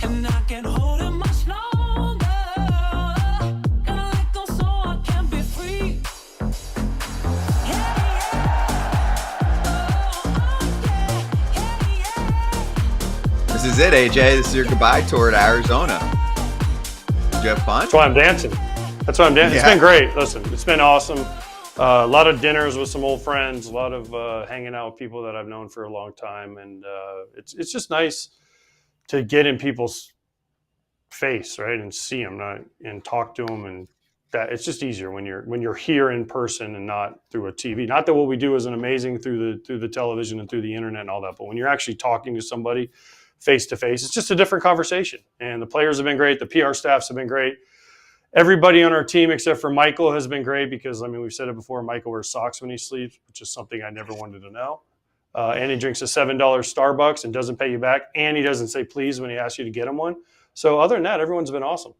And I can't hold it much longer. Gotta let go so I can be free. This is it, AJ. This is your goodbye tour to Arizona. Did you have fun? That's why I'm dancing. Yeah. It's been great. Listen, it's been awesome. A lot of dinners with some old friends, a lot of hanging out with people that I've known for a long time. And it's just nice to get in people's face, right, and see them and talk to them. And that it's just easier when you're here in person and not through a TV. Not that what we do isn't amazing through the television and through the internet and all that, but when you're actually talking to somebody face to face, it's just a different conversation. And the players have been great. The PR staffs have been great. Everybody on our team except for Michael has been great because, we've said it before, Michael wears socks when he sleeps, which is something I never wanted to know. And he drinks a $7 Starbucks and doesn't pay you back. And he doesn't say please when he asks you to get him one. So other than that, everyone's been awesome.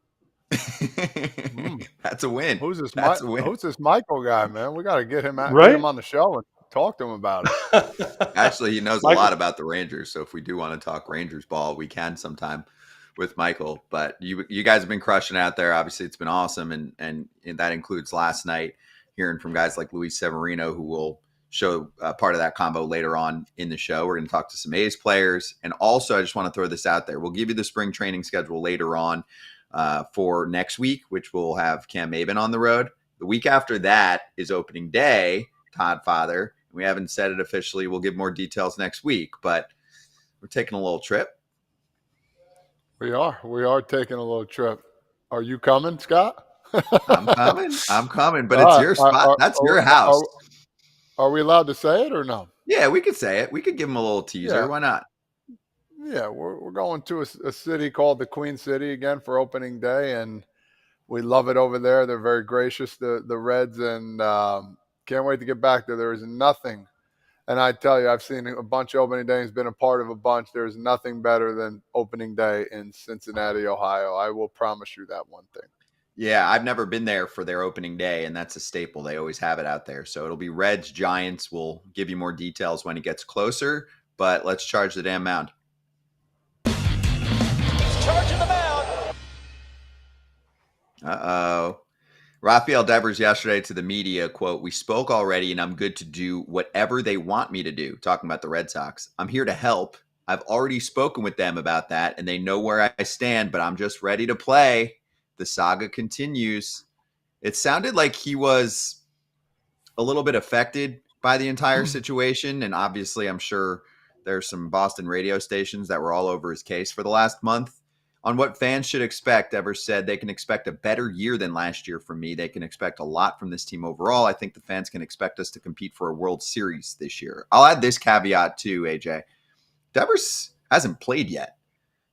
That's a win. Who's this Michael guy, man? We got to get him out, right? Get him on the show and talk to him about it. Actually, he knows a lot about the Rangers. So if we do want to talk Rangers ball, we can sometime with Michael. But you guys have been crushing out there. Obviously, it's been awesome. And that includes last night hearing from guys like Luis Severino, who will show part of that combo later on in the show. We're going to talk to some A's players. And also, I just want to throw this out there. We'll give you the spring training schedule later on for next week, which will have Cam Maben on the road. The week after that is opening day, Todd Father. We haven't said it officially. We'll give more details next week, but we're taking a little trip. We are taking a little trip. Are you coming, Scott? I'm coming, but it's your spot. That's your house. Are we allowed to say it or no? Yeah, we could say it. We could give them a little teaser. Yeah. Why not? Yeah, we're going to a city called the Queen City again for opening day, and we love it over there. They're very gracious, the Reds, and can't wait to get back there. There is nothing, and I tell you, I've seen a bunch of opening days, been a part of a bunch. There's nothing better than opening day in Cincinnati, Ohio. I will promise you that one thing. Yeah, I've never been there for their opening day, and that's a staple. They always have it out there. So it'll be Reds, Giants. We'll give you more details when it gets closer, but let's charge the damn mound. Charging the mound. Uh-oh. Rafael Devers yesterday to the media, quote, "We spoke already and I'm good to do whatever they want me to do," talking about the Red Sox. "I'm here to help. I've already spoken with them about that and they know where I stand, but I'm just ready to play." The saga continues. It sounded like he was a little bit affected by the entire situation. And obviously, I'm sure there's some Boston radio stations that were all over his case for the last month. On what fans should expect, Evers said they can expect a better year than last year from me. They can expect a lot from this team overall. I think the fans can expect us to compete for a World Series this year. I'll add this caveat too, AJ. Devers hasn't played yet.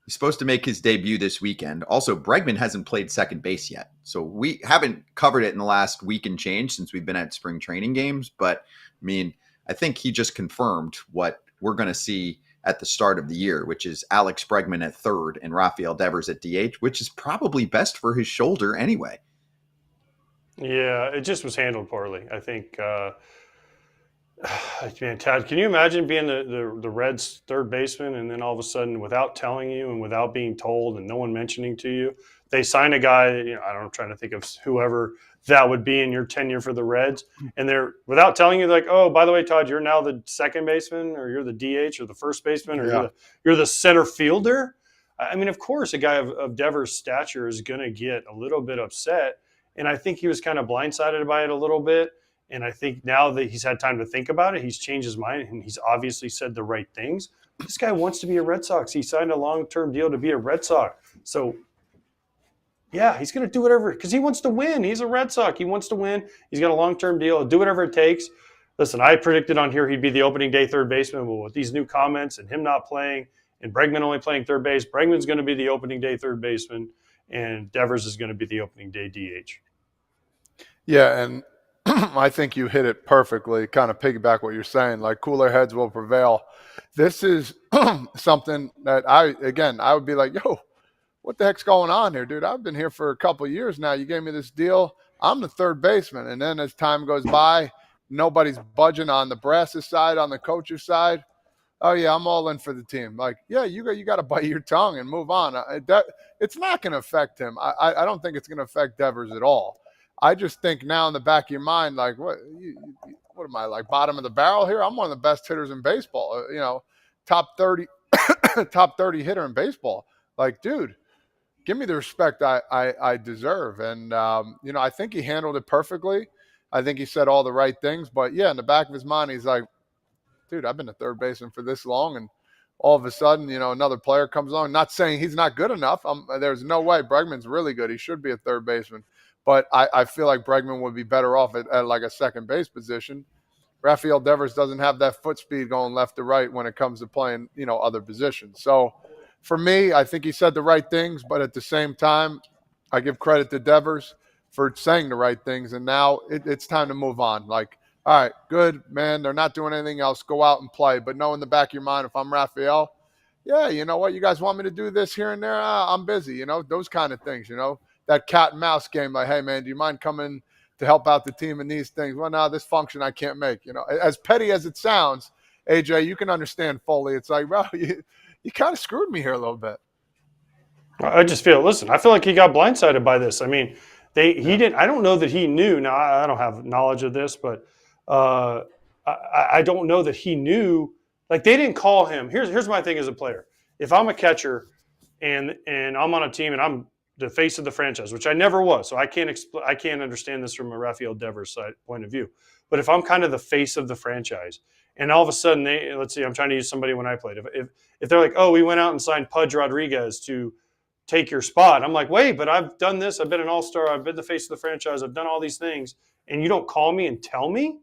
He's supposed to make his debut this weekend. Also, Bregman hasn't played second base yet. So we haven't covered it in the last week and change since we've been at spring training games. But, I think he just confirmed what we're going to see at the start of the year, which is Alex Bregman at third and Rafael Devers at DH, which is probably best for his shoulder anyway. Yeah, it just was handled poorly. I think, man, Todd, can you imagine being the Reds' third baseman and then all of a sudden, without telling you and without being told and no one mentioning to you, they sign a guy, I don't know, I'm trying to think of whoever that would be in your tenure for the Reds, and they're, without telling you, like, "Oh, by the way, Todd, you're now the second baseman, or you're the DH, or the first baseman, or you're the center fielder." Of course, a guy of Devers' stature is going to get a little bit upset, and I think he was kind of blindsided by it a little bit. And I think now that he's had time to think about it, he's changed his mind, and he's obviously said the right things. This guy wants to be a Red Sox. He signed a long-term deal to be a Red Sox. So, yeah, he's going to do whatever, because he wants to win. He's a Red Sox. He wants to win. He's got a long-term deal. He'll do whatever it takes. Listen, I predicted on here he'd be the opening day third baseman, but with these new comments and him not playing and Bregman only playing third base, Bregman's going to be the opening day third baseman, and Devers is going to be the opening day DH. Yeah, and I think you hit it perfectly, kind of piggyback what you're saying, like cooler heads will prevail. This is something that I would be like, yo, what the heck's going on here, dude? I've been here for a couple of years now. You gave me this deal. I'm the third baseman. And then as time goes by, nobody's budging on the brass's side, on the coach's side. oh yeah, I'm all in for the team. Like, yeah, you got to bite your tongue and move on. It's not going to affect him. I don't think it's going to affect Devers at all. I just think now in the back of your mind, like, what am I, like, bottom of the barrel here? I'm one of the best hitters in baseball. Top 30, top 30 hitter in baseball. Like, dude, give me the respect I deserve. And I think he handled it perfectly. I think he said all the right things. But yeah, in the back of his mind, he's like, dude, I've been a third baseman for this long, and all of a sudden, another player comes along. Not saying he's not good enough. There's no way. Bregman's really good. He should be a third baseman. But I feel like Bregman would be better off at like a second base position. Rafael Devers doesn't have that foot speed going left to right when it comes to playing, other positions. So for me, I think he said the right things, but at the same time, I give credit to Devers for saying the right things. And now it's time to move on. Like, all right, good, man. They're not doing anything else. Go out and play. But know in the back of your mind, if I'm Rafael, yeah, you know what? You guys want me to do this here and there? I'm busy, those kind of things, that cat and mouse game. Like, hey, man, do you mind coming to help out the team in these things? Well, no, this function I can't make. As petty as it sounds, AJ, you can understand fully. It's like, well, you kind of screwed me here a little bit. I just feel like he got blindsided by this. I mean, he didn't. I don't know that he knew. Now, I don't have knowledge of this, but I don't know that he knew. Like, they didn't call him. Here's my thing as a player. If I'm a catcher and I'm on a team and I'm the face of the franchise, which I never was, so I can't understand this from a Rafael Devers side point of view. But if I'm kind of the face of the franchise, and all of a sudden let's see, I'm trying to use somebody when I played. If they're like, oh, we went out and signed Pudge Rodriguez to take your spot, I'm like, wait, but I've done this. I've been an all-star. I've been the face of the franchise. I've done all these things, and you don't call me and tell me?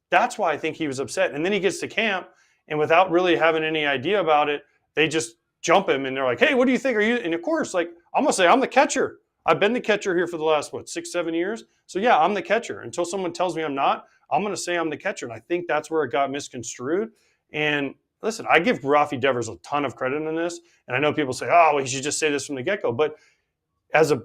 That's why I think he was upset. And then he gets to camp, and without really having any idea about it, they just jump him, and they're like, hey, what do you think? Are you? And of course, like, I'm going to say I'm the catcher. I've been the catcher here for the last, 6-7 years? So, yeah, I'm the catcher. Until someone tells me I'm not, I'm going to say I'm the catcher. And I think that's where it got misconstrued. And listen, I give Rafi Devers a ton of credit in this. And I know people say, oh, well, you should just say this from the get-go. But as a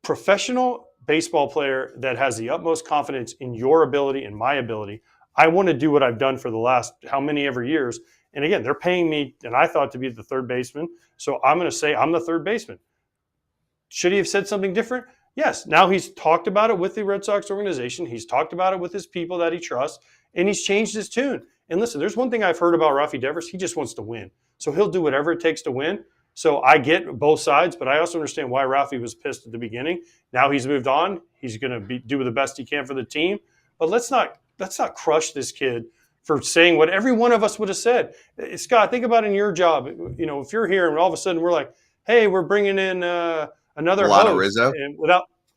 professional baseball player that has the utmost confidence in your ability and my ability, I want to do what I've done for the last how many ever years. And again, they're paying me, and I thought, to be the third baseman. So I'm going to say I'm the third baseman. Should he have said something different? Yes. Now he's talked about it with the Red Sox organization. He's talked about it with his people that he trusts, and he's changed his tune. And listen, there's one thing I've heard about Rafi Devers. He just wants to win. So he'll do whatever it takes to win. So I get both sides, but I also understand why Rafi was pissed at the beginning. Now he's moved on. He's going to do the best he can for the team. But let's not crush this kid for saying what every one of us would have said. Scott, think about in your job. If you're here and all of a sudden we're like, hey, we're bringing in another Alana host. Rizzo. And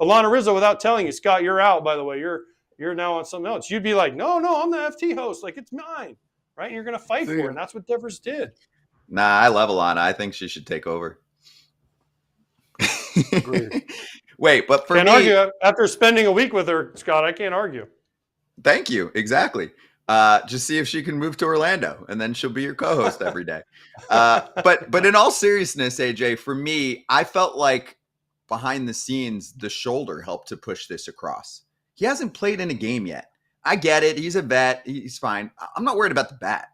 Alana Rizzo, without telling you, Scott, you're out, by the way. You're now on something else. You'd be like, no, I'm the FT host. Like, it's mine, right? And you're going to fight for it, and that's what Devers did. Nah, I love Alana. I think she should take over. Wait, but for Can't me, argue. After spending a week with her, Scott, I can't argue. Thank you. Exactly. Just see if she can move to Orlando, and then she'll be your co-host every day. But in all seriousness, AJ, for me, I felt like behind the scenes, the shoulder helped to push this across. He hasn't played in a game yet. I get it. He's a vet. He's fine. I'm not worried about the bat.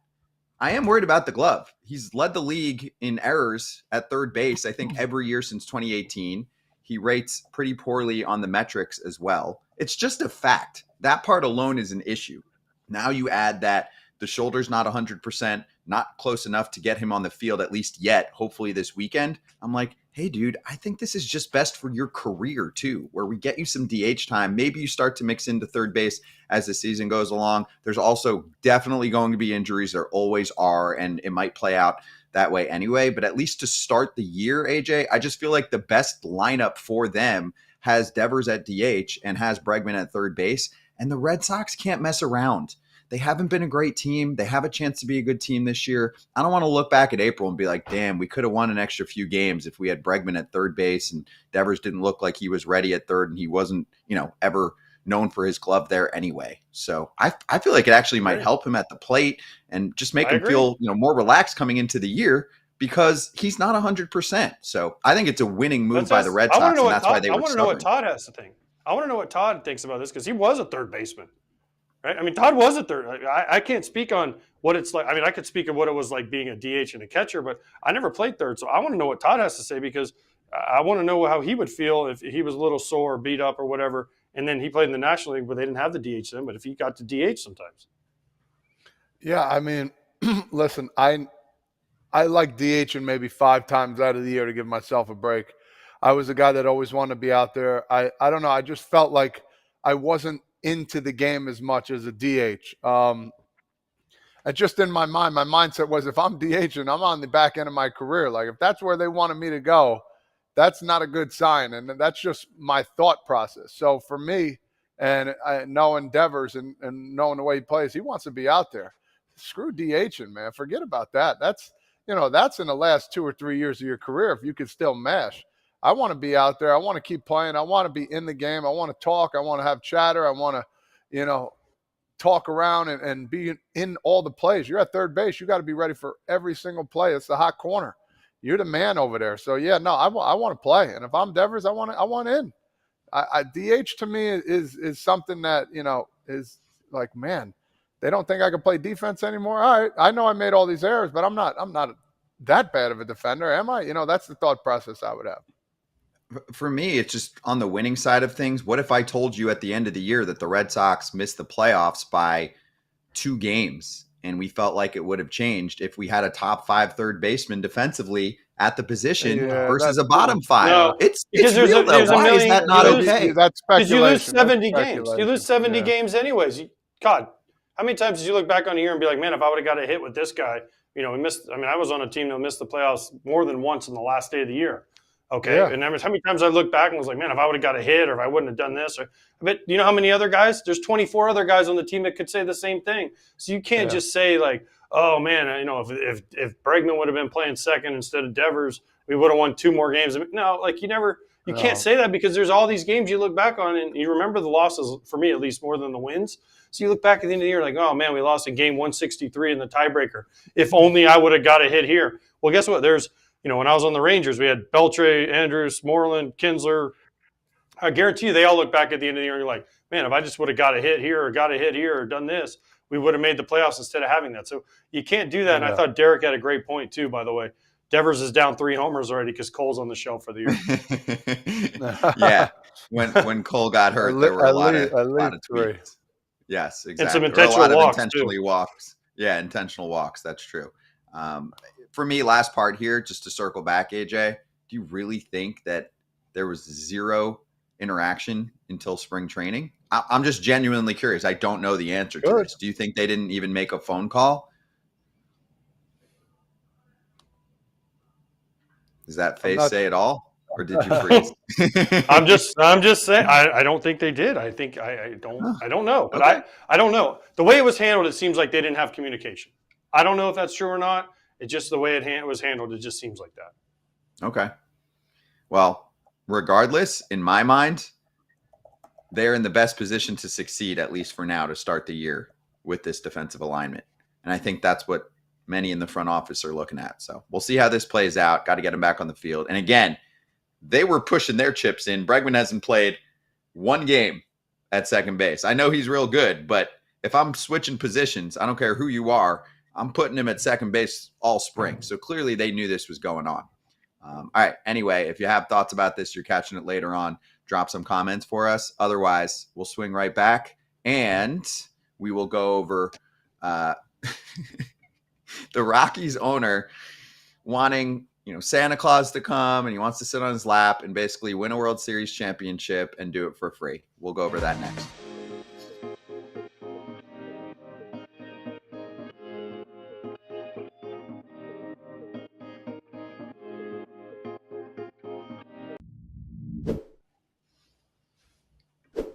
I am worried about the glove. He's led the league in errors at third base, I think, every year since 2018. He rates pretty poorly on the metrics as well. It's just a fact. That part alone is an issue. Now you add that the shoulder's not 100%, not close enough to get him on the field, at least yet, hopefully this weekend. I'm like, hey, dude, I think this is just best for your career too, where we get you some DH time. Maybe you start to mix into third base as the season goes along. There's also definitely going to be injuries. There always are, and it might play out that way anyway. But at least to start the year, AJ, I just feel like the best lineup for them has Devers at DH and has Bregman at third base. And the Red Sox can't mess around. They haven't been a great team. They have a chance to be a good team this year. I don't want to look back at April and be like, damn, we could have won an extra few games if we had Bregman at third base and Devers didn't look like he was ready at third and he wasn't, ever known for his glove there anyway. So I feel like it actually might help him at the plate and just make him feel, more relaxed coming into the year because he's not 100%. So I think it's a winning move by the Red Sox, and that's why they were I want to know what Todd has to think. I want to know what Todd thinks about this because he was a third baseman. Right? I mean, Todd was a third. I can't speak on what it's like. I mean, I could speak of what it was like being a DH and a catcher, but I never played third. So I want to know what Todd has to say, because I want to know how he would feel if he was a little sore or beat up or whatever. And then he played in the National League where they didn't have the DH then, but if he got to DH sometimes. Yeah, I mean, listen, I like DHing maybe 5 times out of the year to give myself a break. I was a guy that always wanted to be out there. I don't know. I just felt like I wasn't into the game as much as a DH. And just in my mind, my mindset was, if I'm DHing, I'm on the back end of my career. Like, if that's where they wanted me to go, that's not a good sign. And that's just my thought process. So for me, and knowing Devers and knowing the way he plays, he wants to be out there. Screw DHing, man. Forget about that. That's in the last 2 or 3 years of your career if you could still mash. I want to be out there. I want to keep playing. I want to be in the game. I want to talk. I want to have chatter. I want to, talk around and be in all the plays. You're at third base. You got to be ready for every single play. It's the hot corner. You're the man over there. So, yeah, no, I want to play. And if I'm Devers, I want in. DH to me is something that, is like, man, they don't think I can play defense anymore. All right, I know I made all these errors, but I'm not that bad of a defender, am I? That's the thought process I would have. For me, it's just on the winning side of things. What if I told you at the end of the year that the Red Sox missed the playoffs by 2 games, and we felt like it would have changed if we had a top 5 third baseman defensively at the position versus a bottom 5? No, it's because real, though. Why is that not okay? That's Because speculation. you lose 70 That's games. You speculation. lose 70 games anyways. God, how many times did you look back on a year and be like, man, if I would have got a hit with this guy, we missed. I mean, I was on a team that missed the playoffs more than once in the last day of the year. Okay. Yeah. And how many times I looked back and was like, man, if I would have got a hit, or if I wouldn't have done this, but you know how many other guys? There's 24 other guys on the team that could say the same thing. So you can't just say like, oh man, if Bregman would have been playing second instead of Devers, we would have won 2 more games. No, like you can't say that, because there's all these games you look back on and you remember the losses, for me at least, more than the wins. So you look back at the end of the year like, oh man, we lost in game 163 in the tiebreaker. If only I would have got a hit here. Well, guess what? There's, when I was on the Rangers, we had Beltre, Andrews, Moreland, Kinsler. I guarantee you they all look back at the end of the year and you're like, man, if I just would have got a hit here or done this, we would have made the playoffs instead of having that. So you can't do that. And I thought Derek had a great point too, by the way. Devers is down 3 homers already because Cole's on the shelf for the year. Yeah. When Cole got hurt, there were a lot of tweets. Yes, exactly. And some intentional walks. Yeah, intentional walks. That's true. For me, last part here, just to circle back, AJ, do you really think that there was 0 interaction until spring training? I'm just genuinely curious. I don't know the answer to this. Do you think they didn't even make a phone call? Does that face say it all, or did you freeze? I'm just saying. I don't think they did. I think I don't know, but okay. I don't know. The way it was handled, it seems like they didn't have communication. I don't know if that's true or not. It's just the way it was handled. It just seems like that. Okay. Well, regardless, in my mind, they're in the best position to succeed, at least for now, to start the year with this defensive alignment. And I think that's what many in the front office are looking at. So we'll see how this plays out. Got to get them back on the field. And again, they were pushing their chips in. Bregman hasn't played 1 game at second base. I know he's real good, but if I'm switching positions, I don't care who you are, I'm putting him at second base all spring. So clearly they knew this was going on. All right. Anyway, if you have thoughts about this, you're catching it later on, drop some comments for us. Otherwise, we'll swing right back and we will go over the Rockies owner wanting, Santa Claus to come, and he wants to sit on his lap and basically win a World Series championship and do it for free. We'll go over that next.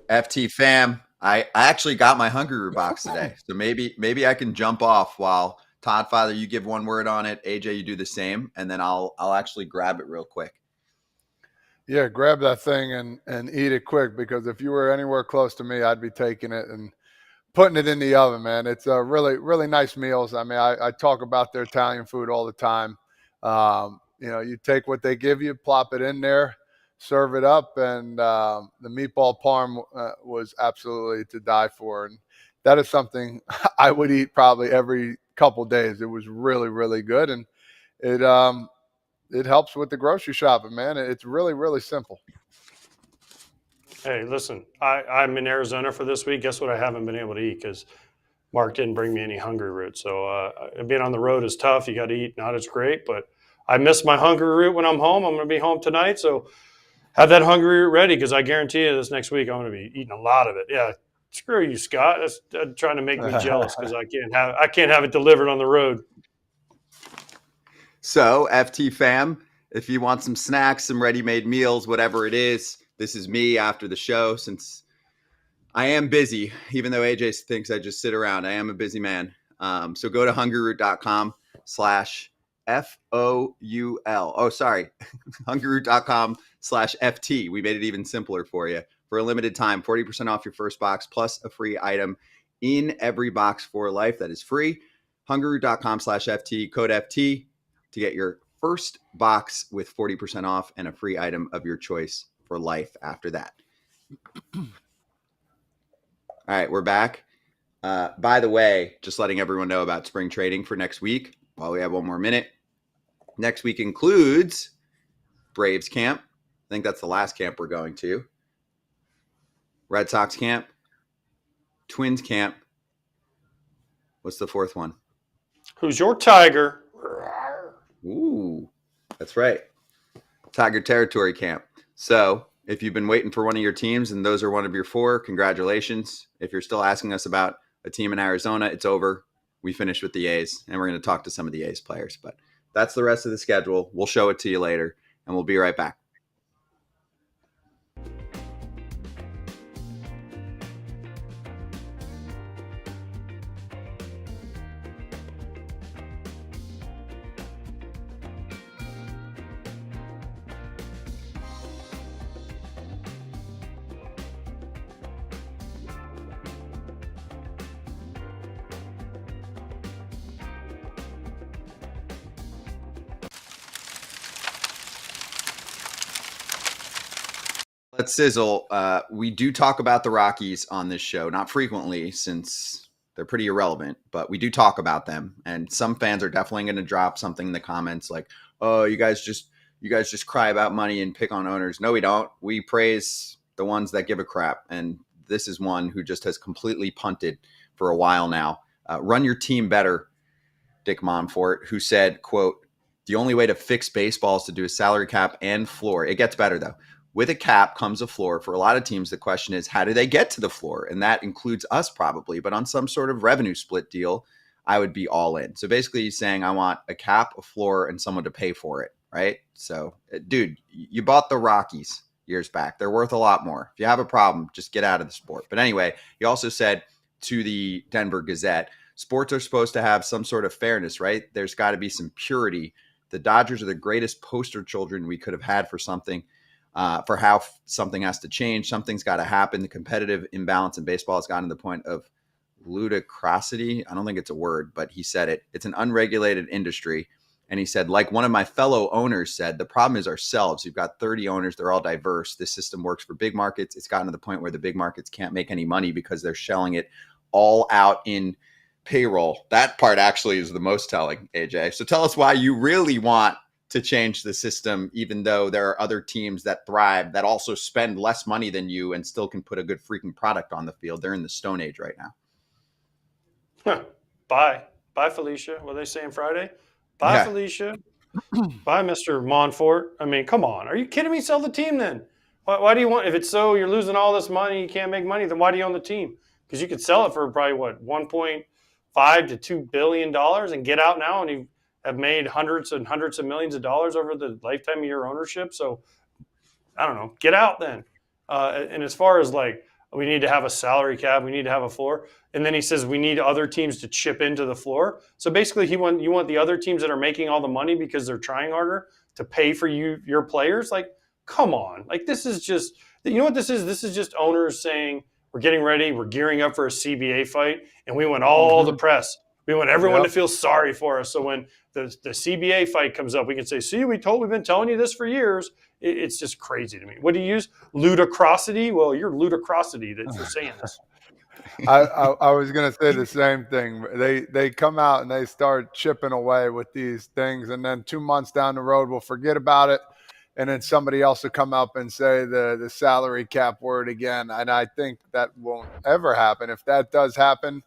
FT fam, I actually got my Hungry box today, so maybe I can jump off while Todd, Father, you give one word on it. AJ, you do the same, and then I'll actually grab it real quick. Yeah, grab that thing and eat it quick, because if you were anywhere close to me, I'd be taking it and putting it in the oven, man. It's really, really nice meals. I mean, I talk about their Italian food all the time. You take what they give you, plop it in there, serve it up, and the meatball parm was absolutely to die for. And that is something I would eat probably every couple days. It was really, really good, and it helps with the grocery shopping, man. It's really, really simple. Hey, listen, I'm in Arizona for this week. Guess what I haven't been able to eat because Mark didn't bring me any hungry root. So being on the road is tough. You got to eat not as great, but I miss my hungry root when I'm home. I'm going to be home tonight, so have that hungry root ready because I guarantee you this next week I'm going to be eating a lot of it. Yeah, screw you, Scott. That's trying to make me jealous because I can't have it delivered on the road. So, FT fam, if you want some snacks, some ready-made meals, whatever it is, this is me after the show. Since I am busy, even though AJ thinks I just sit around, I am a busy man. So go to hungryroot.com/FOUL. Oh, sorry. hungryroot.com/FT. We made it even simpler for you. For a limited time, 40% off your first box plus a free item in every box for life. That is free. hungryroot.com/FT, code FT to get your first box with 40% off and a free item of your choice for life after that. All right, we're back. By the way, just letting everyone know about spring trading for next week while we have one more minute. Next week includes Braves camp. I think that's the last camp we're going to. Red Sox camp. Twins camp. What's the fourth one? Who's your Tiger? Ooh, that's right. Tiger Territory camp. So if you've been waiting for one of your teams and those are one of your four, congratulations. If you're still asking us about a team in Arizona, it's over. We finished with the A's, and we're going to talk to some of the A's players. But that's the rest of the schedule. We'll show it to you later, and we'll be right back. Let's sizzle. We do talk about the Rockies on this show, not frequently since they're pretty irrelevant, but we do talk about them. And some fans are definitely going to drop something in the comments like, "Oh, you guys just cry about money and pick on owners." No, we don't. We praise the ones that give a crap, and this is one who just has completely punted for a while now. Run your team better, Dick Monfort, who said, quote, "The only way to fix baseball is to do a salary cap and floor." It gets better though. With a cap comes a floor. For a lot of teams, the question is, how do they get to the floor? And that includes us probably, but on some sort of revenue split deal, I would be all in. So basically he's saying, I want a cap, a floor, and someone to pay for it, right? So, dude, you bought the Rockies years back. They're worth a lot more. If you have a problem, just get out of the sport. But anyway, he also said to the Denver Gazette, sports are supposed to have some sort of fairness, right? There's got to be some purity. The Dodgers are the greatest poster children we could have had for something. For how something has to change. Something's got to happen. The competitive imbalance in baseball has gotten to the point of ludicrosity. I don't think it's a word, but he said it. It's an unregulated industry. And he said, like one of my fellow owners said, the problem is ourselves. You've got 30 owners. They're all diverse. This system works for big markets. It's gotten to the point where the big markets can't make any money because they're shelling it all out in payroll. That part actually is the most telling, AJ. So tell us why you really want to change the system, even though there are other teams that thrive that also spend less money than you and still can put a good freaking product on the field. They're in the Stone Age right now. Bye, Felicia. What are they saying Friday? Bye, Yeah. Felicia. Bye, Mr. Monfort. I mean, come on. Are you kidding me? Sell the team then. Why do you want? If it's so you're losing all this money, you can't make money. Then why do you own the team? Because you could sell it for probably what 1.5 to $2 billion and get out now, and you have made hundreds and hundreds of millions of dollars over the lifetime of your ownership. So I don't know, get out then. And as far as like, we need to have a salary cap, we need to have a floor. And then he says we need other teams to chip into the floor. So basically you want the other teams that are making all the money because they're trying harder to pay for your players. Like, come on. Like, this is just, you know what this is? This is just owners saying, we're getting ready, we're gearing up for a CBA fight, and we want all the press. We want everyone to feel sorry for us. So when the CBA fight comes up, we can say, see, we've been telling you this for years. It's just crazy to me. What do you use? Ludicrosity? Well, you're ludicrosity for saying this. I was going to say the same thing. They come out and they start chipping away with these things, and then 2 months down the road, we'll forget about it, and then somebody else will come up and say the salary cap word again. And I think that won't ever happen. If that does happen,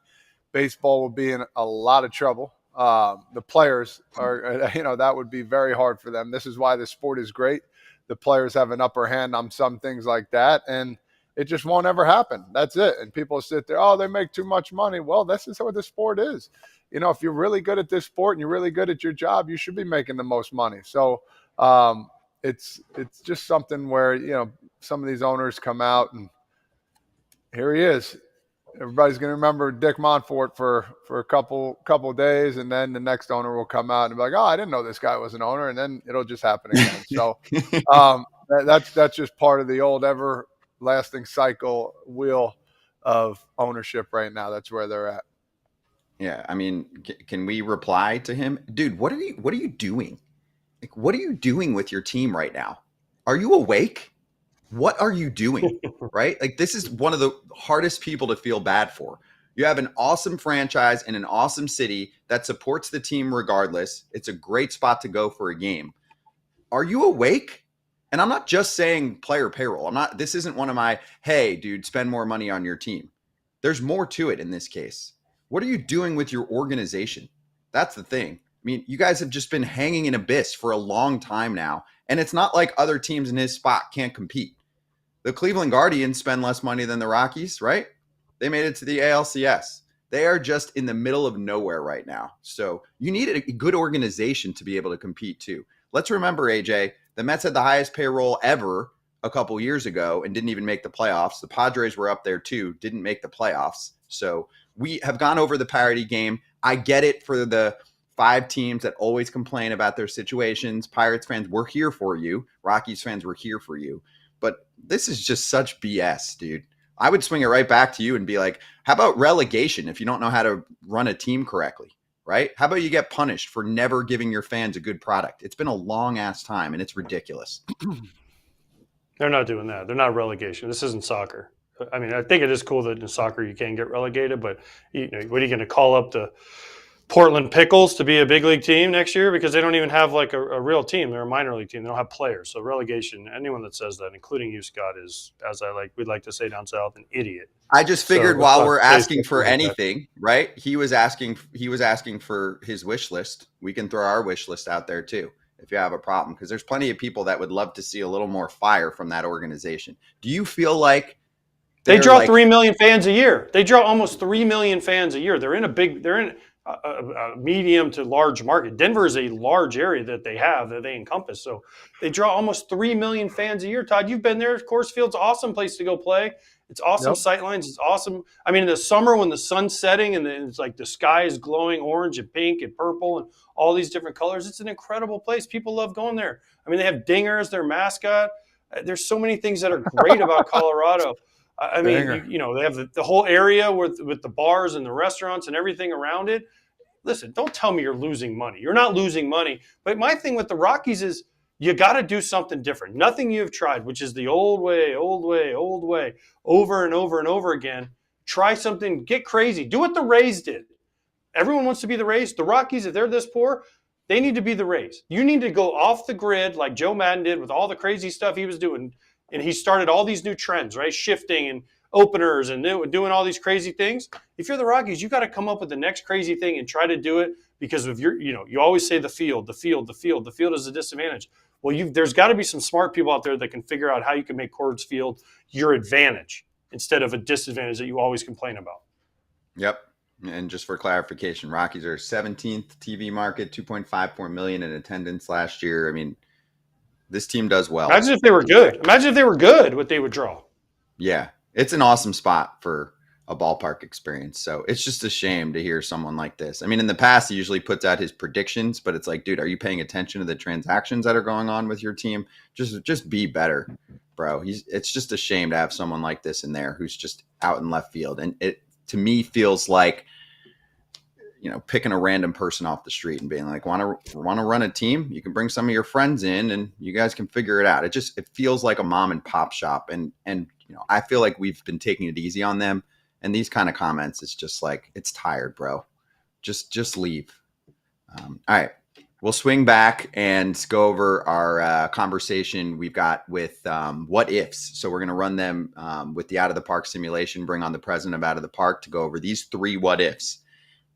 baseball will be in a lot of trouble. The players are, that would be very hard for them. This is why the sport is great. The players have an upper hand on some things like that, and it just won't ever happen. That's it. And people sit there, oh, they make too much money. Well, this is what the sport is. If you're really good at this sport and you're really good at your job, you should be making the most money. So it's just something where, some of these owners come out and here he is. Everybody's going to remember Dick Monfort for a couple of days, and then the next owner will come out and be like, "Oh, I didn't know this guy was an owner," and then it'll just happen again. So that's just part of the old everlasting cycle wheel of ownership right now. That's where they're at. Yeah, I mean, can we reply to him, dude? What are you doing? Like, what are you doing with your team right now? Are you awake? What are you doing? Right? Like, this is one of the hardest people to feel bad for. You have an awesome franchise in an awesome city that supports the team regardless. It's a great spot to go for a game. Are you awake? And I'm not just saying player payroll. This isn't one of my, hey, dude, spend more money on your team. There's more to it in this case. What are you doing with your organization? That's the thing. I mean, you guys have just been hanging in abyss for a long time now. And it's not like other teams in his spot can't compete. The Cleveland Guardians spend less money than the Rockies, right? They made it to the ALCS. They are just in the middle of nowhere right now. So you need a good organization to be able to compete too. Let's remember, AJ, the Mets had the highest payroll ever a couple years ago and didn't even make the playoffs. The Padres were up there too, didn't make the playoffs. So we have gone over the parity game. I get it for the 5 teams that always complain about their situations. Pirates fans, we're here for you. Rockies fans, we're here for you. But this is just such BS, dude. I would swing it right back to you and be like, how about relegation if you don't know how to run a team correctly, right? How about you get punished for never giving your fans a good product? It's been a long-ass time, and it's ridiculous. They're not doing that. They're not relegation. This isn't soccer. I mean, I think it is cool that in soccer you can get relegated, but what are you going to call up the Portland Pickles to be a big league team next year? Because they don't even have like a real team. They're a minor league team. They don't have players. So relegation, anyone that says that, including you, Scott, is, as we'd like to say down south, an idiot. I just figured while we're asking for anything, right? He was asking for his wish list. We can throw our wish list out there too if you have a problem, because there's plenty of people that would love to see a little more fire from that organization. Do you feel like they draw 3 million fans a year? They draw almost 3 million fans a year. They're in a medium to large market. Denver is a large area that they encompass. So they draw almost 3 million fans a year. Todd, you've been there. Coors Field's awesome place to go play. It's awesome sightlines. It's awesome. I mean, in the summer when the sun's setting and it's like the sky is glowing orange and pink and purple and all these different colors, it's an incredible place. People love going there. I mean, they have dingers, their mascot. There's so many things that are great about Colorado. I mean, they have the whole area with the bars and the restaurants and everything around it. Listen, don't tell me you're losing money. You're not losing money. But my thing with the Rockies is you got to do something different. Nothing you've tried, which is the old way, over and over and over again. Try something. Get crazy. Do what the Rays did. Everyone wants to be the Rays. The Rockies, if they're this poor, they need to be the Rays. You need to go off the grid like Joe Madden did with all the crazy stuff he was doing. And he started all these new trends, right? Shifting and openers and doing all these crazy things. If you're the Rockies, you got to come up with the next crazy thing and try to do it, because if you always say the field is a disadvantage. Well, there's got to be some smart people out there that can figure out how you can make Coors Field your advantage instead of a disadvantage that you always complain about. Yep. And just for clarification, Rockies are 17th TV market, 2.54 million in attendance last year. I mean, this team does well. Imagine if they were good, what they would draw. Yeah. It's an awesome spot for a ballpark experience. So it's just a shame to hear someone like this. I mean, in the past, he usually puts out his predictions, but it's like, dude, are you paying attention to the transactions that are going on with your team? Just be better, bro. It's just a shame to have someone like this in there who's just out in left field. And it, to me, feels like, picking a random person off the street and being like, want to run a team? You can bring some of your friends in and you guys can figure it out. It feels like a mom and pop shop. And I feel like we've been taking it easy on them. And these kind of comments, it's just like, it's tired, bro. Just leave. All right. We'll swing back and go over our conversation we've got with what-ifs. So we're going to run them with the Out of the Park simulation, bring on the president of Out of the Park to go over these 3 what-ifs.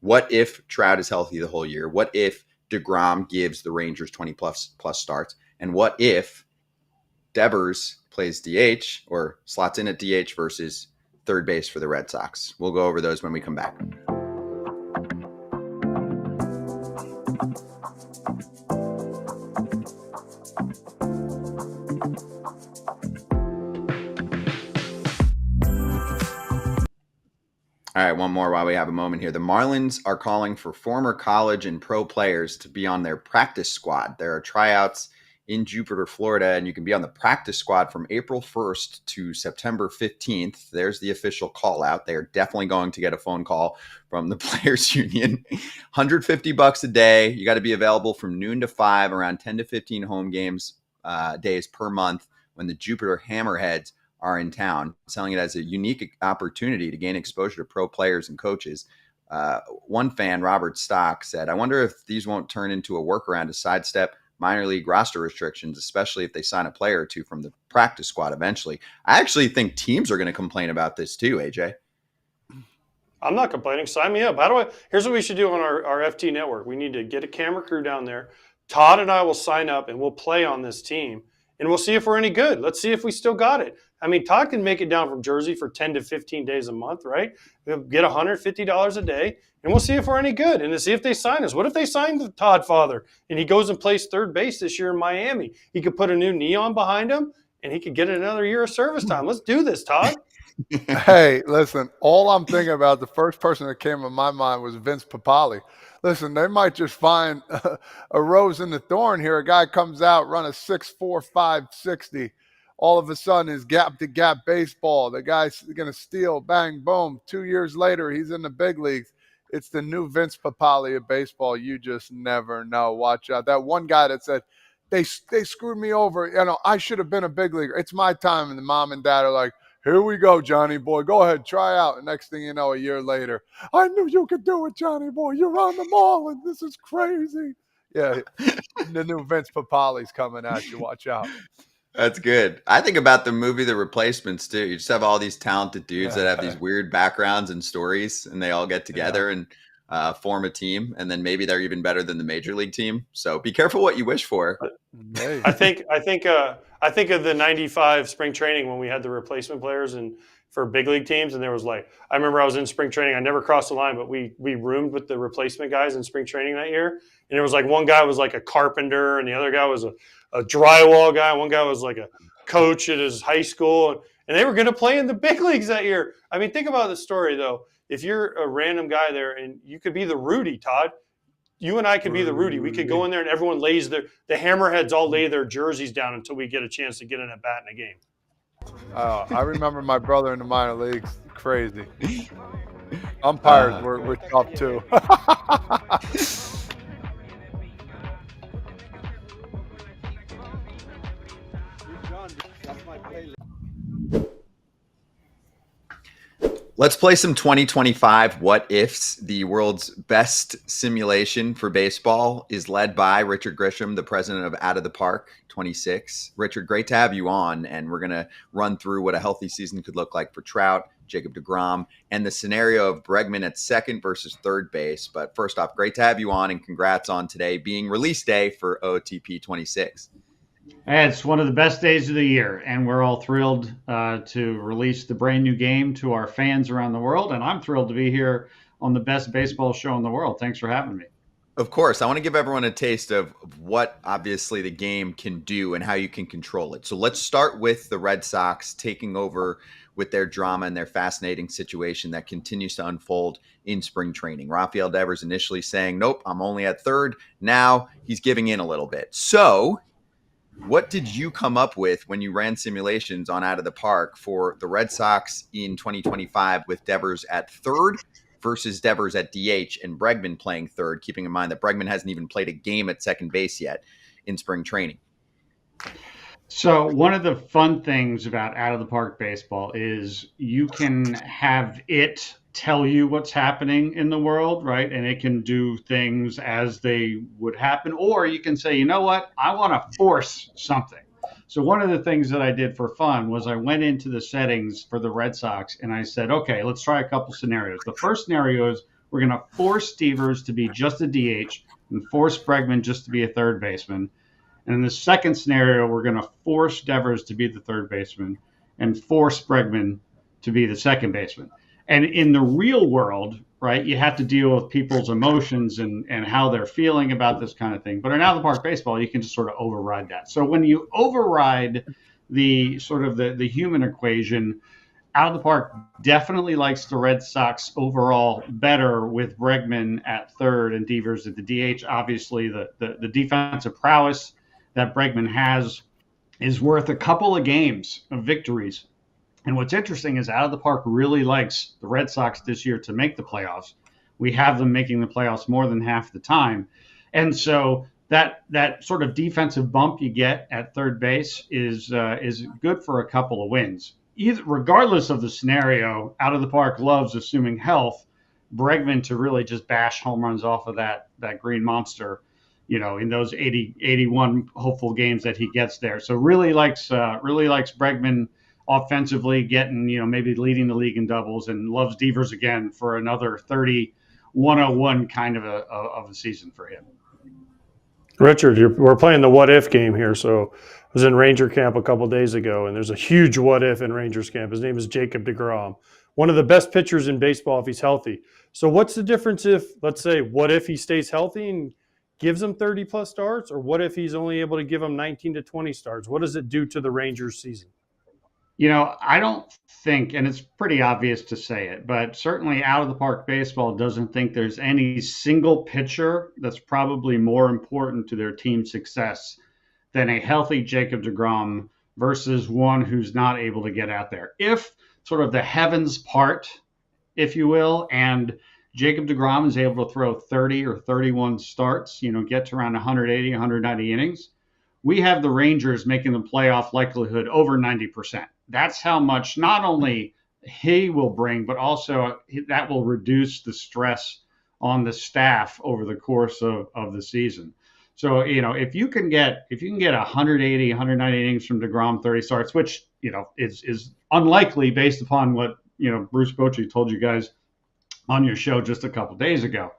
What if Trout is healthy the whole year? What if DeGrom gives the Rangers 20-plus starts? And what if Devers plays DH or slots in at DH versus third base for the Red Sox? We'll go over those when we come back. All right, one more while we have a moment here. The Marlins are calling for former college and pro players to be on their practice squad. There are tryouts in Jupiter, Florida, and you can be on the practice squad from April 1st to September 15th. There's the official call out. They are definitely going to get a phone call from the Players Union. $150 a day. You got to be available from noon to 5, around 10 to 15 home games days per month when the Jupiter Hammerheads are in town, selling it as a unique opportunity to gain exposure to pro players and coaches. One fan, Robert Stock, said, I wonder if these won't turn into a workaround to sidestep minor league roster restrictions, especially if they sign a player or two from the practice squad eventually. I actually think teams are going to complain about this too, AJ. I'm not complaining. Sign me up. Here's what we should do on our FT network. We need to get a camera crew down there. Todd and I will sign up and we'll play on this team. And we'll see if we're any good. Let's see if we still got it. I mean, Todd can make it down from Jersey for 10 to 15 days a month, right? We'll get $150 a day, and we'll see if we're any good and to see if they sign us. What if they sign the Todd father and he goes and plays third base this year in Miami? He could put a new neon behind him, and he could get another year of service time. Let's do this, Todd. Hey, listen, all I'm thinking about, the first person that came in my mind was Vince Papale. Listen, they might just find a rose in the thorn here. A guy comes out, run a 6'4", 560. All of a sudden, his gap-to-gap baseball. The guy's going to steal, bang, boom. 2 years later, he's in the big leagues. It's the new Vince Papale of baseball. You just never know. Watch out. That one guy that said, they screwed me over. You know, I should have been a big leaguer. It's my time. And the mom and dad are like, here we go, Johnny boy. Go ahead, try out. And next thing you know, a year later, I knew you could do it, Johnny boy. You're on the Marlins. This is crazy. Yeah, the new Vince Papale's coming at you. Watch out. That's good. I think about the movie The Replacements too. You just have all these talented dudes that have these weird backgrounds and stories, and they all get together and form a team, and then maybe they're even better than the major league team. So be careful what you wish for. I think of the '95 spring training when we had the replacement players and for big league teams, and there was like, I remember I was in spring training. I never crossed the line, but we roomed with the replacement guys in spring training that year, and there was like one guy was like a carpenter, and the other guy was a drywall guy. One guy was like a coach at his high school, and they were going to play in the big leagues that year. I mean, think about the story though. If you're a random guy there, and you could be the Rudy, Todd. You and I could be the Rudy. We could go in there and everyone lays the Hammerheads all lay their jerseys down until we get a chance to get in a bat in a game. I remember my brother in the minor leagues. Crazy. Umpires were tough too. Let's play some 2025 what-ifs. The world's best simulation for baseball is led by Richard Grisham, the president of Out of the Park 26. Richard, great to have you on, and we're going to run through what a healthy season could look like for Trout, Jacob deGrom, and the scenario of Bregman at second versus third base. But first off, great to have you on, and congrats on today being release day for OTP 26. It's one of the best days of the year, and we're all thrilled to release the brand new game to our fans around the world, and I'm thrilled to be here on the best baseball show in the world. Thanks for having me. Of course. I want to give everyone a taste of what obviously the game can do and how you can control it. So let's start with the Red Sox taking over with their drama and their fascinating situation that continues to unfold in spring training. Rafael Devers initially saying, nope, I'm only at third. Now he's giving in a little bit. So what did you come up with when you ran simulations on Out of the Park for the Red Sox in 2025 with Devers at third versus Devers at DH and Bregman playing third, keeping in mind that Bregman hasn't even played a game at second base yet in spring training? So one of the fun things about out of the park baseball is you can have it tell you what's happening in the world, right? And it can do things as they would happen. Or you can say, you know what? I want to force something. So one of the things that I did for fun was I went into the settings for the Red Sox and I said, okay, let's try a couple scenarios. The first scenario is we're going to force Devers to be just a DH and force Bregman just to be a third baseman. And in the second scenario, we're going to force Devers to be the third baseman and force Bregman to be the second baseman. And in the real world, right, you have to deal with people's emotions and how they're feeling about this kind of thing. But in out of the park baseball, you can just sort of override that. So when you override the sort of the human equation, out of the park definitely likes the Red Sox overall better with Bregman at third and Devers at the DH. Obviously, the defensive prowess that Bregman has is worth a couple of games of victories. And what's interesting is out of the park really likes the Red Sox this year to make the playoffs. We have them making the playoffs more than half the time. And so that sort of defensive bump you get at third base is good for a couple of wins. Regardless of the scenario, out of the park loves, assuming health, Bregman to really just bash home runs off of that green monster, in those 81 hopeful games that he gets there. So really likes Bregman offensively, getting, maybe leading the league in doubles, and loves Devers again for another 30-101 kind of a season for him. Richard, we're playing the what-if game here. So I was in Ranger camp a couple days ago, and there's a huge what-if in Rangers camp. His name is Jacob deGrom, one of the best pitchers in baseball if he's healthy. So what's the difference if, let's say, what if he stays healthy and gives him 30-plus starts, or what if he's only able to give him 19 to 20 starts? What does it do to the Rangers season? I don't think, and it's pretty obvious to say it, but certainly out of the park baseball doesn't think there's any single pitcher that's probably more important to their team's success than a healthy Jacob deGrom versus one who's not able to get out there. If sort of the heavens part, if you will, and Jacob deGrom is able to throw 30 or 31 starts, get to around 180, 190 innings, we have the Rangers making the playoff likelihood over 90%. That's how much not only he will bring, but also that will reduce the stress on the staff over the course of the season. So, if you can get 180, 190 innings from deGrom, 30 starts, which, is unlikely based upon what, Bruce Bochy told you guys on your show just a couple days ago.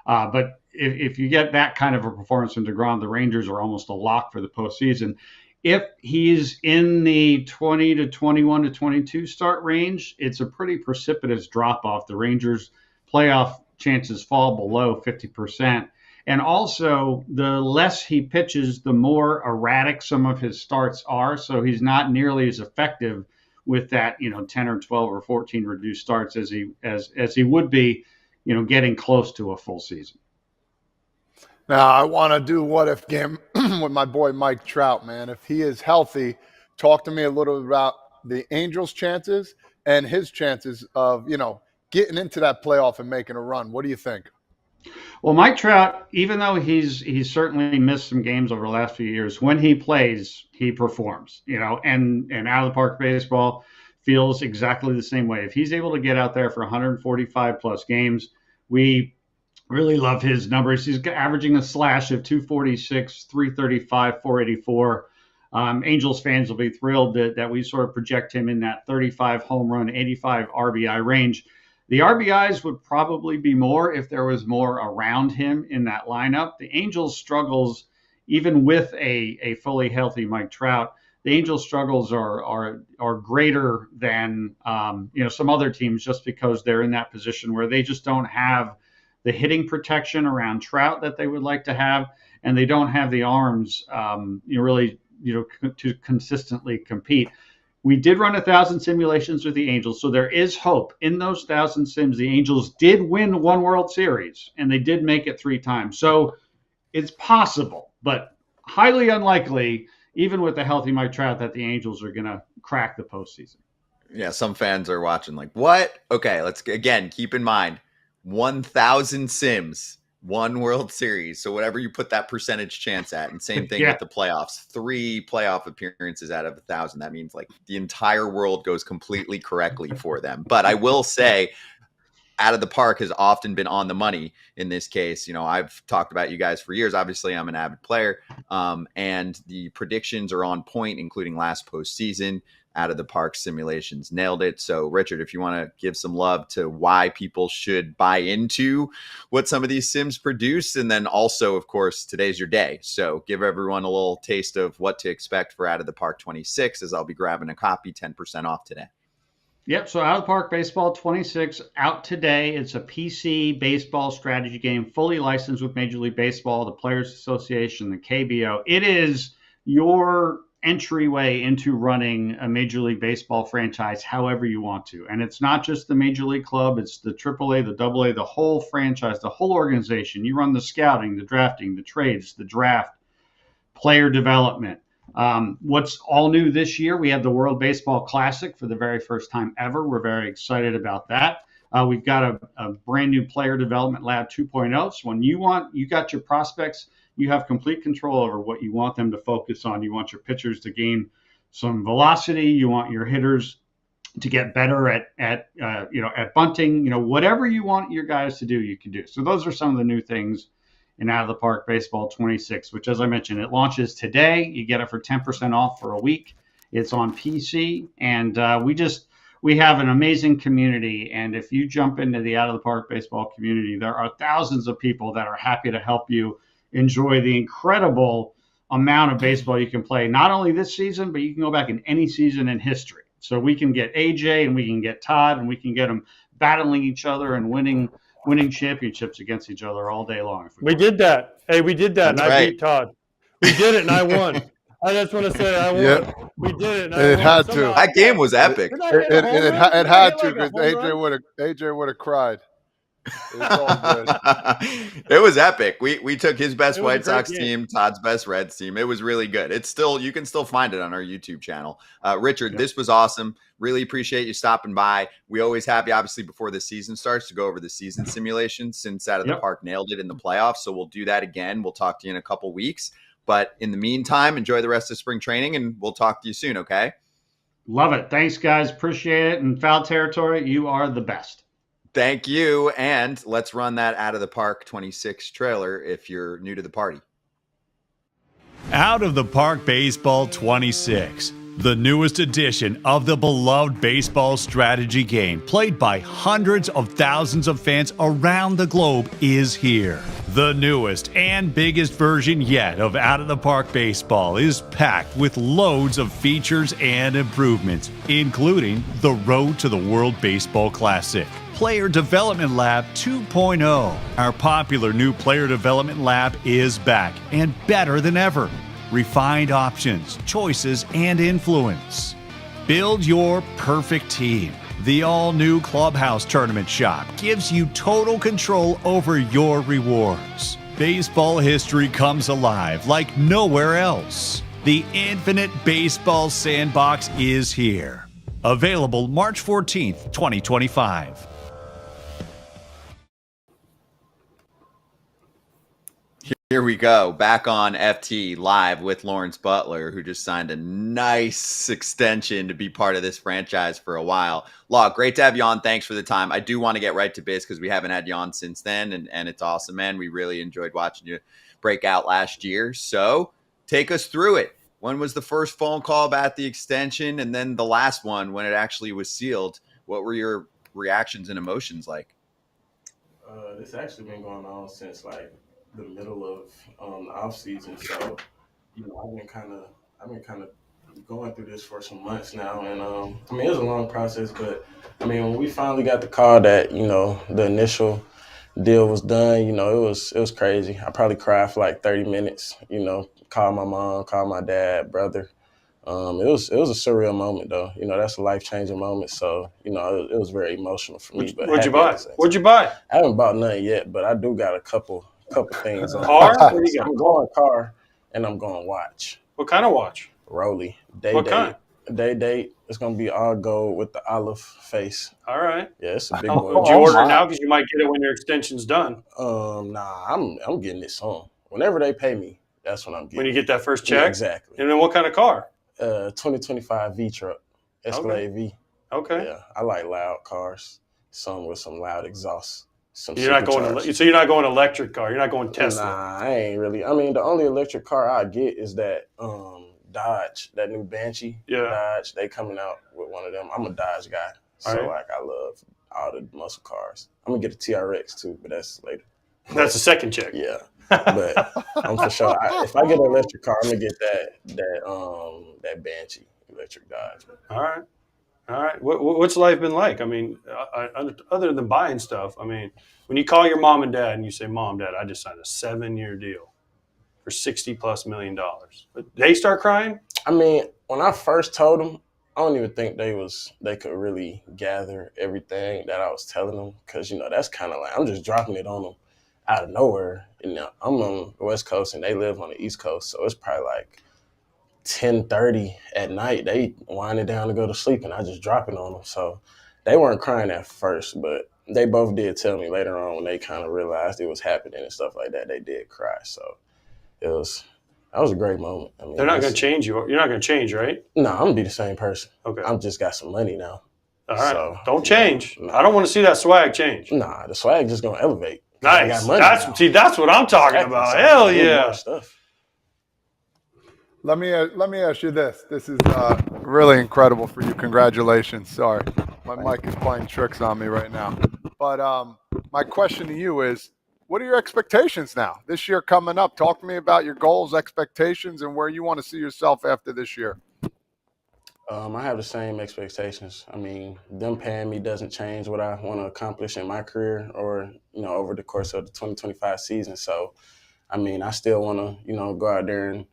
But if you get that kind of a performance from deGrom, the Rangers are almost a lock for the postseason. If he's in the 20 to 21 to 22 start range, it's a pretty precipitous drop off. The Rangers' playoff chances fall below 50%. And also, the less he pitches, the more erratic some of his starts are. So he's not nearly as effective with that, 10 or 12 or 14 reduced starts as he would be, getting close to a full season. Now, I want to do what if game with my boy Mike Trout, man. If he is healthy, talk to me a little about the Angels' chances and his chances of, getting into that playoff and making a run. What do you think? Well, Mike Trout, even though he's certainly missed some games over the last few years, when he plays, he performs, and out of the park baseball feels exactly the same way. If he's able to get out there for 145 plus games, we really love his numbers. He's averaging a slash of 246, 335, 484. Angels fans will be thrilled that we sort of project him in that 35 home run, 85 RBI range. The RBIs would probably be more if there was more around him in that lineup. The Angels' struggles, even with a fully healthy Mike Trout, the Angels' struggles are greater than some other teams, just because they're in that position where they just don't have the hitting protection around Trout that they would like to have, and they don't have the arms really to consistently compete. We did run 1,000 simulations with the Angels, so there is hope. In those 1,000 sims, the Angels did win one World Series, and they did make it 3 times. So it's possible, but highly unlikely, even with a healthy Mike Trout, that the Angels are going to crack the postseason. Yeah, some fans are watching like, what? Okay, let's again keep in mind 1,000 sims. 1 World Series. So whatever you put that percentage chance at, and same thing with the playoffs, 3 playoff appearances out of 1,000. That means like the entire world goes completely correctly for them. But I will say, Out of the Park has often been on the money in this case. I've talked about you guys for years. Obviously, I'm an avid player, and the predictions are on point, including last postseason. Out of the Park simulations nailed it. So, Richard, if you want to give some love to why people should buy into what some of these sims produce, and then also, of course, today's your day. So, give everyone a little taste of what to expect for Out of the Park 26, as I'll be grabbing a copy, 10% off today. Yep. So Out of the Park Baseball 26 out today. It's a PC baseball strategy game, fully licensed with Major League Baseball, the Players Association, the KBO. It is your entryway into running a Major League Baseball franchise however you want to. And it's not just the Major League Club, it's the AAA, the AA, the whole franchise, the whole organization. You run the scouting, the drafting, the trades, the draft, player development. What's all new this year, we have the World Baseball Classic for the very first time ever. We're very excited about that. We've got a brand new player development lab 2.0. So when you got your prospects, you have complete control over what you want them to focus on. You want your pitchers to gain some velocity. You want your hitters to get better at bunting. Whatever you want your guys to do, you can do. So those are some of the new things in Out of the Park Baseball 26, which, as I mentioned, it launches today. You get it for 10% off for a week. It's on PC, and we have an amazing community. And if you jump into the Out of the Park Baseball community, there are thousands of people that are happy to help you enjoy the incredible amount of baseball you can play, not only this season, but you can go back in any season in history. So we can get AJ and we can get Todd and we can get them battling each other and winning championships against each other all day long. We did that. Hey, we did that, That's and I right. beat Todd. We did it, and I won. I just want to say I won. Yeah. We did it, and I It won. had to. Somehow- That game was epic. Didn't I hit a home run? It Didn't I had hit to, like a because home run? AJ would have cried. It's all good. It was epic. We took his best It was a White great Sox game. team, Todd's best Reds team. It was really good. You can still find it on our YouTube channel. Richard, Yep. this was awesome. Really appreciate you stopping by. We always happy, obviously, before the season starts, to go over the season simulation, since Out of the Yep. Park nailed it in the playoffs. So we'll do that again. We'll talk to you in a couple weeks. But in the meantime, enjoy the rest of spring training, and we'll talk to you soon, okay? Love it. Thanks, guys. Appreciate it. And Foul Territory, you are the best. Thank you. And let's run that Out of the Park 26 trailer if you're new to the party. Out of the Park Baseball 26, the newest edition of the beloved baseball strategy game, played by hundreds of thousands of fans around the globe, is here. The newest and biggest version yet of Out of the Park Baseball is packed with loads of features and improvements, including the Road to the World Baseball Classic, Player Development Lab 2.0. Our popular new Player Development Lab is back and better than ever. Refined options, choices, and influence. Build your perfect team. The all-new Clubhouse Tournament Shop gives you total control over your rewards. Baseball history comes alive like nowhere else. The Infinite Baseball Sandbox is here. Available March 14th, 2025. Here we go. Back on FT live with Lawrence Butler, who just signed a nice extension to be part of this franchise for a while. Law, great to have you on. Thanks for the time. I do want to get right to biz because we haven't had you on since then, and it's awesome, man. We really enjoyed watching you break out last year. So take us through it. When was the first phone call about the extension, and then the last one when it actually was sealed? What were your reactions and emotions like? This actually been going on since like the middle of the off season. So, I've been kind of going through this for some months now, and it was a long process, but when we finally got the call that the initial deal was done, it was crazy. I probably cried for like 30 minutes. Called my mom, called my dad, brother. It was a surreal moment though. That's a life-changing moment. So, it was very emotional for me. But What'd you happy at buy? the same time. What'd you buy? I haven't bought nothing yet, but I do got a couple things on. Car? What do you got? I'm going car and I'm going watch. What kind of watch? Rolly. What kind? Day date. It's gonna be all gold with the olive face. All right. Yeah, it's a big Oh, boy. Would you Oh, order it my. now? Because you might get it when your extension's done. Nah, I'm getting it soon. Whenever they pay me, that's when I'm getting When you it. get that first Yeah, check? exactly. And then what kind of car? 2025 V truck, Escalade V. Okay. Yeah, I like loud cars. Some with some loud exhaust. Some You're not going supercharged. so you're not going electric car. You're not going Tesla. Nah, I ain't really. I mean, the only electric car I get is that Dodge, that new Banshee. Yeah. Dodge, they coming out with one of them. I'm a Dodge guy, so All right. like I love all the muscle cars. I'm gonna get a TRX too, but that's later. That's the second check. Yeah, but I'm for sure. If I get an electric car, I'm gonna get that Banshee electric Dodge. All right. All right. What's life been like? I mean, other than buying stuff, I mean, when you call your mom and dad and you say, Mom, Dad, I just signed a 7-year deal for $60+ million. They start crying? I mean, when I first told them, I don't even think they could really gather everything that I was telling them, because that's kind of like I'm just dropping it on them out of nowhere. I'm on the West Coast and they live on the East Coast, so it's probably like 10:30 at night. They winding down to go to sleep, and I just drop it on them. So they weren't crying at first, but they both did tell me later on when they kind of realized it was happening and stuff like that. They did cry. So that was a great moment. I mean, They're not going to change you. You're not going to change, right? No, I'm gonna be the same person. Okay. I'm just got some money now. All right. So, Don't change. no. I don't want to see that swag change. Nah, the swag just gonna elevate. 'Cause I Nice. got money now. That's what I'm talking Exactly. about. So Hell I need yeah. more stuff. Let me ask you this. This is really incredible for you. Congratulations. Sorry, my mic is playing tricks on me right now. But my question to you is, what are your expectations now? This year coming up, talk to me about your goals, expectations, and where you want to see yourself after this year. I have the same expectations. I mean, them paying me doesn't change what I want to accomplish in my career or, over the course of the 2025 season. So, I mean, I still want to, go out there and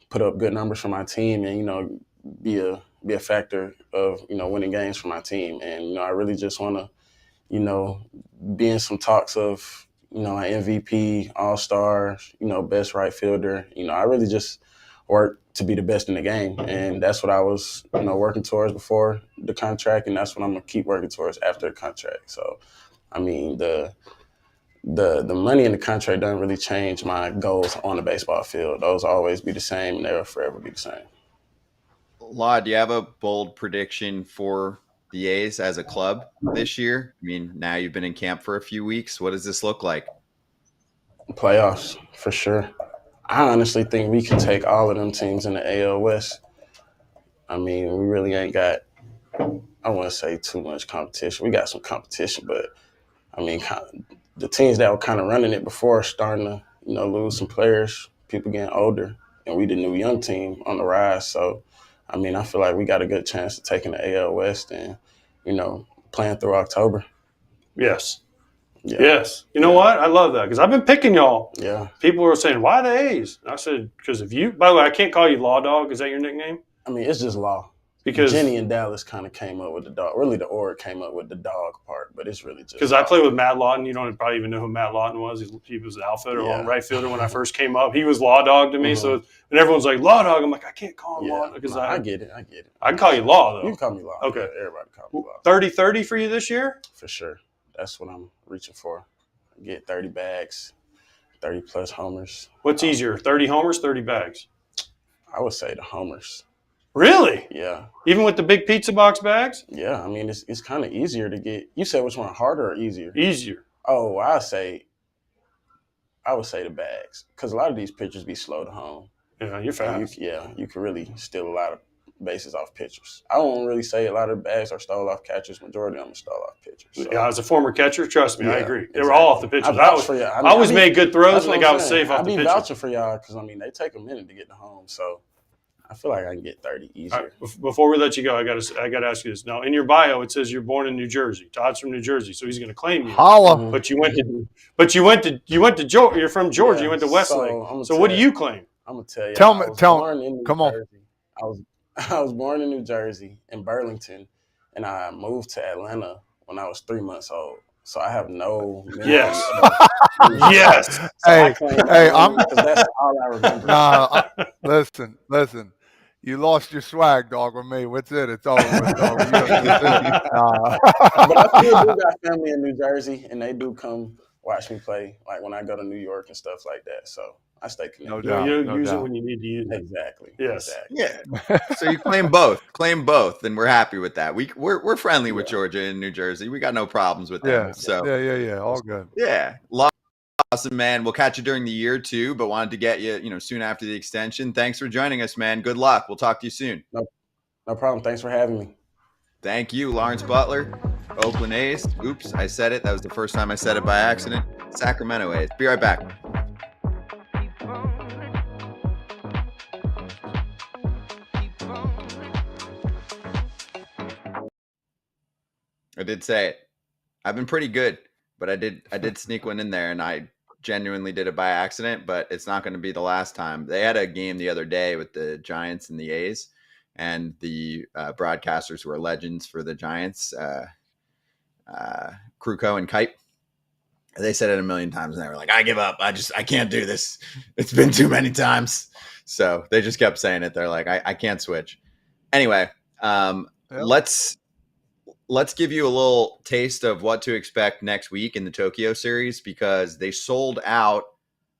put up good numbers for my team and, be a factor of, winning games for my team. And, I really just want to, be in some talks of, an MVP, All-Star, best right fielder. I really just work to be the best in the game. And that's what I was, working towards before the contract, and that's what I'm going to keep working towards after the contract. So, I mean, the money in the contract doesn't really change my goals on the baseball field. Those will always be the same, and they'll forever be the same. Law, do you have a bold prediction for the A's as a club this year? I mean, now you've been in camp for a few weeks. What does this look like? Playoffs, for sure. I honestly think we can take all of them teams in the AL West. I mean, we really ain't got, I want to say too much competition. We got some competition, but I mean, the teams that were kind of running it before are starting to, lose some players, people getting older, and we the new young team on the rise. So, I mean, I feel like we got a good chance of taking the AL West and, playing through October. Yes. Yeah. Yes. You know what? I love that because I've been picking y'all. Yeah. People were saying, why the A's? And I said, because of you. By the way, I can't call you Law Dog. Is that your nickname? I mean, it's just Law. Because Jenny and Dallas kind of came up with the dog. Really, the org came up with the dog part, but it's really just because I played with Matt Lawton. You don't probably even know who Matt Lawton was. He was an outfielder or right fielder when I first came up. He was Law Dog to me. Mm-hmm. So and everyone's like, Law Dog. I'm like, I can't call him Law because I get it. I can call you Law, though. You can call me Law. Okay. Yeah, everybody call me Law. 30-30 for you this year? For sure. That's what I'm reaching for. Get 30 bags, 30-plus homers. What's easier, 30 homers, 30 bags? I would say the homers. Really? Yeah. Even with the big pizza box bags? Yeah, I mean, it's kind of easier to get. You said which one, harder or easier? Easier. Oh, I would say the bags, because a lot of these pitchers be slow to home. Yeah, you're fast. You can really steal a lot of bases off pitchers. I won't really say a lot of bags are stole off catchers. Majority of them are stole off pitchers. So. Yeah, as a former catcher, trust me, I Yeah, agree. They exactly. were all off the pitchers. I always made good throws, and they got safe off the pitcher. I be vouching for y'all because, I mean, they take a minute to get to home. So I feel like I can get 30 easier. Right, before we let you go, I got to ask you this. Now, in your bio, it says you're born in New Jersey. Todd's from New Jersey, so he's going to claim you. Holla. Mm-hmm. But you went to Georgia. You're from Georgia. Yeah, you went to Westlake. So what do you claim? I'm gonna tell you. Tell me. Come on. I was born in New Jersey, in Burlington, and I moved to Atlanta when I was 3 months old. So I have no memory. Yes. Yes. So Hey, I'm. because that's all I remember. Nah, listen. You lost your swag, dog, with me. What's it? It's over with, dog. You don't listen. But I still do got family in New Jersey, and they do come watch me play, like when I go to New York and stuff like that. So I stay No connected. doubt. You no use it doubt. when you need to use it. Exactly. Yes. Exactly. Yeah. So you claim both, and we're happy with that. We're friendly with Georgia and New Jersey. We got no problems with them. Yeah. So Yeah. All good. yeah, awesome, man. We'll catch you during the year too, but wanted to get you, soon after the extension. Thanks for joining us, man. Good luck. We'll talk to you soon. No problem. Thanks for having me. Thank you, Lawrence Butler, Oakland A's. Oops, I said it. That was the first time I said it by accident. Sacramento A's. Be right back. I did say it. I've been pretty good, but I did sneak one in there, and I genuinely did it by accident, but it's not going to be the last time. They had a game the other day with the Giants and the A's, and the broadcasters who are legends for the Giants, Kruko and Kite. They said it a million times, and they were like, I give up. I can't do this. It's been too many times. So they just kept saying it. They're like, I can't switch. Anyway, let's give you a little taste of what to expect next week in the Tokyo series, because they sold out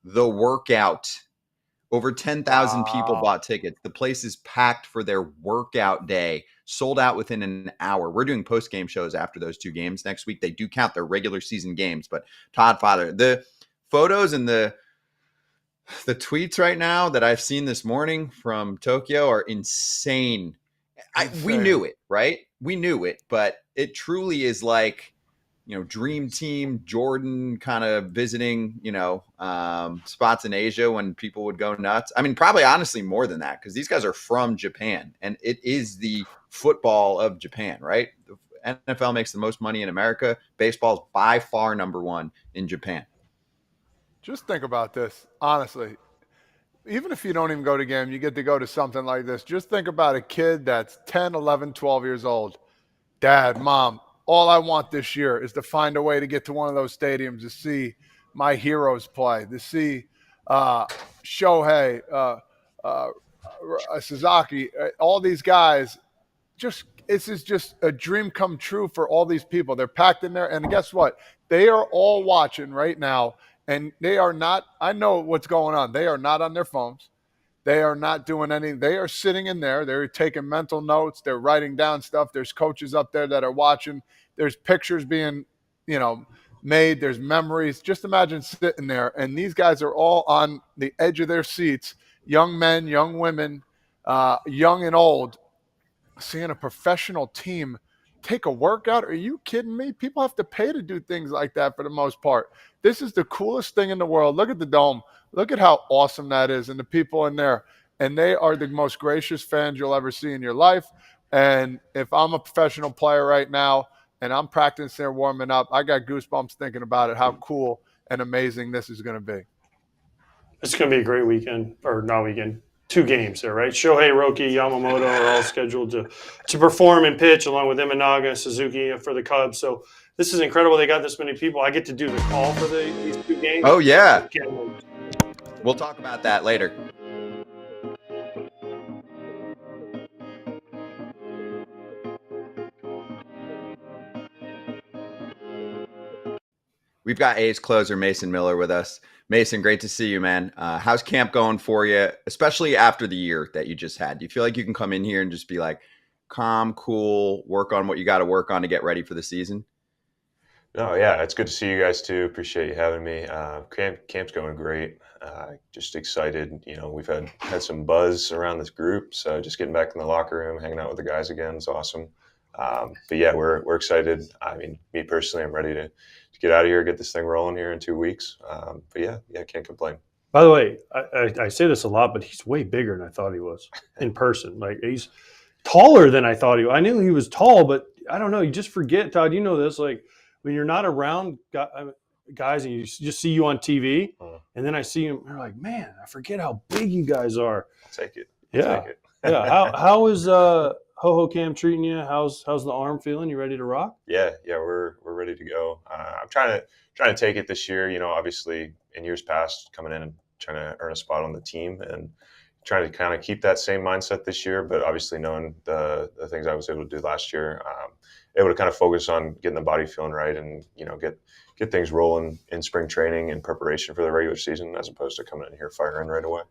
the workout. Over 10,000 people bought tickets. The place is packed for their workout day, sold out within an hour. We're doing post-game shows after those two games next week. They do count their regular season games, but Todd Father, the photos and the tweets right now that I've seen this morning from Tokyo are insane. We knew it, right? We knew it, but it truly is like, dream team Jordan kind of visiting, spots in Asia when people would go nuts. I mean, probably honestly more than that, because these guys are from Japan, and it is the football of Japan, right? The NFL makes the most money in America. Baseball is by far number one in Japan. Just think about this, honestly. Even if you don't even go to a game, you get to go to something like this. Just think about a kid that's 10, 11, 12 years old. Dad, Mom, all I want this year is to find a way to get to one of those stadiums to see my heroes play, to see Shohei, Sasaki, all these guys. This is just a dream come true for all these people. They're packed in there, and guess what? They are all watching right now, and they are not – I know what's going on. They are not on their phones. They are not doing anything. They are sitting in there. They're taking mental notes. They're writing down stuff. There's coaches up there that are watching. There's pictures being, made. There's memories. Just imagine sitting there, and these guys are all on the edge of their seats, young men, young women, young and old, seeing a professional team take a workout. Are you kidding me? People have to pay to do things like that for the most part. This is the coolest thing in the world. Look at the dome. Look at how awesome that is, and the people in there. And they are the most gracious fans you'll ever see in your life. And if I'm a professional player right now and I'm practicing there warming up, I got goosebumps thinking about it, how cool and amazing this is going to be. It's going to be a great weekend, or not weekend. 2 games there, right? Shohei, Roki, Yamamoto are all scheduled to perform and pitch, along with Imanaga and Suzuki for the Cubs. So this is incredible. They got this many people. I get to do the call for these 2 games. Oh, yeah. Can't wait. We'll talk about that later. We've got A's closer Mason Miller with us. Mason, great to see you, man. How's camp going for you, especially after the year that you just had? Do you feel like you can come in here and just be like calm, cool, work on what you got to work on to get ready for the season? No, yeah, it's good to see you guys too. Appreciate you having me. Camp's going great. Just excited. We've had some buzz around this group, so just getting back in the locker room, hanging out with the guys again is awesome. But yeah, we're excited. I mean, me personally, I'm ready to get out of here, get this thing rolling here in 2 weeks. But yeah, can't complain. By the way, I say this a lot, but he's way bigger than I thought he was in person. Like, he's taller than I thought he was. I knew he was tall, but I don't know. You just forget, Todd. You know this. Like, when you're not around guys and you just see you on TV, and then I see him, you're like, man, I forget how big you guys are. I'll take it. Yeah. How is Ho-Ho Cam treating you? How's the arm feeling? You ready to rock? Yeah, we're ready to go. I'm trying to take it this year. Obviously in years past, coming in and trying to earn a spot on the team and trying to kind of keep that same mindset this year, but obviously knowing the things I was able to do last year, able to kind of focus on getting the body feeling right and, get things rolling in spring training in preparation for the regular season, as opposed to coming in here firing right away.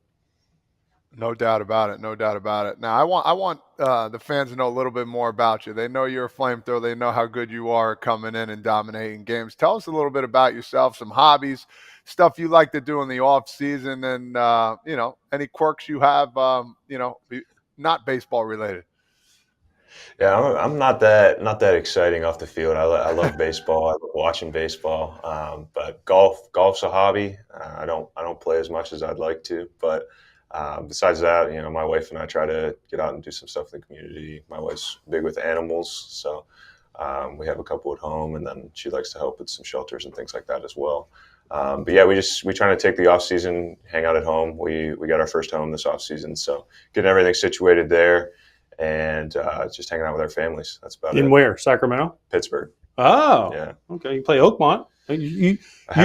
No doubt about it. No doubt about it. Now, I want the fans to know a little bit more about you. They know you're a flamethrower. They know how good you are coming in and dominating games. Tell us a little bit about yourself, some hobbies, stuff you like to do in the off season, and any quirks you have. Not baseball related. Yeah, I'm not that exciting off the field. I love baseball. I love watching baseball. But golf's a hobby. I don't play as much as I'd like to, but besides that, my wife and I try to get out and do some stuff in the community. My wife's big with animals, so we have a couple at home, and then she likes to help with some shelters and things like that as well. But yeah, we try to take the off season, hang out at home. We got our first home this off season, so getting everything situated there. And just hanging out with our families. That's about it. In where? Sacramento? Pittsburgh. Oh, yeah. Okay. You play Oakmont. You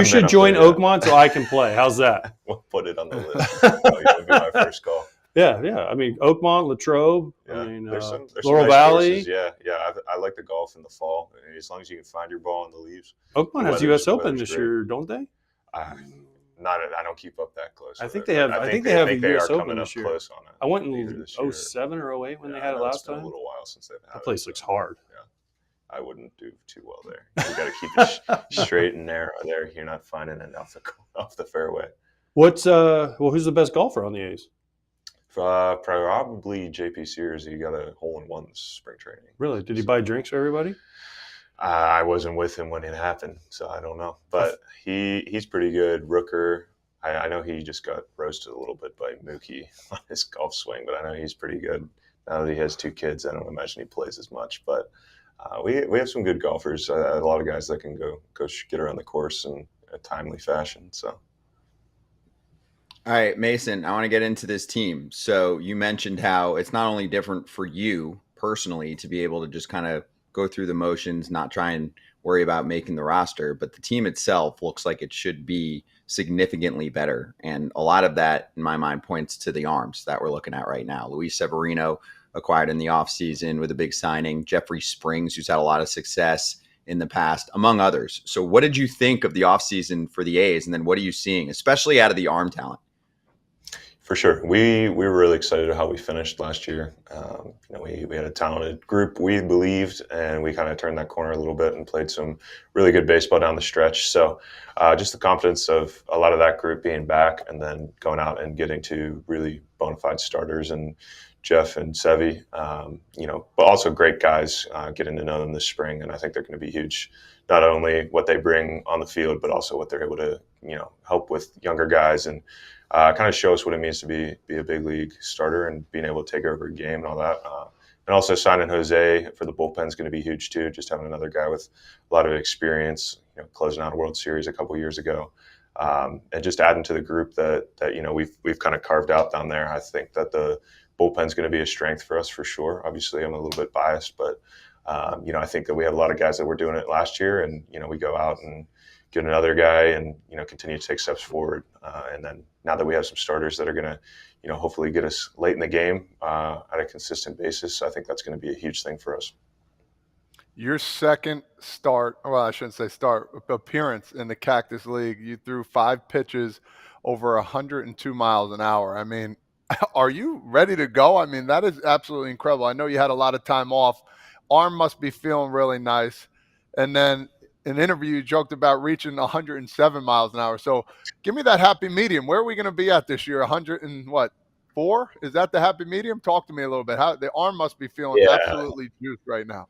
should join Oakmont so I can play. How's that? We'll put it on the list. You'll be my first call. Yeah. I mean, Oakmont, Latrobe. Yeah. I mean, there's some Laurel nice Valley. Courses. Yeah. I like the golf in the fall, as long as you can find your ball in the leaves. Oakmont has U.S. Open this year, don't they? I don't keep up that close. I think they have. I think they have a U.S. Open this year. Close on it. I went in 07 or 08 when they had it last time. It's been a little while since they've had it. That place looks hard. Yeah, I wouldn't do too well there. You got to keep it straight and narrow there. You're not finding it off the fairway. Who's the best golfer on the A's? Probably JP Sears. He got a hole-in-one this spring training. Really? Did he buy drinks for everybody? I wasn't with him when it happened, so I don't know. But he's pretty good. Rooker, I know he just got roasted a little bit by Mookie on his golf swing, but I know he's pretty good. Now that he has 2 kids, I don't imagine he plays as much. But we have some good golfers. A lot of guys that can go get around the course in a timely fashion. So. All right, Mason, I want to get into this team. So you mentioned how it's not only different for you personally to be able to just kind of go through the motions, not try and worry about making the roster, but the team itself looks like it should be significantly better. And a lot of that, in my mind, points to the arms that we're looking at right now. Luis Severino acquired in the offseason with a big signing. Jeffrey Springs, who's had a lot of success in the past, among others. So what did you think of the offseason for the A's? And then what are you seeing, especially out of the arm talent? For sure. We were really excited at how we finished last year. We had a talented group, we believed, and we kind of turned that corner a little bit and played some really good baseball down the stretch. So just the confidence of a lot of that group being back and then going out and getting to really bona fide starters and Jeff and Sevy, but also great guys, getting to know them this spring. And I think they're going to be huge, not only what they bring on the field, but also what they're able to, help with younger guys and kind of show us what it means to be a big league starter and being able to take over a game and all that. And also signing Jose for the bullpen is going to be huge too. Just having another guy with a lot of experience, closing out a World Series a couple years ago, and just adding to the group that we've kind of carved out down there. I think that the bullpen is going to be a strength for us for sure. Obviously, I'm a little bit biased, but I think that we have a lot of guys that were doing it last year, and we go out and get another guy and continue to take steps forward. And then now that we have some starters that are going to hopefully get us late in the game at a consistent basis, I think that's going to be a huge thing for us. Your second appearance in the Cactus League, you threw 5 pitches over 102 miles an hour. I mean, are you ready to go? I mean, that is absolutely incredible. I know you had a lot of time off. Arm must be feeling really nice. And then in an interview, you joked about reaching 107 miles an hour. So give me that happy medium. Where are we going to be at this year? 104? Is that the happy medium? Talk to me a little bit. How the arm must be feeling absolutely juiced right now.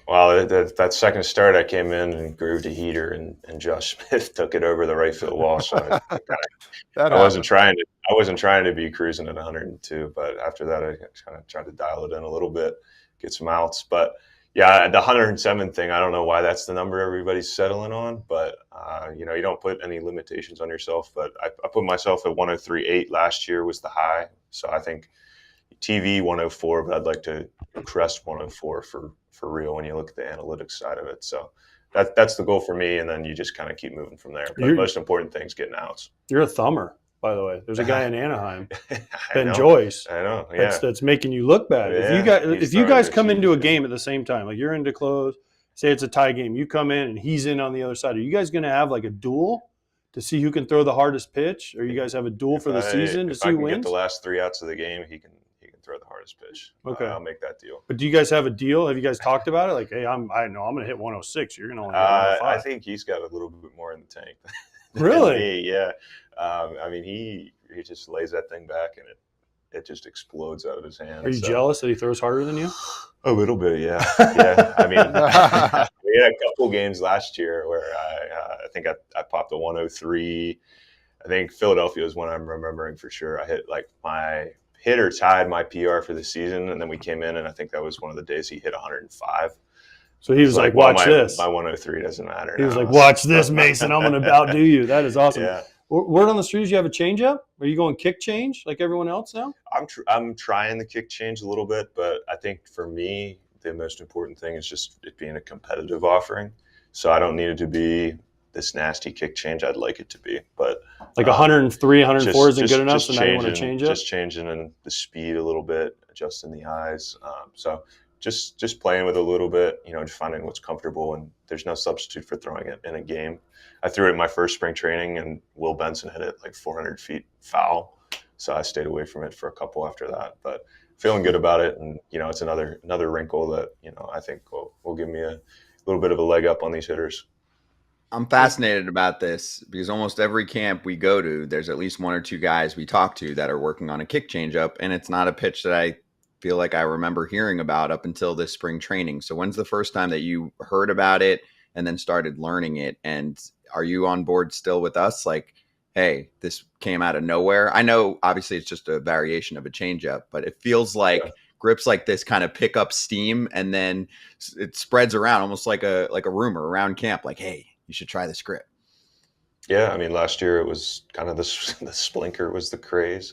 Well, that second start, I came in and grooved a heater, and Josh Smith took it over the right field wall. So I wasn't trying to be cruising at 102, but after that, I kind of tried to dial it in a little bit, get some outs. But yeah, the 107 thing, I don't know why that's the number everybody's settling on, but you don't put any limitations on yourself. But I put myself at 103.8 last year was the high, so I think TV 104, but I'd like to crest 104 for real when you look at the analytics side of it. So that's the goal for me, and then you just kind of keep moving from there. But the most important thing is getting outs. You're a thumber. by the way. There's a guy in Anaheim, I Ben know. Joyce. I know. Yeah. That's making you look bad. Yeah, If he's you guys starting come to into a choose. game at the same time, like you're into close, say it's a tie game, you come in and he's in on the other side. Are you guys going to have like a duel to see who can throw the hardest pitch? Or you guys have a duel for the season to if see I who can get wins? the last 3 outs of the game, he can throw the hardest pitch. Okay. I'll make that deal. But do you guys have a deal? Have you guys talked about it? Like, hey, I know I'm going to hit 106. You're going to only hit 105. I think he's got a little bit more in the tank. than Really? me, yeah. I mean, he just lays that thing back and it just explodes out of his hand. Are you jealous that he throws harder than you? A little bit, yeah. Yeah. I mean, we had a couple games last year where I think I popped a 103. I think Philadelphia is one I'm remembering for sure. I hit like my hitter tied my PR for the season, and then we came in, and I think that was one of the days he hit 105. So he was like, watch this. My 103 doesn't matter. He was like, watch this, Mason. I'm going to outdo you. That is awesome. Yeah. Word on the street is you have a changeup? Are you going kick change like everyone else now? I'm trying the kick change a little bit, but I think for me, the most important thing is just it being a competitive offering. So I don't need it to be this nasty kick change. I'd like it to be, but like 103, 104 isn't good enough. So now you want to changing- change it? Just changing in the speed a little bit, adjusting the eyes. So just playing with a little bit, just finding what's comfortable. And there's no substitute for throwing it in a game. I threw it in my first spring training, and Will Benson hit it like 400 feet foul. So I stayed away from it for a couple after that. But feeling good about it, and it's another wrinkle that I think will give me a little bit of a leg up on these hitters. I'm fascinated about this because almost every camp we go to, there's at least one or two guys we talk to that are working on a kick changeup, and it's not a pitch that I feel like I remember hearing about up until this spring training. So when's the first time that you heard about it and then started learning it? And are you on board still with us? Like, hey, this came out of nowhere. I know obviously it's just a variation of a changeup, but it feels like grips like this kind of pick up steam and then it spreads around almost like a rumor around camp. Like, hey, you should try this grip. Yeah, I mean, last year it was kind of the splinker was the craze.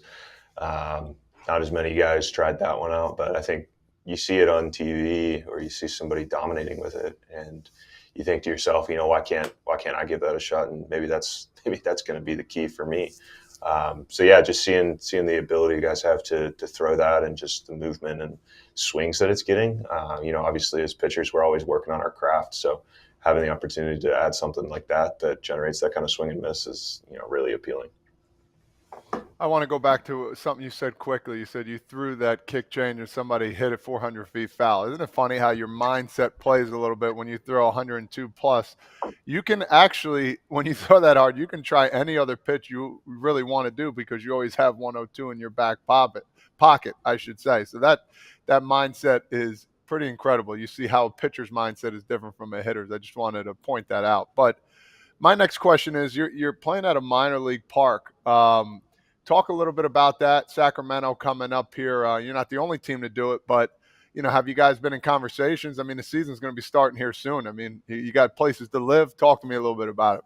Not as many guys tried that one out, but I think you see it on TV or you see somebody dominating with it, and you think to yourself, why can't I give that a shot? And maybe that's going to be the key for me. So yeah, just seeing the ability you guys have to throw that and just the movement and swings that it's getting. Obviously as pitchers, we're always working on our craft, so having the opportunity to add something like that generates that kind of swing and miss is really appealing. I want to go back to something you said quickly. You said you threw that kick change and somebody hit it 400 feet foul. Isn't it funny how your mindset plays a little bit when you throw 102 plus? You can actually, when you throw that hard, you can try any other pitch you really want to do because you always have 102 in your back pocket, I should say. So that mindset is pretty incredible. You see how a pitcher's mindset is different from a hitter's. I just wanted to point that out. But my next question is, you're playing at a minor league park. Talk a little bit about that. Sacramento coming up here. You're not the only team to do it, but have you guys been in conversations? I mean, the season's going to be starting here soon. I mean, you got places to live. Talk to me a little bit about it.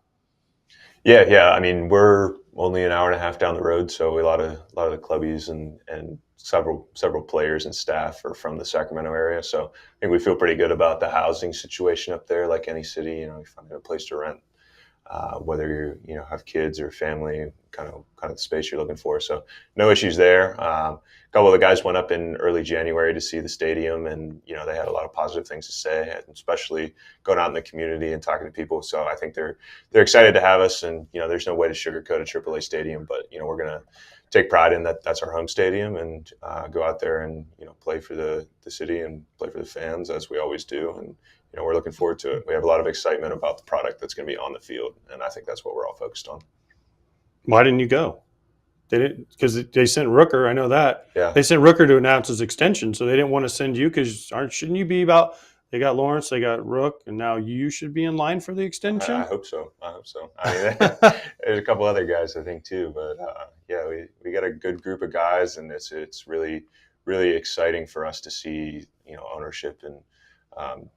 Yeah. I mean, we're only an hour and a half down the road, so a lot of the clubbies and several players and staff are from the Sacramento area. So I think we feel pretty good about the housing situation up there. Like any city, you find a place to rent. Whether you have kids or family, kind of the space you're looking for. So no issues there. A couple of the guys went up in early January to see the stadium, and they had a lot of positive things to say, especially going out in the community and talking to people. So I think they're excited to have us, and there's no way to sugarcoat a AAA stadium, but we're gonna take pride in that. That's our home stadium, and go out there and play for the city and play for the fans as we always do. And we're looking forward to it. We have a lot of excitement about the product that's going to be on the field, and I think that's what we're all focused on. Why didn't you go? They didn't, because they sent Rooker. I know that. Yeah. They sent Rooker to announce his extension, so they didn't want to send you because shouldn't you be about? They got Lawrence, they got Rook, and now you should be in line for the extension. I hope so. I mean, there's a couple other guys I think too, but yeah, we got a good group of guys, and it's really really exciting for us to see ownership and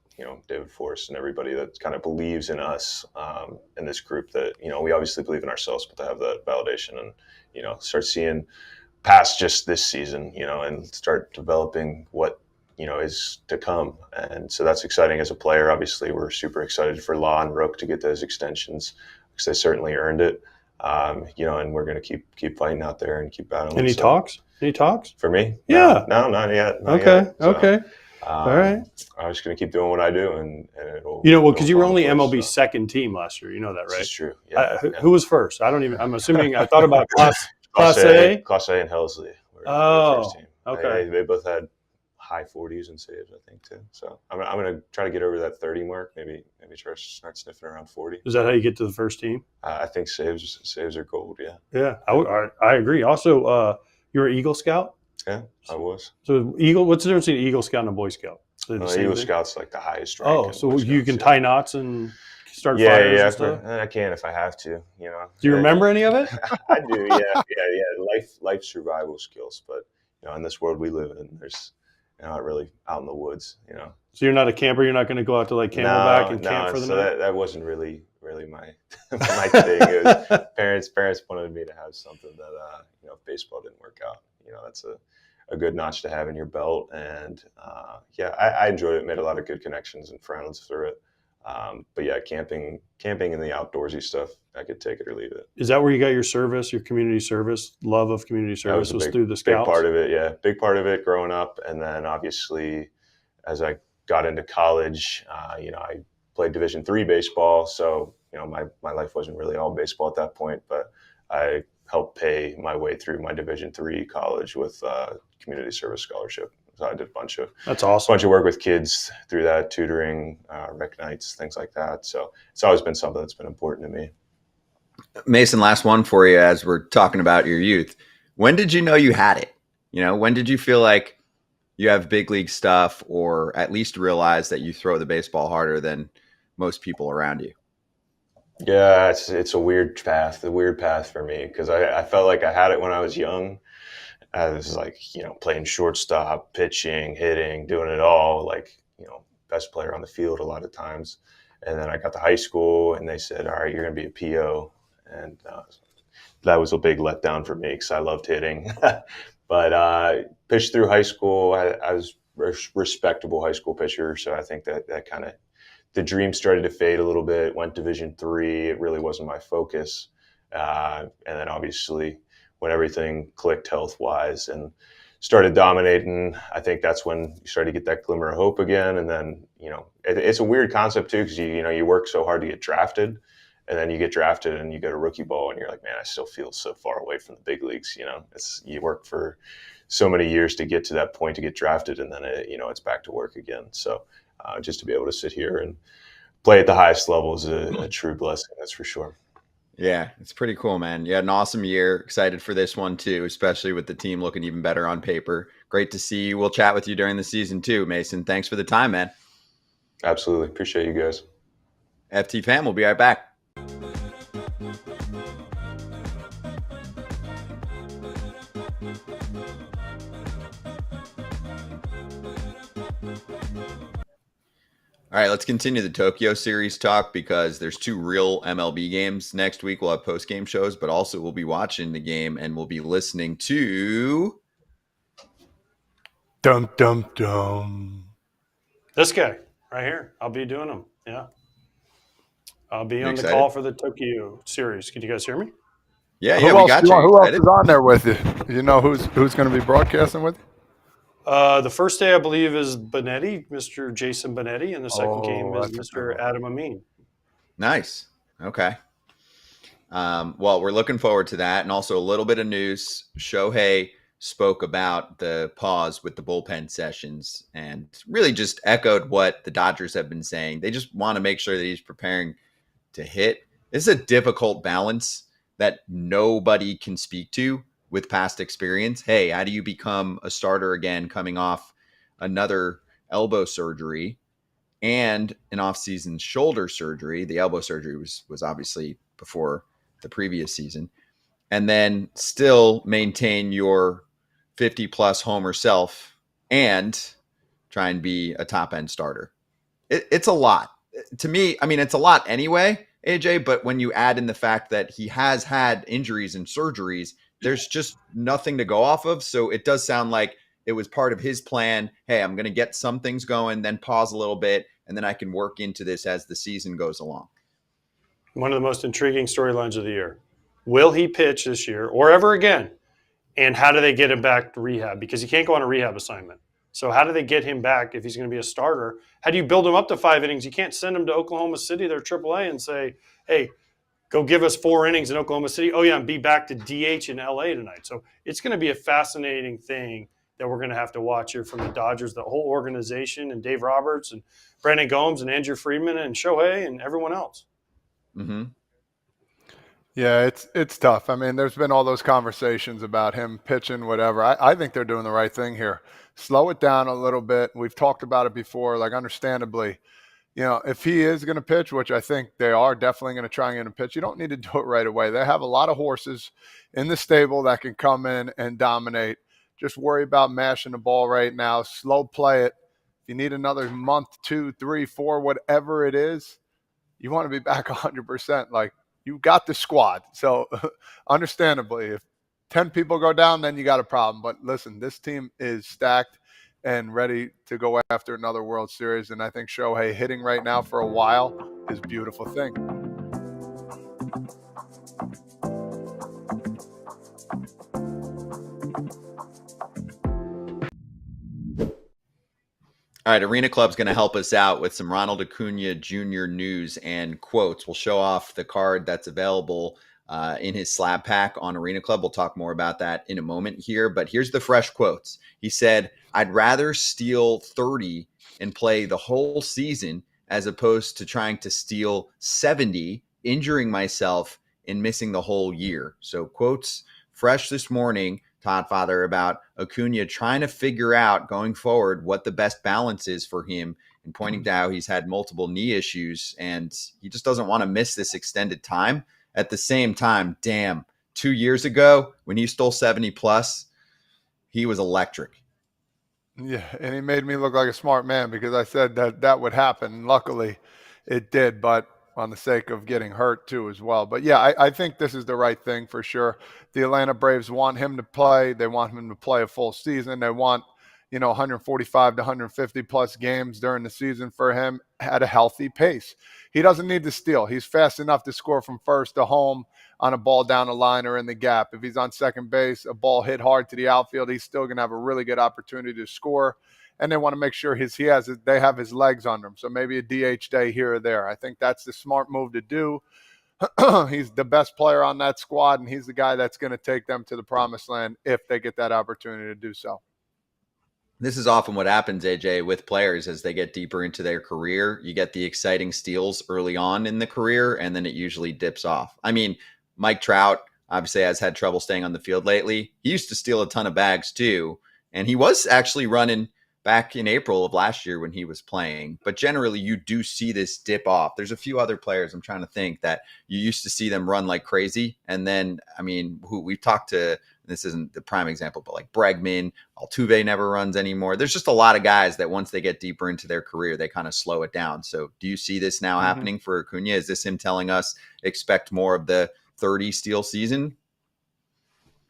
David Force and everybody that kind of believes in us in this group. That we obviously believe in ourselves, but to have that validation and start seeing past just this season, and start developing what is to come. And so that's exciting as a player. Obviously, we're super excited for Law and Rook to get those extensions because they certainly earned it. And we're going to keep fighting out there and keep battling. Any talks? Any talks? For me? Yeah. No, not yet. Not Okay. yet. So, Okay. All right. I'm just going to keep doing what I do, and it'll. Because you were it'll only fall into place, MLB's so. second team last year. You know that, right? This is true. Yeah. Who was first? I'm assuming. I thought about Class Kotsay, A. Kotsay and Helsley were the first team. Okay. They both had high 40s in saves, I think, too. So I'm going to try to get over that 30 mark. Maybe try to start sniffing around 40. Is that how you get to the first team? I think saves are gold. Yeah. Yeah, I agree. Also, you're an Eagle Scout. Yeah, I was. So Eagle, what's the difference between an Eagle Scout and a Boy Scout? Eagle Scout's like the highest rank. Oh, so you can tie knots and start fires and stuff? I can if I have to. Do you remember any of it? I do. Yeah. Life survival skills, but in this world we live in, there's not really out in the woods. So you're not a camper. You're not going to go out to like Camelback and camp for the night. That wasn't really my my thing. It was, parents wanted me to have something that if baseball didn't work out, that's a good notch to have in your belt. And I enjoyed it. Made a lot of good connections and friends through it. But yeah, camping and the outdoorsy stuff, I could take it or leave it. Is that where you got your service, your community service, love of community service was through the Scouts? Big part of it, yeah. Big part of it growing up. And then obviously as I got into college, I played Division III baseball. So, my life wasn't really all baseball at that point, but I helped pay my way through my Division III college with community service scholarship. So I did That's awesome. bunch of work with kids through that, tutoring, rec nights, things like that. So it's always been something that's been important to me. Mason, last one for you as we're talking about your youth. When did you know you had it? When did you feel like you have big league stuff, or at least realize that you throw the baseball harder than most people around you? Yeah, it's a weird path for me, because I felt like I had it when I was young. I was like, playing shortstop, pitching, hitting, doing it all, like, best player on the field a lot of times. And then I got to high school and they said, all right, you're going to be a PO. And that was a big letdown for me because I loved hitting. But pitched through high school. I was a respectable high school pitcher. So I think that kind of, the dream started to fade a little bit. Went Division III. It really wasn't my focus. And then obviously when everything clicked health-wise and started dominating, I think that's when you started to get that glimmer of hope again. And then, it's a weird concept too, because you work so hard to get drafted, and then you get drafted and you go to rookie ball and you're like, man, I still feel so far away from the big leagues. You work for so many years to get to that point to get drafted, and then it's back to work again. So just to be able to sit here and play at the highest level is a true blessing, that's for sure. Yeah, it's pretty cool, man. You had an awesome year. Excited for this one too, especially with the team looking even better on paper. Great to see you. We'll chat with you during the season too, Mason. Thanks for the time, man. Absolutely. Appreciate you guys. FT fam, we'll be right back. All right, let's continue the Tokyo series talk, because there's 2 real MLB games next week. We'll have post-game shows, but also we'll be watching the game and we'll be listening to Dum dum dum. This guy right here. I'll be doing them. Yeah. I'll be on the excited? call for the Tokyo series. Can you guys hear me? Yeah, Who we got you. Who else Excited? is on there with you? You know who's going to be broadcasting with you? The first day, I believe, is Benetti, Mr. Jason Benetti, and the second game is that's Mr. Adam Amin. Nice. Okay. Well, we're looking forward to that. And also a little bit of news. Shohei spoke about the pause with the bullpen sessions and really just echoed what the Dodgers have been saying. They just want to make sure that he's preparing to hit. This is a difficult balance that nobody can speak to with past experience. Hey, how do you become a starter again coming off another elbow surgery and an off-season shoulder surgery? The elbow surgery was obviously before the previous season. And then still maintain your 50-plus homer self and try and be a top-end starter. It's a lot. To me, I mean, it's a lot anyway, AJ, but when you add in the fact that he has had injuries and surgeries, there's just nothing to go off of. So it does sound like it was part of his plan. Hey, I'm going to get some things going, then pause a little bit, and then I can work into this as the season goes along. One of the most intriguing storylines of the year. Will he pitch this year or ever again? And how do they get him back to rehab? Because he can't go on a rehab assignment. So how do they get him back if he's going to be a starter? How do you build him up to 5 innings? You can't send him to Oklahoma City, their AAA, and say, hey, go give us 4 innings in Oklahoma City. Oh, yeah, and be back to DH in LA tonight. So it's going to be a fascinating thing that we're going to have to watch here from the Dodgers, the whole organization, and Dave Roberts and Brandon Gomes and Andrew Friedman and Shohei and everyone else. Mm-hmm. Yeah, it's tough. I mean, there's been all those conversations about him pitching, whatever. I think they're doing the right thing here. Slow it down a little bit. We've talked about it before, like understandably. If he is going to pitch, which I think they are definitely going to try and get him pitch, you don't need to do it right away. They have a lot of horses in the stable that can come in and dominate. Just worry about mashing the ball right now. Slow play it. If you need another month, 2, 3, 4, whatever it is, you want to be back 100%. Like, you got the squad. So understandably, if 10 people go down, then you got a problem. But listen, this team is stacked and ready to go after another World Series. And I think Shohei hitting right now for a while is a beautiful thing. All right, Arena Club's going to help us out with some Ronald Acuna Jr. news and quotes. We'll show off the card that's available in his slab pack on Arena Club. We'll talk more about that in a moment here, but here's the fresh quotes. He said, "I'd rather steal 30 and play the whole season as opposed to trying to steal 70, injuring myself and missing the whole year." So quotes fresh this morning, Todd Father, about Acuna trying to figure out going forward what the best balance is for him, and pointing to how he's had multiple knee issues and he just doesn't want to miss this extended time. At the same time, damn, 2 years ago when he stole 70 plus, he was electric. Yeah, and he made me look like a smart man because I said that would happen. Luckily, it did, but on the sake of getting hurt too as well. But yeah, I think this is the right thing for sure. The Atlanta Braves want him to play. They want him to play a full season. They want, 145 to 150 plus games during the season for him at a healthy pace. He doesn't need to steal. He's fast enough to score from first to home on a ball down the line or in the gap. If he's on second base, a ball hit hard to the outfield, he's still going to have a really good opportunity to score. And they want to make sure they have his legs under him. So maybe a DH day here or there. I think that's the smart move to do. He's the best player on that squad, and he's the guy that's going to take them to the promised land if they get that opportunity to do so. This is often what happens, AJ, with players as they get deeper into their career. You get the exciting steals early on in the career, and then it usually dips off. I mean, Mike Trout obviously has had trouble staying on the field lately. He used to steal a ton of bags too, and he was actually running back in April of last year when he was playing. But generally, you do see this dip off. There's a few other players I'm trying to think that you used to see them run like crazy. And then, I mean, who we've talked to, this isn't the prime example, but like Bregman, Altuve never runs anymore. There's just a lot of guys that once they get deeper into their career, they kind of slow it down. So do you see this now happening for Acuna? Is this him telling us expect more of the 30 steal season?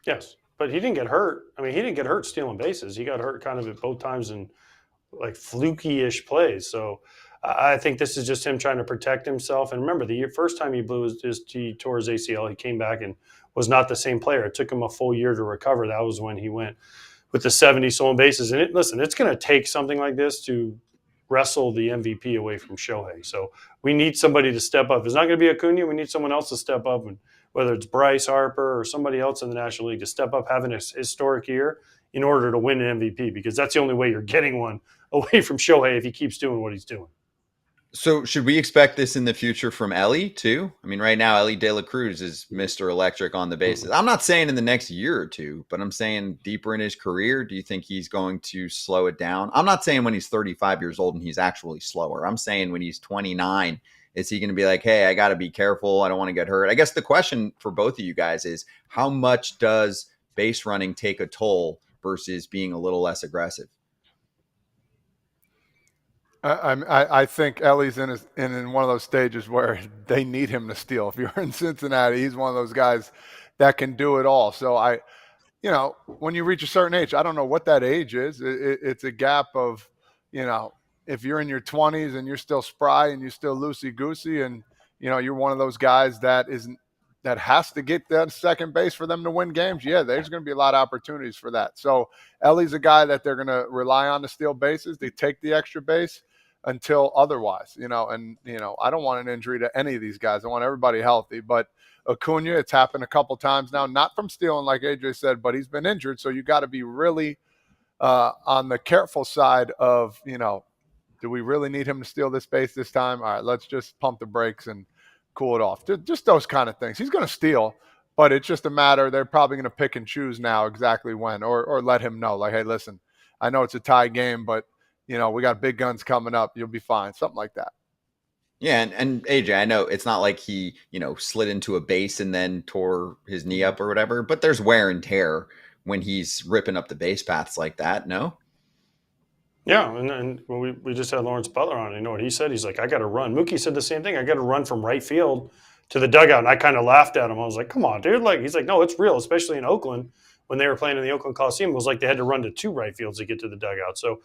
Yes, but he didn't get hurt. I mean, he didn't get hurt stealing bases. He got hurt kind of at both times in like fluky-ish plays. So I think this is just him trying to protect himself. And remember, first time he he tore his ACL, he came back and was not the same player. It took him a full year to recover. That was when he went with the 70 stolen bases. And listen, it's going to take something like this to wrestle the MVP away from Shohei. So we need somebody to step up. If it's not going to be Acuna, we need someone else to step up, and whether it's Bryce Harper or somebody else in the National League to step up, having a historic year in order to win an MVP, because that's the only way you're getting one away from Shohei if he keeps doing what he's doing. So should we expect this in the future from Ellie too? I mean, right now, Ellie De La Cruz is Mr. Electric on the bases. I'm not saying in the next year or two, but I'm saying deeper in his career, do you think he's going to slow it down? I'm not saying when he's 35 years old and he's actually slower. I'm saying when he's 29, is he going to be like, hey, I got to be careful. I don't want to get hurt. I guess the question for both of you guys is, how much does base running take a toll versus being a little less aggressive? I think Ellie's in one of those stages where they need him to steal. If you're in Cincinnati, he's one of those guys that can do it all. So when you reach a certain age, I don't know what that age is. It's a gap of, if you're in your 20s and you're still spry and you're still loosey-goosey and, you're one of those guys that isn't that has to get that second base for them to win games, yeah, there's going to be a lot of opportunities for that. So Ellie's a guy that they're going to rely on to steal bases. They take the extra base until otherwise, and, I don't want an injury to any of these guys. I want everybody healthy. But Acuna, it's happened a couple times now, not from stealing, like AJ said, but he's been injured. So you got to be really on the careful side of, do we really need him to steal this base this time? All right, let's just pump the brakes and cool it off. Just those kind of things. He's going to steal, but it's just a matter. They're probably going to pick and choose now exactly when, or let him know, like, hey, listen, I know it's a tie game, but we got big guns coming up. You'll be fine. Something like that. Yeah, and AJ, I know it's not like he, slid into a base and then tore his knee up or whatever, but there's wear and tear when he's ripping up the base paths like that, no? Yeah, and when we just had Lawrence Butler on, you know what he said? He's like, I got to run. Mookie said the same thing. I got to run from right field to the dugout, and I kind of laughed at him. I was like, come on, dude. He's like, no, it's real, especially in Oakland when they were playing in the Oakland Coliseum. It was like they had to run to 2 right fields to get to the dugout. So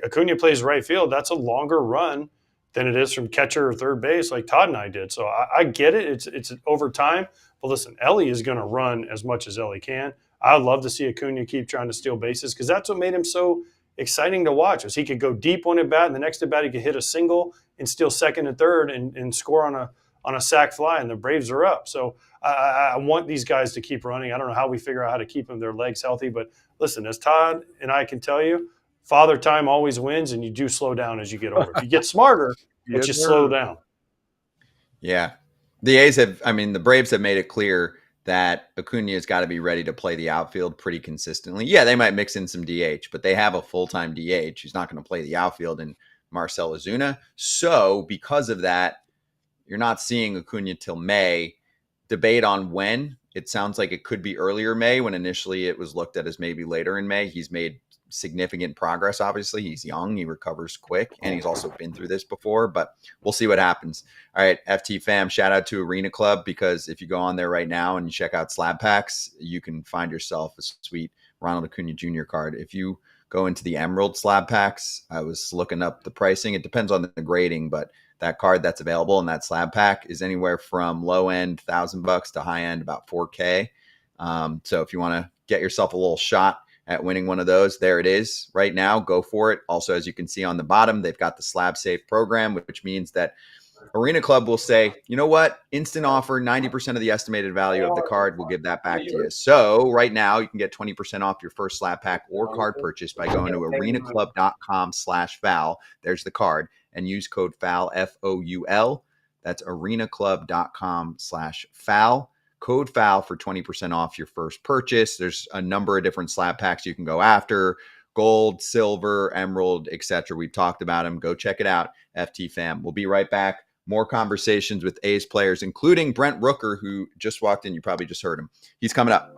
Acuna plays right field. That's a longer run than it is from catcher or third base like Todd and I did. So I get it. It's over time. But listen, Ellie is going to run as much as Ellie can. I'd love to see Acuna keep trying to steal bases because that's what made him so exciting to watch. Is he could go deep one at bat, and the next at bat he could hit a single and steal second and third and score on a sac fly, and the Braves are up. So I want these guys to keep running. I don't know how we figure out how to keep their legs healthy, but listen, as Todd and I can tell you, Father Time always wins, and you do slow down as you get older. If you get smarter, but you slow down. Yeah. The Braves have made it clear that Acuna's got to be ready to play the outfield pretty consistently. Yeah, they might mix in some DH, but they have a full-time DH who's not going to play the outfield in Marcell Ozuna. So because of that, you're not seeing Acuna till May. Debate on when. It sounds like it could be earlier May when initially it was looked at as maybe later in May. He's made significant progress. Obviously, he's young, he recovers quick, and he's also been through this before, but we'll see what happens. All right, FT fam, shout out to Arena Club, because if you go on there right now and you check out slab packs, you can find yourself a sweet Ronald Acuna Jr. card. If you go into the Emerald slab packs, I was looking up the pricing. It depends on the grading, but that card that's available in that slab pack is anywhere from low end $1,000 to high end about $4K. So if you want to get yourself a little shot at winning one of those, there it is right now. Go for it. Also, as you can see on the bottom, they've got the slab safe program, which means that Arena Club will say, you know what, instant offer, 90% of the estimated value of the card. We'll give that back to you. So right now you can get 20% off your first slab pack or card purchase by going to arenaclub.com/foul. There's the card, and use code FOUL, FOUL. That's arenaclub.com/foul. Code FOUL for 20% off your first purchase. There's a number of different slab packs you can go after: gold, silver, emerald, etc. We've talked about them. Go check it out, FT fam. We'll be right back. More conversations with A's players, including Brent Rooker, who just walked in. You probably just heard him. He's coming up.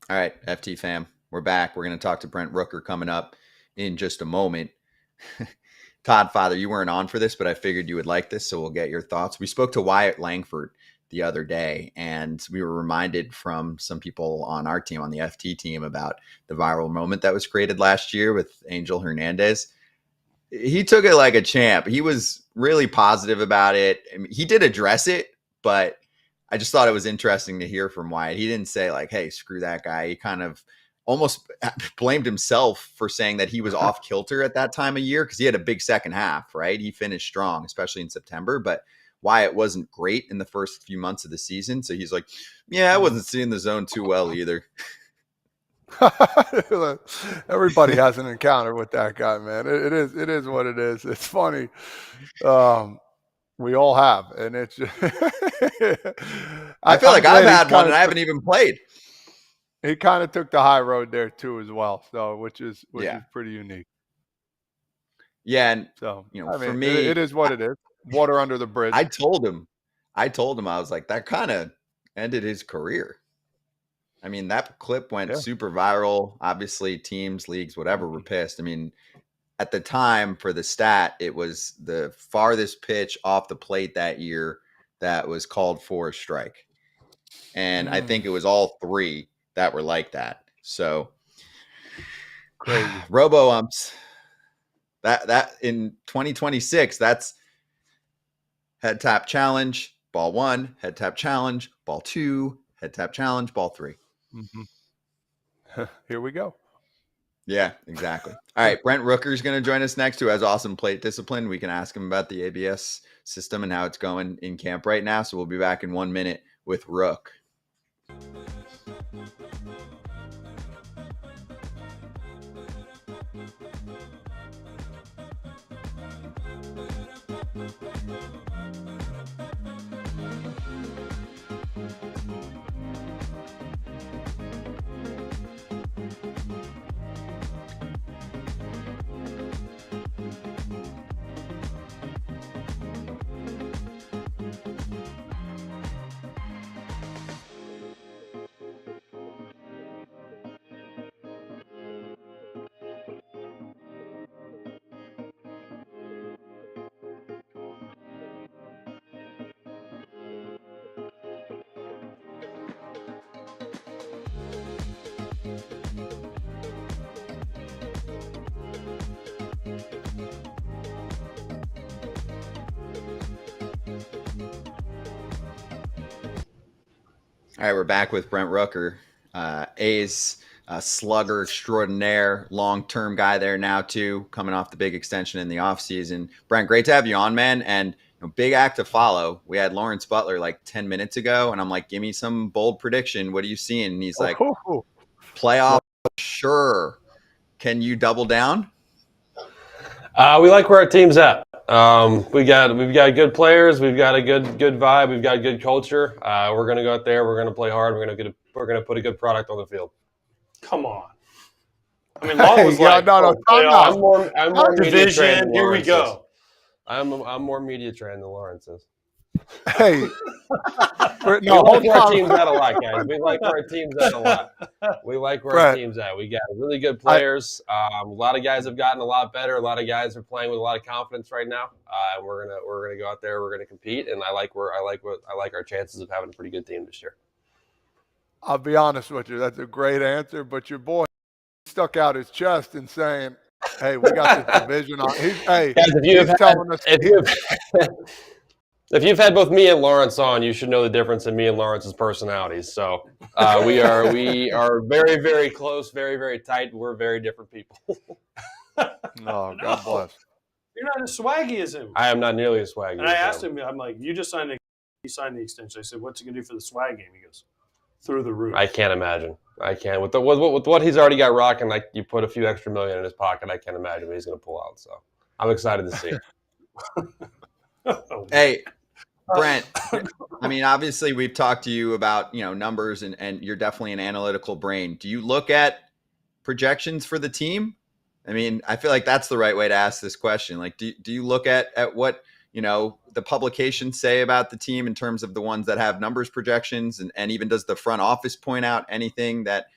All right, FT fam, we're back. We're going to talk to Brent Rooker coming up in just a moment. Todd, Father, you weren't on for this, but I figured you would like this, so we'll get your thoughts. We spoke to Wyatt Langford the other day, and we were reminded from some people on our team, on the FT team, about the viral moment that was created last year with Angel Hernandez. He took it like a champ. He was really positive about it. I mean, he did address it, but I just thought it was interesting to hear from Wyatt. He didn't say like, hey, screw that guy. He kind of almost blamed himself for saying that he was off kilter at that time of year because he had a big second half, right? He finished strong, especially in September, but Wyatt wasn't great in the first few months of the season. So he's like, yeah, I wasn't seeing the zone too well either. Everybody has an encounter with that guy, man. It is what it is. It's funny. We all have, and it's just I feel like I've had one and I haven't even played. He kind of took the high road there too as well, so which is pretty unique. Yeah, and so for me, it is what it is. Water under the bridge. I told him, I was like, that kind of ended his career. I mean, that clip went super viral. Obviously, teams, leagues, whatever, were pissed. I mean, at the time for the stat, it was the farthest pitch off the plate that year that was called for a strike. And I think it was all three that were like that. So Crazy. robo umps. That in 2026, that's head tap challenge, ball 1, head tap challenge, ball 2, head tap challenge, ball 3. Here we go. Yeah, exactly. All right, Brent Rooker is going to join us next, who has awesome plate discipline. We can ask him about the ABS system and how it's going in camp right now. So we'll be back in 1 minute with Rook. All right, we're back with Brent Rooker, A's slugger extraordinaire, long-term guy there now too, coming off the big extension in the offseason. Brent, great to have you on, man. And big act to follow. We had Lawrence Butler like 10 minutes ago, and I'm like, give me some bold prediction. What are you seeing? And he's like, playoff, sure. Can you double down? We like where our team's at. We've got good players. We've got a good vibe. We've got a good culture. We're gonna go out there. We're gonna play hard. We're gonna put a good product on the field. Come on. I mean, Long was like, I'm more media trained division. than Here we Lawrence go. is. I'm more media trained than Lawrence is. Hey, We like where our team's at a lot, guys. We like where our team's at a lot. We like where our Brent. team's at. We got really good players. A lot of guys have gotten a lot better. A lot of guys are playing with a lot of confidence right now. We're gonna go out there. We're gonna compete, and I like our chances of having a pretty good team this year. I'll be honest with you. That's a great answer, but your boy stuck out his chest and saying, "Hey, we got this division on." Guys, if you've had both me and Lawrence on, you should know the difference in me and Lawrence's personalities. So we are very, very close, very, very tight. We're very different people. Oh, God bless. You're not as swaggy as him. I am not nearly as swaggy. And I asked him, I'm like, you just signed he signed the extension. I said, what's he going to do for the swag game? He goes, through the roof. I can't imagine. I can't. With what he's already got rocking, like you put a few extra million in his pocket, I can't imagine what he's going to pull out. So I'm excited to see it. Hey, Brent, I mean, obviously we've talked to you about, numbers and you're definitely an analytical brain. Do you look at projections for the team? I mean, I feel like that's the right way to ask this question. Like, do you look at what, the publications say about the team in terms of the ones that have numbers projections and even does the front office point out anything that,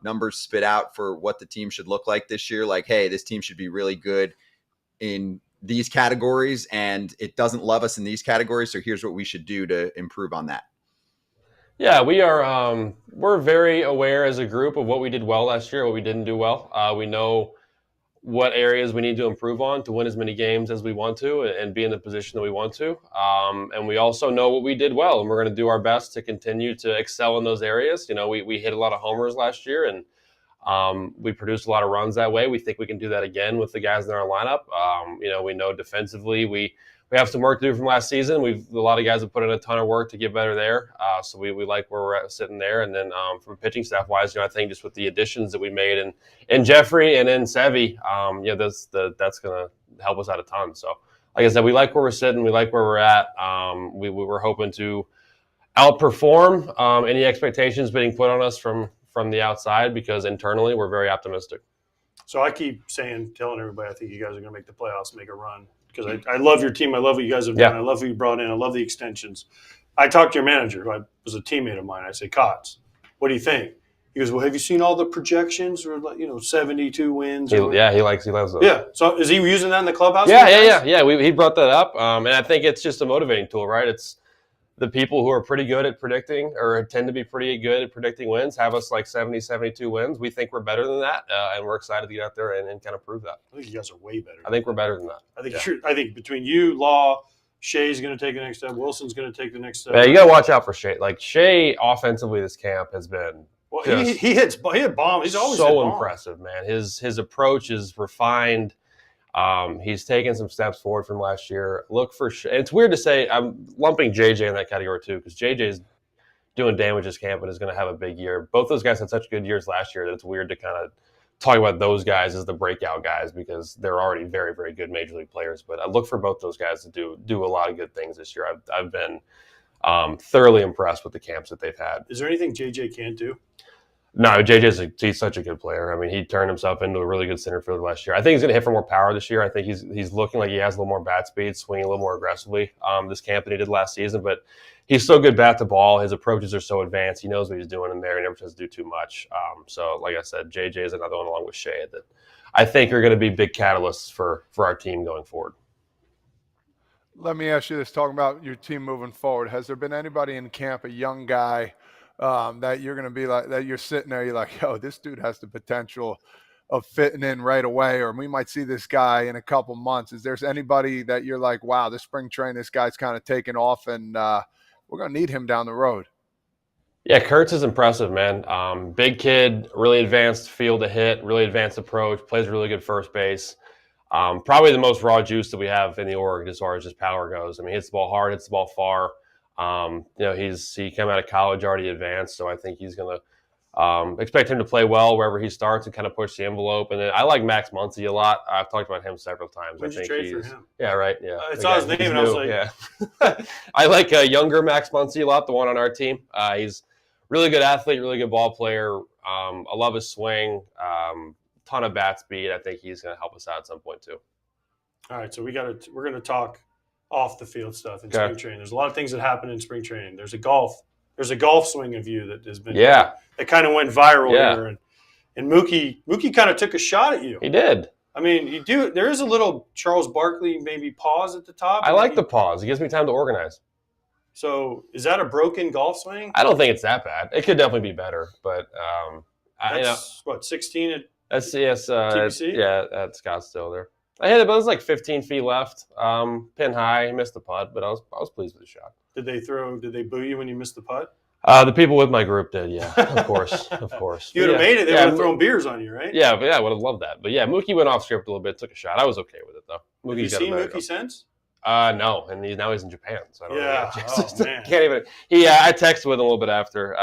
numbers spit out for what the team should look like this year? Like, hey, this team should be really good in these categories and it doesn't love us in these categories. So here's what we should do to improve on that. Yeah, we are. We're very aware as a group of what we did well last year, what we didn't do well. We know what areas we need to improve on to win as many games as we want to and be in the position that we want to. And we also know what we did well, and we're going to do our best to continue to excel in those areas. We hit a lot of homers last year, and we produced a lot of runs that way. We think we can do that again with the guys in our lineup. We know defensively we have some work to do from last season. A lot of guys have put in a ton of work to get better there. So we like where we're at sitting there. And then from pitching staff wise, I think just with the additions that we made in Jeffrey and in Sevy, that's going to help us out a ton. So like I said, we like where we're sitting. We like where we're at. We were hoping to outperform any expectations being put on us from the outside, because internally we're very optimistic. So I keep telling everybody, I think you guys are going to make the playoffs, make a run. Because I love your team. I love what you guys have done. I love who you brought in. I love the extensions. I talked to your manager, who was a teammate of mine. I said, Kots, what do you think? He goes, well, have you seen all the projections or 72 wins? He loves those. Yeah. So is he using that in the clubhouse? Yeah. He brought that up. And I think it's just a motivating tool, right? the people who are pretty good at predicting or tend to be pretty good at predicting wins have us like 70, 72 wins. We think we're better than that, and we're excited to get out there and kind of prove that. I think you guys are way better. I think we're better than that. I think between you, Law, Shea's going to take the next step. Wilson's going to take the next step. Yeah, you got to watch out for Shea. Like Shea, offensively, this camp has been he hit bombs. He's always so impressive, man. His approach is refined. He's taken some steps forward from last year. Look for Shea. And it's weird to say I'm lumping JJ in that category too, because JJ is doing damage this camp and is going to have a big year. Both those guys had such good years last year that it's weird to kind of talk about those guys as the breakout guys because they're already very, very good major league players. But I look for both those guys to do a lot of good things this year. I've been thoroughly impressed with the camps that they've had. Is there anything JJ can't do? No, he's such a good player. I mean, he turned himself into a really good center fielder last year. I think he's going to hit for more power this year. I think he's looking like he has a little more bat speed, swinging a little more aggressively this camp than he did last season. But he's so good bat to ball. His approaches are so advanced. He knows what he's doing in there. He never tries to do too much. So, like I said, JJ is another one along with Shea that I think are going to be big catalysts for our team going forward. Let me ask you this, talking about your team moving forward. Has there been anybody in camp, a young guy, that you're going to be like, that you're sitting there, you're like, yo, this dude has the potential of fitting in right away, or we might see this guy in a couple months? Is there anybody that you're like, wow, this spring training, this guy's kind of taking off and we're going to need him down the road? Yeah, Kurtz is impressive, man. Big kid, really advanced field to hit, really advanced approach, plays really good first base. Probably the most raw juice that we have in the org as far as just power goes. I mean, hits the ball hard, hits the ball far. He came out of college already advanced, so I think he's going to expect him to play well wherever he starts and kind of push the envelope. And then I like Max Muncy a lot. I've talked about him several times. When'd you trade for him? Yeah, right. Yeah, I saw his name and I was like, yeah. I like younger Max Muncy a lot, the one on our team. He's really good athlete, really good ball player. I love his swing. Ton of bat speed. I think he's going to help us out at some point too. All right, so we're going to talk off the field stuff in spring training. There's a lot of things that happen in spring training. There's a golf swing of you that has been that kind of went viral here, and Mookie kind of took a shot at you. He did. I mean, there is a little Charles Barkley maybe pause at the top. I like the pause. It gives me time to organize. So is that a broken golf swing? I don't think it's that bad. It could definitely be better, but that's what 16 at that's yes TBC? at Scottsdale there. I hit it, but it was like 15 feet left, pin high, missed the putt, but I was pleased with the shot. Did they boo you when you missed the putt? The people with my group did, yeah, of course. You would have made it. They would have thrown beers on you, right? Yeah, but I would have loved that. But yeah, Mookie went off script a little bit, took a shot. I was okay with it though. Have you seen Mookie since? No, and now he's in Japan, so I don't know. Man. Can't even. I texted with him a little bit after.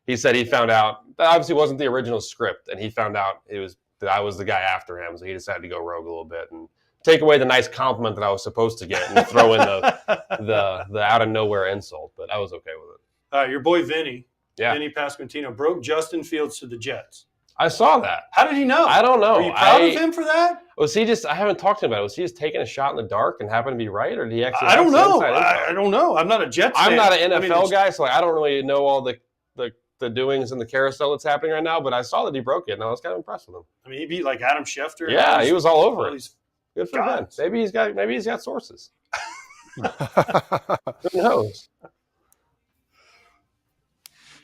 He said he found out that obviously wasn't the original script, and he found out that I was the guy after him, so he decided to go rogue a little bit and take away the nice compliment that I was supposed to get and throw in the out of nowhere insult. But I was okay with it. Your boy Vinny Yeah. Vinny Pasquantino broke Justin Fields to the Jets. I saw that. How did he know? I don't know. Are you proud of him for that? Was he just? I haven't talked to him about it. Was he just taking a shot in the dark and happened to be right, or did he actually? I don't know. I don't know. I'm not a Jets fan. I'm not an NFL guy, so I don't really know all the doings in the carousel that's happening right now. But I saw that he broke it, and I was kind of impressed with him. I mean, he beat like Adam Schefter. Yeah, he was all over it. Good for him. guys. Maybe he's got sources. Who knows?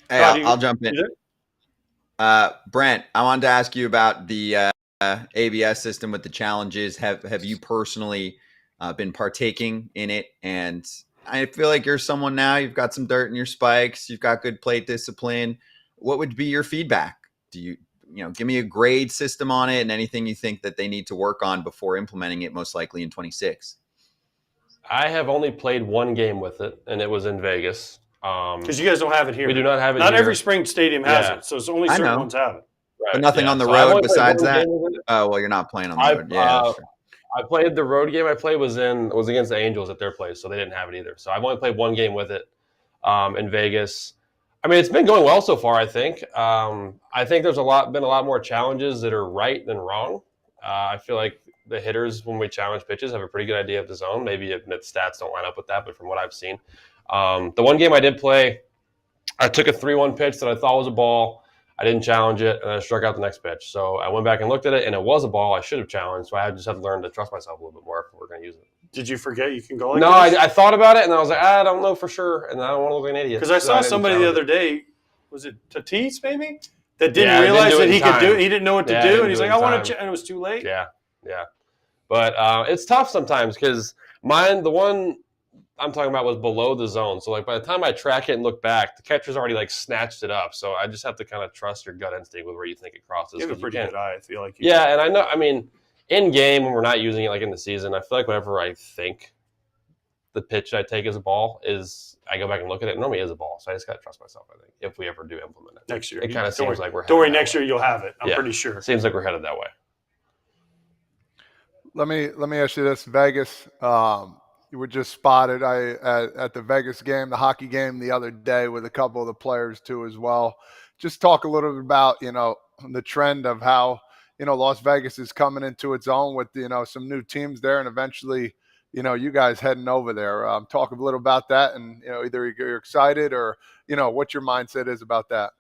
Hey, I'll jump in. Brent, I wanted to ask you about the ABS system with the challenges. Have you personally been partaking in it? And I feel like you're someone now, you've got some dirt in your spikes, you've got good plate discipline. What would be your feedback? Do you give me a grade system on it and anything you think that they need to work on before implementing it most likely in 26? I have only played one game with it, and it was in Vegas. Because you guys don't have it here. We do not have it Not here. every spring stadium has it, so it's only certain ones have it. Right. But nothing on the So I've road only played besides one that? game with it. Oh, well, you're not playing on the road. Yeah, that's true. I played the road game I played was against the Angels at their place, so they didn't have it either. So I've only played one game with it in Vegas. I mean, it's been going well so far, I think. I think there's been a lot more challenges that are right than wrong. I feel like the hitters, when we challenge pitches, have a pretty good idea of the zone. Maybe the stats don't line up with that, but from what I've seen. The one game I did play, I took a 3-1 pitch that I thought was a ball. I didn't challenge it, and I struck out the next pitch. So I went back and looked at it, and it was a ball I should have challenged. So I just had to learn to trust myself a little bit more if we're going to use it. Did you forget you can go like No, this? I thought about it, and I was like, I don't know for sure, and I don't want to look like an idiot. Because I saw didn't somebody the challenge other it. day, was it Tatis maybe, that didn't Yeah, didn't realize do it that in he could do time. it. He didn't know what to Yeah, do, didn't and he's do it like, in I want time. to, and it was too late. Yeah. But it's tough sometimes because the one I'm talking about was below the zone. So, like, by the time I track it and look back, the catcher's already, like, snatched it up. So I just have to kind of trust your gut instinct with where you think it crosses. You have a pretty good eye, I feel like. Yeah, and I know, I mean, in game when we're not using it, like in the season, I feel like whenever I think the pitch I take as a ball is, I go back and look at it, it normally is a ball. So I just got to trust myself, I think, if we ever do implement it. Next year. It kind of seems like we're headed Don't worry, that next way. year you'll have it. I'm pretty sure. It seems like we're headed that way. Let me ask you this: Vegas, you were just spotted at the Vegas game, the hockey game the other day with a couple of the players too as well. Just talk a little bit about the trend of how Las Vegas is coming into its own with some new teams there, and eventually you guys heading over there. Talk a little about that, and either you're excited or what your mindset is about that.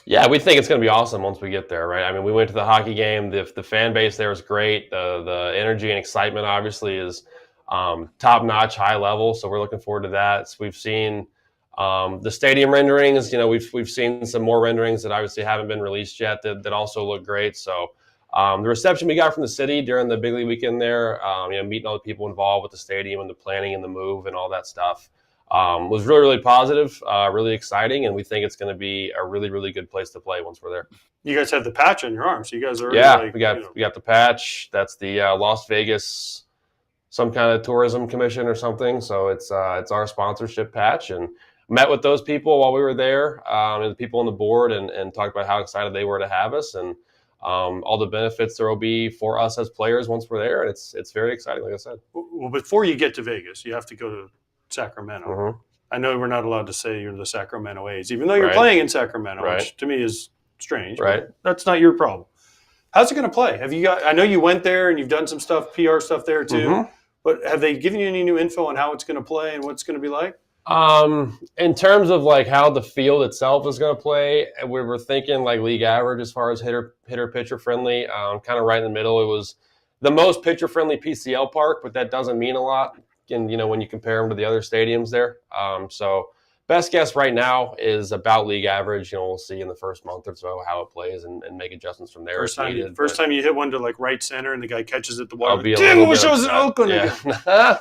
Yeah, we think it's going to be awesome once we get there, right? I mean, we went to the hockey game. The fan base there is great. The energy and excitement obviously is top-notch, high level. So we're looking forward to that. So we've seen the stadium renderings. We've seen some more renderings that obviously haven't been released yet that also look great. So the reception we got from the city during the big league weekend there, meeting all the people involved with the stadium and the planning and the move and all that stuff. Was really, really positive, really exciting, and we think it's going to be a really, really good place to play once we're there. You guys have the patch on your arm, so you guys are we got the patch. That's the Las Vegas, some kind of tourism commission or something. So it's our sponsorship patch, and met with those people while we were there, and the people on the board, and talked about how excited they were to have us, and all the benefits there will be for us as players once we're there, and it's very exciting, like I said. Well, before you get to Vegas, you have to go to Sacramento. Mm-hmm. I know we're not allowed to say you're the Sacramento A's, even though you're playing in Sacramento, which to me is strange. Right. That's not your problem. How's it going to play? I know you went there and you've done some stuff, PR stuff there too, Mm-hmm. but have they given you any new info on how it's going to play and what it's going to be like? In terms of like how the field itself is going to play, we were thinking like league average as far as hitter pitcher friendly, kind of right in the middle. It was the most pitcher friendly PCL park, but that doesn't mean a lot. And when you compare them to the other stadiums there. So best guess right now is about league average. We'll see in the first month or so how it plays and make adjustments from there. First time you hit one to like right center and the guy catches it the wall. I'll be Damn, I wish I was in Oakland again.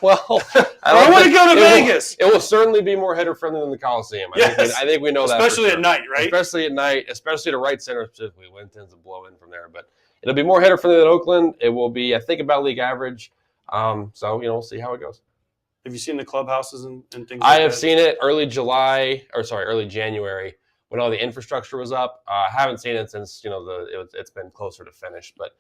Well, I want to go to Vegas. It will certainly be more hitter friendly than the Coliseum. I think we know that. Especially at night, right? Especially at night, especially to right center specifically. Wind tends to blow in from there. But it'll be more hitter friendly than Oakland. It will be, I think, about league average. So, we'll see how it goes. Have you seen the clubhouses and things like that? I have seen it early January when all the infrastructure was up. I haven't seen it since, it's been closer to finished. But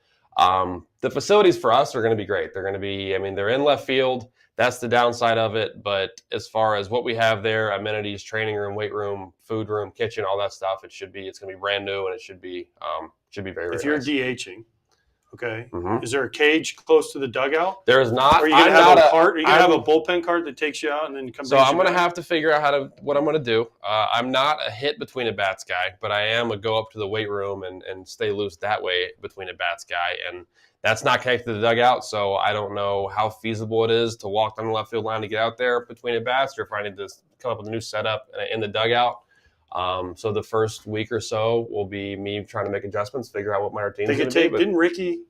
the facilities for us are going to be great. They're going to be, they're in left field. That's the downside of it. But as far as what we have there, amenities, training room, weight room, food room, kitchen, all that stuff, it's going to be brand new, and it should be very, very If you're nice. DHing, okay, Mhm. is there a cage close to the dugout? There is not. Or are you going to have a cart? Are you going to have a bullpen cart that takes you out and then comes? So I'm going to have to figure out what I'm going to do. I'm not a hit between a bats guy, but I am a go up to the weight room and stay loose that way between a bats guy. And that's not connected to the dugout, so I don't know how feasible it is to walk down the left field line to get out there between a bats, or if I need to come up with a new setup in the dugout. So the first week or so will be me trying to make adjustments, figure out what my routine is going to be. Didn't Ricky,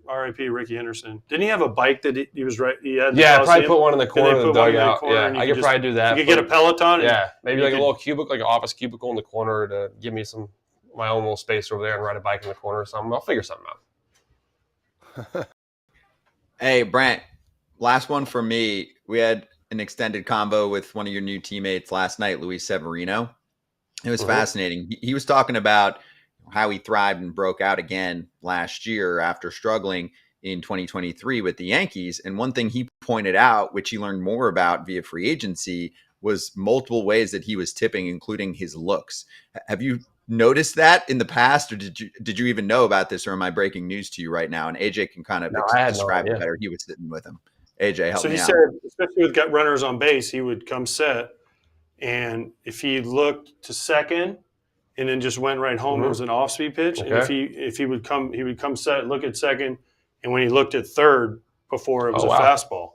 R.I.P. Ricky Henderson, didn't he have a bike that he was right? He had. Yeah, probably put one in the corner of the dugout. Yeah, I could probably do that. You could get a Peloton. Yeah, maybe like a little cubicle, like an office cubicle in the corner to give me my own little space over there and ride a bike in the corner or something. I'll figure something out. Hey, Brent, last one for me. We had an extended convo with one of your new teammates last night, Luis Severino. It was fascinating. He was talking about how he thrived and broke out again last year after struggling in 2023 with the Yankees. And one thing he pointed out, which he learned more about via free agency, was multiple ways that he was tipping, including his looks. Have you noticed that in the past, or did you even know about this, or am I breaking news to you right now? And AJ can kind of describe it better. He was sitting with him. AJ, help me out. So he said, especially with runners on base, he would come set, and if he looked to second and then just went right home, it was an off-speed pitch. Okay. And if he would come set, look at second, and when he looked at third, before it was Oh, a wow. fastball.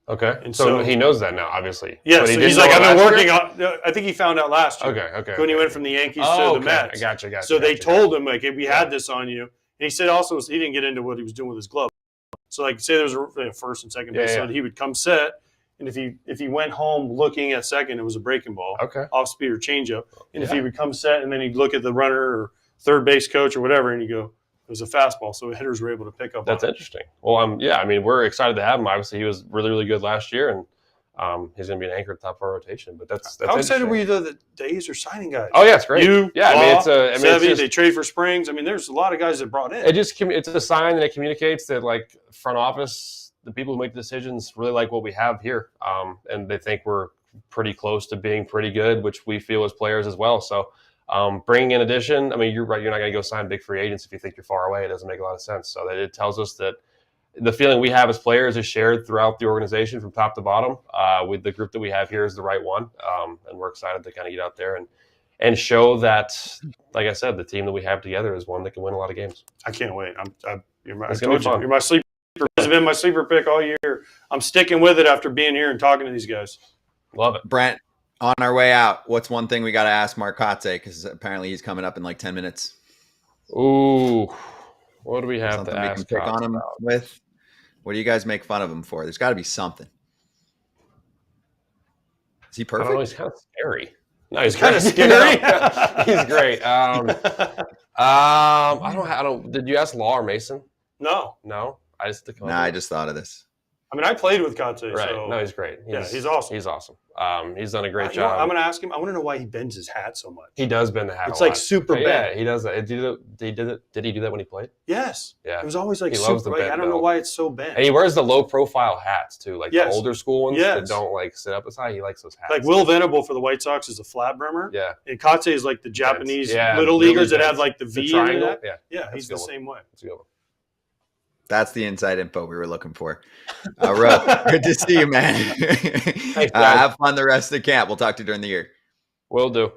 Okay. And so so he knows that now, obviously. Yeah, But he so didn't he's know like, it I've been last working year? on. I think he found out last year. Okay. When he okay. went from the Yankees Oh, to the okay. Mets. Gotcha. So they told him, like, we had this on you. And he said also he didn't get into what he was doing with his glove. So, like, say there was a first and second base, so he would come set, and if he went home looking at second, it was a breaking ball, off speed or changeup. And if he would come set, and then he'd look at the runner or third base coach or whatever, and he'd go, it was a fastball. So hitters were able to pick up. That's interesting. Well, we're excited to have him. Obviously, he was really, really good last year, and he's going to be an anchor at the top of our rotation. But that's How excited interesting. were you that the A's are signing guys? Oh yeah, it's great. They trade for Springs. I mean, there's a lot of guys that brought in. It's a sign that it communicates that, like, front office, the people who make the decisions really like what we have here, and they think we're pretty close to being pretty good, which we feel as players as well. So bringing in addition, I mean, you're right. You're not going to go sign big free agents if you think you're far away. It doesn't make a lot of sense. So that it tells us that the feeling we have as players is shared throughout the organization from top to bottom. With the group that we have here is the right one, and we're excited to kind of get out there and show that, like I said, the team that we have together is one that can win a lot of games. I can't wait. You're my sleeper. It's been my sleeper pick all year. I'm sticking with it after being here and talking to these guys. Love it. Brent, on our way out, what's one thing we got to ask Mark Kotsay, because apparently he's coming up in like 10 minutes. Ooh, what do we have Something to we ask can pick on him about? with? What do you guys make fun of him for? There's got to be something. Is he I don't know. perfect? He's kind of scary. No, he's kind of scary. He's great. I don't. Did you ask Law or Mason? No. I just I just thought of this. I mean, I played with Kotsay. Right. So. No, he's great. He's awesome. He's awesome. He's done a great You know what? job. I'm going to ask him. I want to know why he bends his hat so much. He does bend the hat. It's a like lot. super bent. Yeah, he does that. Did he do that when he played? Yes. Yeah. It was always like He super. loves the bent I don't know belt. why it's so bent. And he wears the low profile hats too, like the older school ones that Yes. don't like sit up as high. He likes those hats. Like Will Venable for the White Sox is a flat brimmer. Yeah. And Kotsay is like the Japanese Yeah, little really leaguers that bent. have like the V The in triangle. it. Yeah, he's the good one. same way. That's a good one. That's the inside info we were looking for. Ro, good to see you, man. Thanks, Have fun the rest of the camp. We'll talk to you during the year. Will do.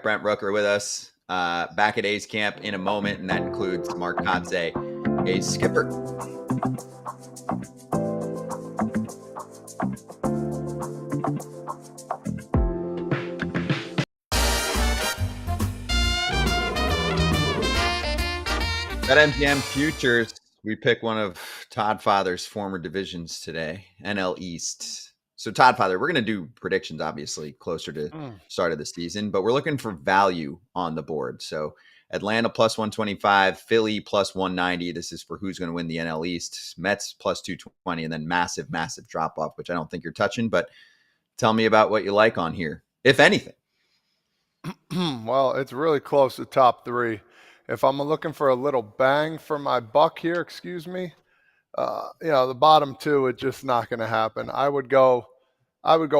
Brent Rooker with us back at A's camp in a moment, and that includes Mark Kotsay, A's skipper. BetMGM Futures, we pick one of Todd Father's former divisions today, NL East. So Todd Father, we're going to do predictions, obviously, closer to start of the season, but we're looking for value on the board. So Atlanta plus 125, Philly plus 190. This is for who's going to win the NL East. Mets plus 220, and then massive drop-off, which I don't think you're touching, but tell me about what you like on here, if anything. Well, it's really close to top three. If I'm looking for a little bang for my buck here, the bottom two, it's just not going to happen. I would go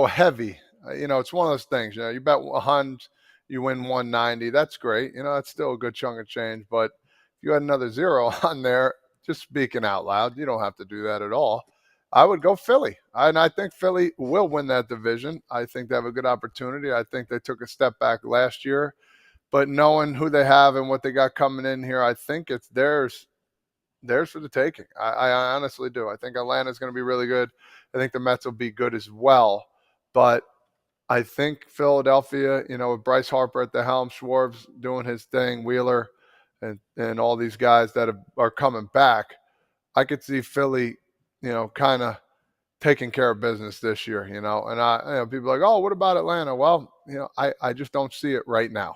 heavy. It's one of those things. You bet 100, you win 190. That's great. That's still a good chunk of change. But if you had another zero on there, just speaking out loud, you don't have to do that at all. I would go Philly. And I think Philly will win that division. I think they have a good opportunity. I think they took a step back last year. But knowing who they have and what they got coming in here, I think it's theirs for the taking. I honestly do. I think Atlanta's going to be really good. I think the Mets will be good as well. But I think Philadelphia, with Bryce Harper at the helm, Schwartz doing his thing, Wheeler, and all these guys that are coming back, I could see Philly, kind of taking care of business this year, And people are like, oh, what about Atlanta? Well, I just don't see it right now.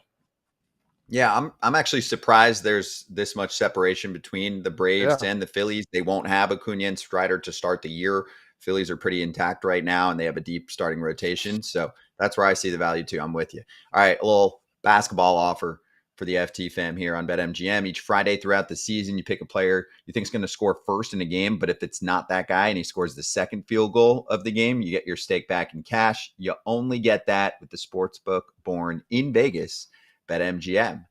Yeah, I'm actually surprised there's this much separation between the Braves and the Phillies. They won't have Acuna and Strider to start the year. Phillies are pretty intact right now, and they have a deep starting rotation. So that's where I see the value too. I'm with you. All right, a little basketball offer for the FT fam here on BetMGM. Each Friday throughout the season, you pick a player you think is going to score first in a game, but if it's not that guy and he scores the second field goal of the game, you get your stake back in cash. You only get that with the sportsbook born in Vegas, BetMGM.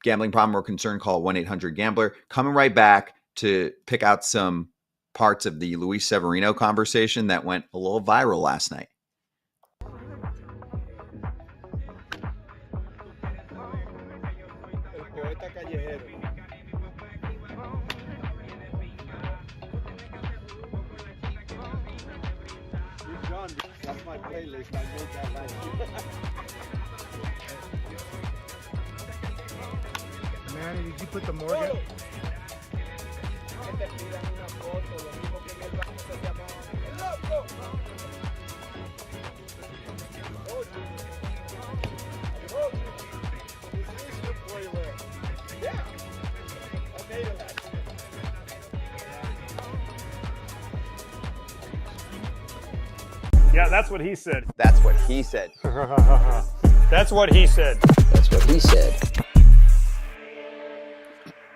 Gambling problem or concern, call 1-800-GAMBLER. Coming right back to pick out some parts of the Luis Severino conversation that went a little viral last night. That's my playlist. I made that last year. Manny, did you put the Morgan? Yeah, that's what he said. That's what he said. That's what he said. That's what he said.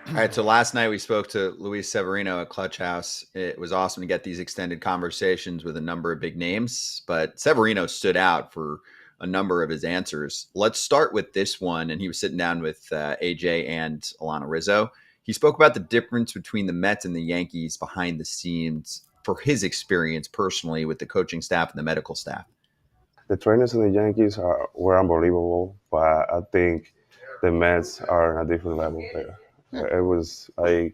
All right, so last night we spoke to Luis Severino at Clutch House. It was awesome to get these extended conversations with a number of big names, but Severino stood out for a number of his answers. Let's start with this one, and he was sitting down with AJ and Alana Rizzo. He spoke about the difference between the Mets and the Yankees behind the scenes for his experience personally with the coaching staff and the medical staff. The trainers in the Yankees were unbelievable, but I think the Mets are on a different level there. It was the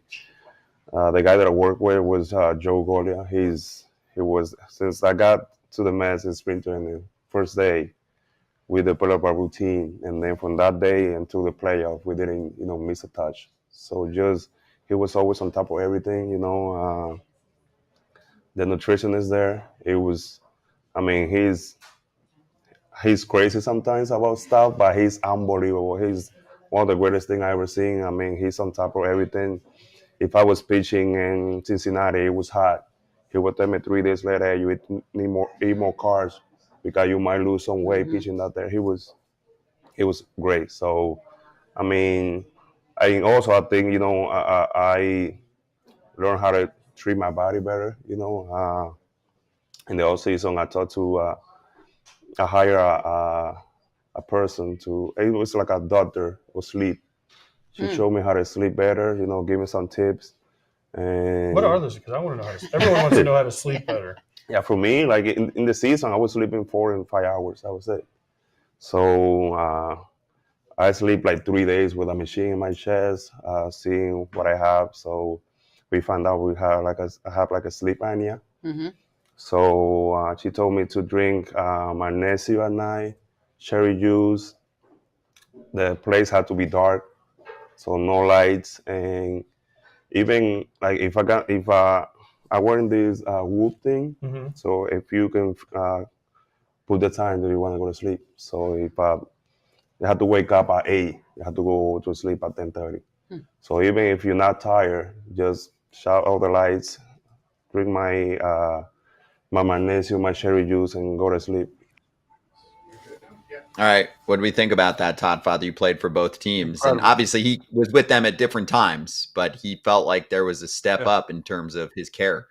guy that I worked with was Joe Golia. He was, since I got to the Mets in spring training, first day, we developed a routine, and then from that day until the playoff, we didn't miss a touch. So he was always on top of everything. The nutrition is there. He's crazy sometimes about stuff, but he's unbelievable. He's one of the greatest things I ever seen. He's on top of everything. If I was pitching in Cincinnati, it was hot. He would tell me 3 days later, "Hey, you eat more carbs because you might lose some weight pitching out there." He was great. So, I think I learned how to treat my body better. In the off season, I thought to I hire a person it was like a doctor of sleep. She showed me how to sleep better, give me some tips. And What are those? Because I want to know everyone wants to know how to sleep better. yeah, for me, like in the season, I was sleeping 4 and 5 hours. That was it. So I sleep like 3 days with a machine in my chest, seeing what I have. So we found out I have like a sleep apnea. Mm-hmm. So she told me to drink magnesium at night, cherry juice. The place had to be dark, so no lights, and even like if I wearing this Whoop thing, Mm-hmm. so if you can put the time that you want to go to sleep. So if you have to wake up at 8, you have to go to sleep at 10:30. So even if you're not tired, just shut all the lights, drink my magnesium, my cherry juice, and go to sleep. All right. What do we think about that, Todd? Father, you played for both teams. Incredible. And obviously he was with them at different times, but he felt like there was a step up in terms of his care.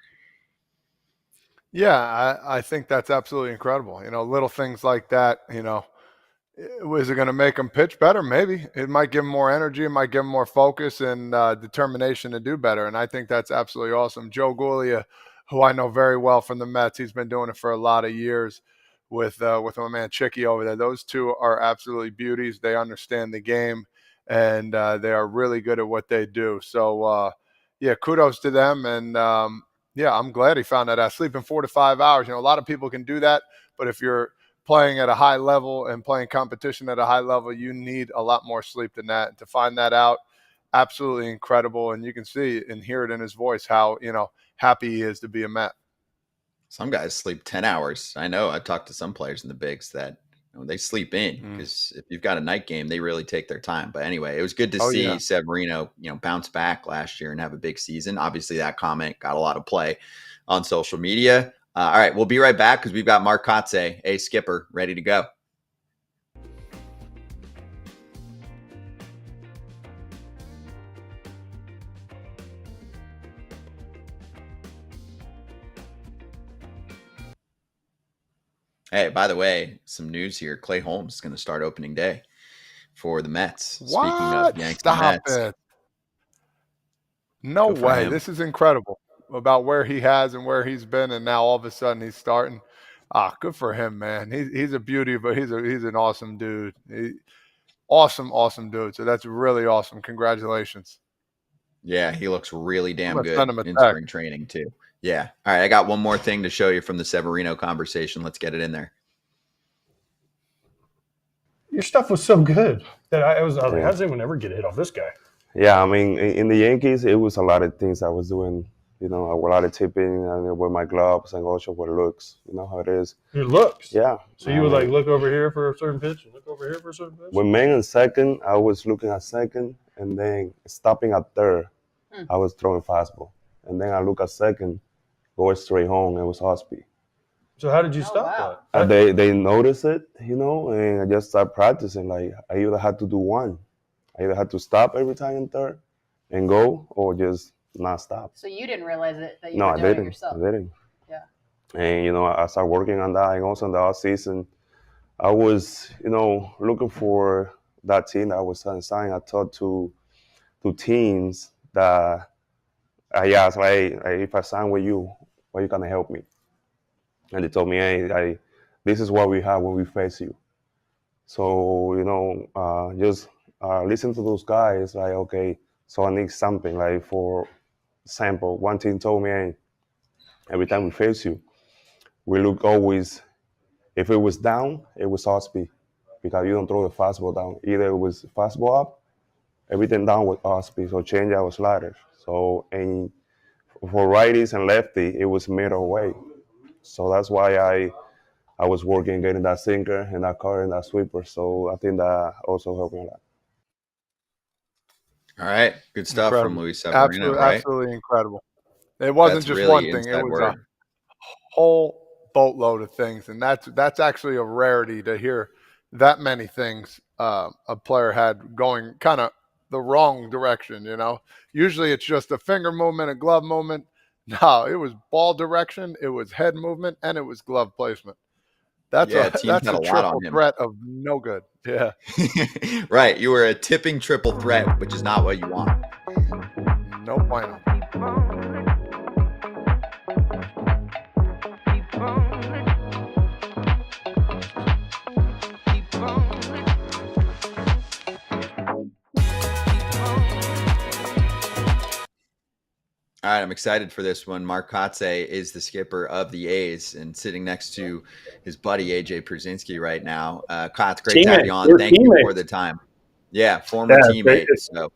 Yeah, I think that's absolutely incredible. Little things like that, is it going to make him pitch better? Maybe. It might give him more energy. It might give him more focus and determination to do better. And I think that's absolutely awesome. Joe Golia, who I know very well from the Mets, he's been doing it for a lot of years with my man Chicky over there. Those two are absolutely beauties. They understand the game, and they are really good at what they do. So, kudos to them. And, I'm glad he found that out. Sleeping 4 to 5 hours. A lot of people can do that, but if you're playing at a high level and playing competition at a high level, you need a lot more sleep than that. And to find that out, absolutely incredible. And you can see and hear it in his voice how, happy he is to be a Met. Some guys sleep 10 hours. I know. I talked to some players in the bigs that they sleep in because if you've got a night game, they really take their time. But anyway, it was good to see Severino, bounce back last year and have a big season. Obviously, that comment got a lot of play on social media. All right, we'll be right back because we've got Mark Kotsay, a skipper, ready to go. Hey, by the way, some news here. Clay Holmes is going to start opening day for the Mets. What? Speaking of Yankees, Stop Mets. it. No Good for way. him. This is incredible about where he has and where he's been, and now all of a sudden he's starting. Good for him, man. He's a beauty, but he's an awesome dude. Awesome dude. So that's really awesome. Congratulations. Yeah, he looks really damn gonna good send him a in text. spring training too. Yeah. All right, I got one more thing to show you from the Severino conversation. Let's get it in there. Your stuff was so good that I was like, Yeah. how does anyone ever get a hit off this guy? Yeah, I mean, in the Yankees, it was a lot of things I was doing. You know, a lot of tipping and with my gloves and also with looks. You know how it is. Your looks. Yeah. So you would like look over here for a certain pitch and look over here for a certain pitch? When man in second, I was looking at second and then stopping at third. I was throwing fastball. And then I look at second, go straight home. It was off speed. So how did you stop that? They noticed it, you know, and I just started practicing. Like I either had to do one. I either had to stop every time in third and go or just not stop. So you didn't realize it that you No, were I doing didn't. it yourself. I didn't. Yeah. And, you know, I started working on that. And also in the off season, I was, you know, looking for that team that I was assigned. I talked to teams that I asked, like, if I sign with you, are you going to help me? And they told me, hey, this is what we have when we face you. So, you know, just listen to those guys, like, okay, so I need something. Like, for example, one team told me, hey, every time we face you, we look always, if it was down, it was off speed because you don't throw the fastball down. Either it was fastball up, everything down was off speed, so change out sliders. So, and for righties and lefty, it was middle away. So that's why I was working getting that sinker and that cutter and that sweeper. So I think that also helped me a lot. All right, good stuff Incredible. from Luis Severino, right? Absolutely incredible. It wasn't That's just really one thing; it inside was word. a whole boatload of things, and that's actually a rarity to hear that many things a player had going kind of the wrong direction. You know, usually it's just a finger movement, a glove movement. No, it was ball direction, it was head movement, and it was glove placement. That's Yeah, a teams that's had a a lot on triple him. threat of no good. Yeah, Right, you were a tipping triple threat, which is not what you want. no bueno. All right, I'm excited for this one. Mark Kotsay is the skipper of the A's and sitting next to his buddy AJ Pierzynski right now. Kots, great to have you on. We're Thank you teammates. for the time. Yeah, former Yeah, teammate. great. So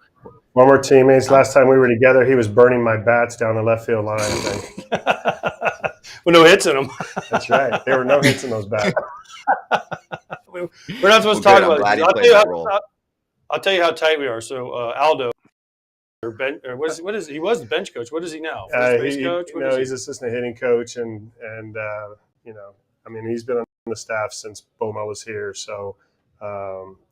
Former teammates. Last time we were together, he was burning my bats down the left field line, I think. With no hits in them. That's right. There were no hits in those bats. We're not supposed to talk about glad it. he played that role. I'll tell you how tight we are. So Aldo, what is he was the bench coach. What is he now? First base coach? He's assistant hitting coach, and you know, I mean, he's been on the staff since Boma was here. So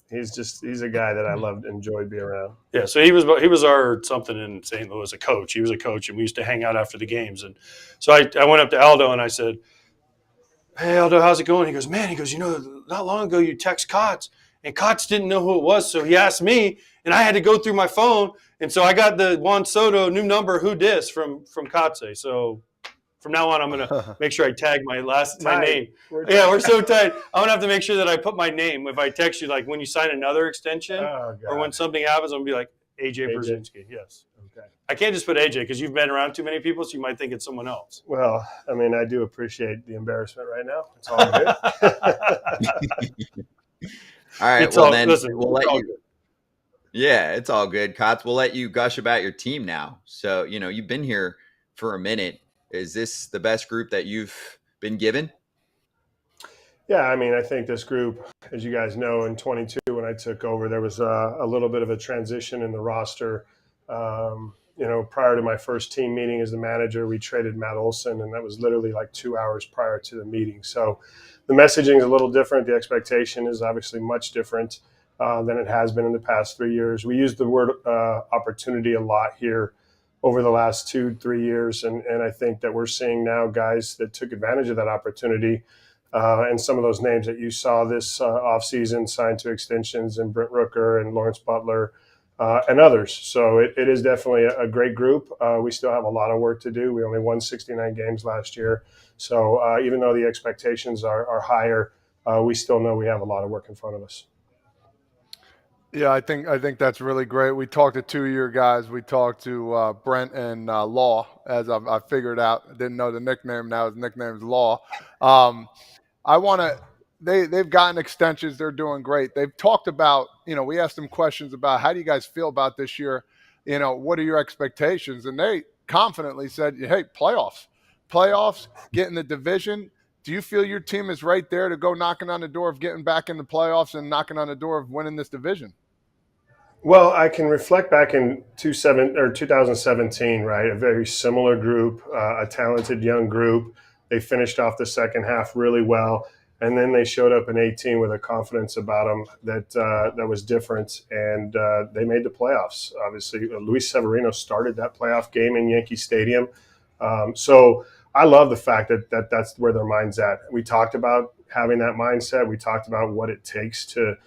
he's a guy that I loved, enjoyed being around. Yeah, so he was our something in St. Louis, a coach. He was a coach, and we used to hang out after the games. And so I went up to Aldo and I said, "Hey Aldo, how's it going?" He goes, "Man," he goes, "you know, not long ago you text Kots, and Kots didn't know who it was, so he asked me, and I had to go through my phone, and so I got the Juan Soto new number who dis from Kotsay. So from now on, I'm gonna make sure I tag my name. We're so tight. I'm gonna have to make sure that I put my name if I text you, like when you sign another extension or when something happens, I'm gonna be like AJ Pierzynski. Yes. Okay. I can't just put AJ because you've been around too many people, so you might think it's someone else. Well, I mean, I do appreciate the embarrassment right now. It's all good. All right, It's well all- then listen, we'll it's let all you. good. Yeah, it's all good, Kots. We'll let you gush about your team now. So, you know, you've been here for a minute. Is this the best group that you've been given? Yeah, I mean, I think this group, as you guys know, in 22 when I took over, there was a little bit of a transition in the roster. You know, prior to my first team meeting as the manager, we traded Matt Olson, and that was literally like 2 hours prior to the meeting. So the messaging is a little different. The expectation is obviously much different than it has been in the past 3 years. We used the word opportunity a lot here over the last 2-3 years, and I think that we're seeing now guys that took advantage of that opportunity. And some of those names that you saw this offseason signed to extensions, and Brent Rooker and Lawrence Butler and others. So it is definitely a great group. We still have a lot of work to do. We only won 69 games last year. So even though the expectations are higher, we still know we have a lot of work in front of us. Yeah, I think that's really great. We talked to two of your guys. We talked to Brent and Law, as I figured out. I didn't know the nickname. Now his nickname's Law. I want to. They've gotten extensions. They're doing great. They've talked about. We asked them questions about how do you guys feel about this year. What are your expectations? And they confidently said, "Hey, playoffs, get in the division." Do you feel your team is right there to go knocking on the door of getting back in the playoffs and knocking on the door of winning this division? Well, I can reflect back in 2017, right? A very similar group, a talented young group. They finished off the second half really well, and then they showed up in 18 with a confidence about them that was different, and they made the playoffs. Obviously, Luis Severino started that playoff game in Yankee Stadium, so I love the fact that that's where their mind's at. We talked about having that mindset. We talked about what it takes to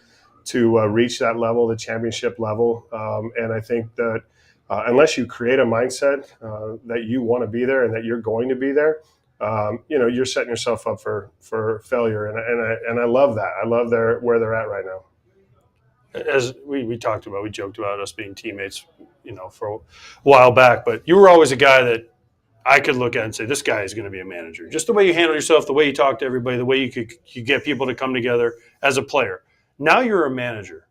reach that level, the championship level. And I think that unless you create a mindset that you want to be there and that you're going to be there, you're setting yourself up for failure. And I love that. I love where they're at right now. As we talked about, we joked about us being teammates, for a while back. But you were always a guy that I could look at and say, this guy is going to be a manager. Just the way you handle yourself, the way you talk to everybody, the way you get people to come together as a player. Now you're a manager.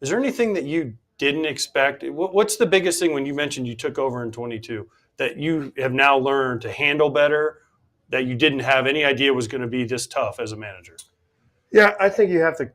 Is there anything that you didn't expect? What's the biggest thing when you mentioned you took over in 22 that you have now learned to handle better that you didn't have any idea was going to be this tough as a manager? Yeah, I think you have to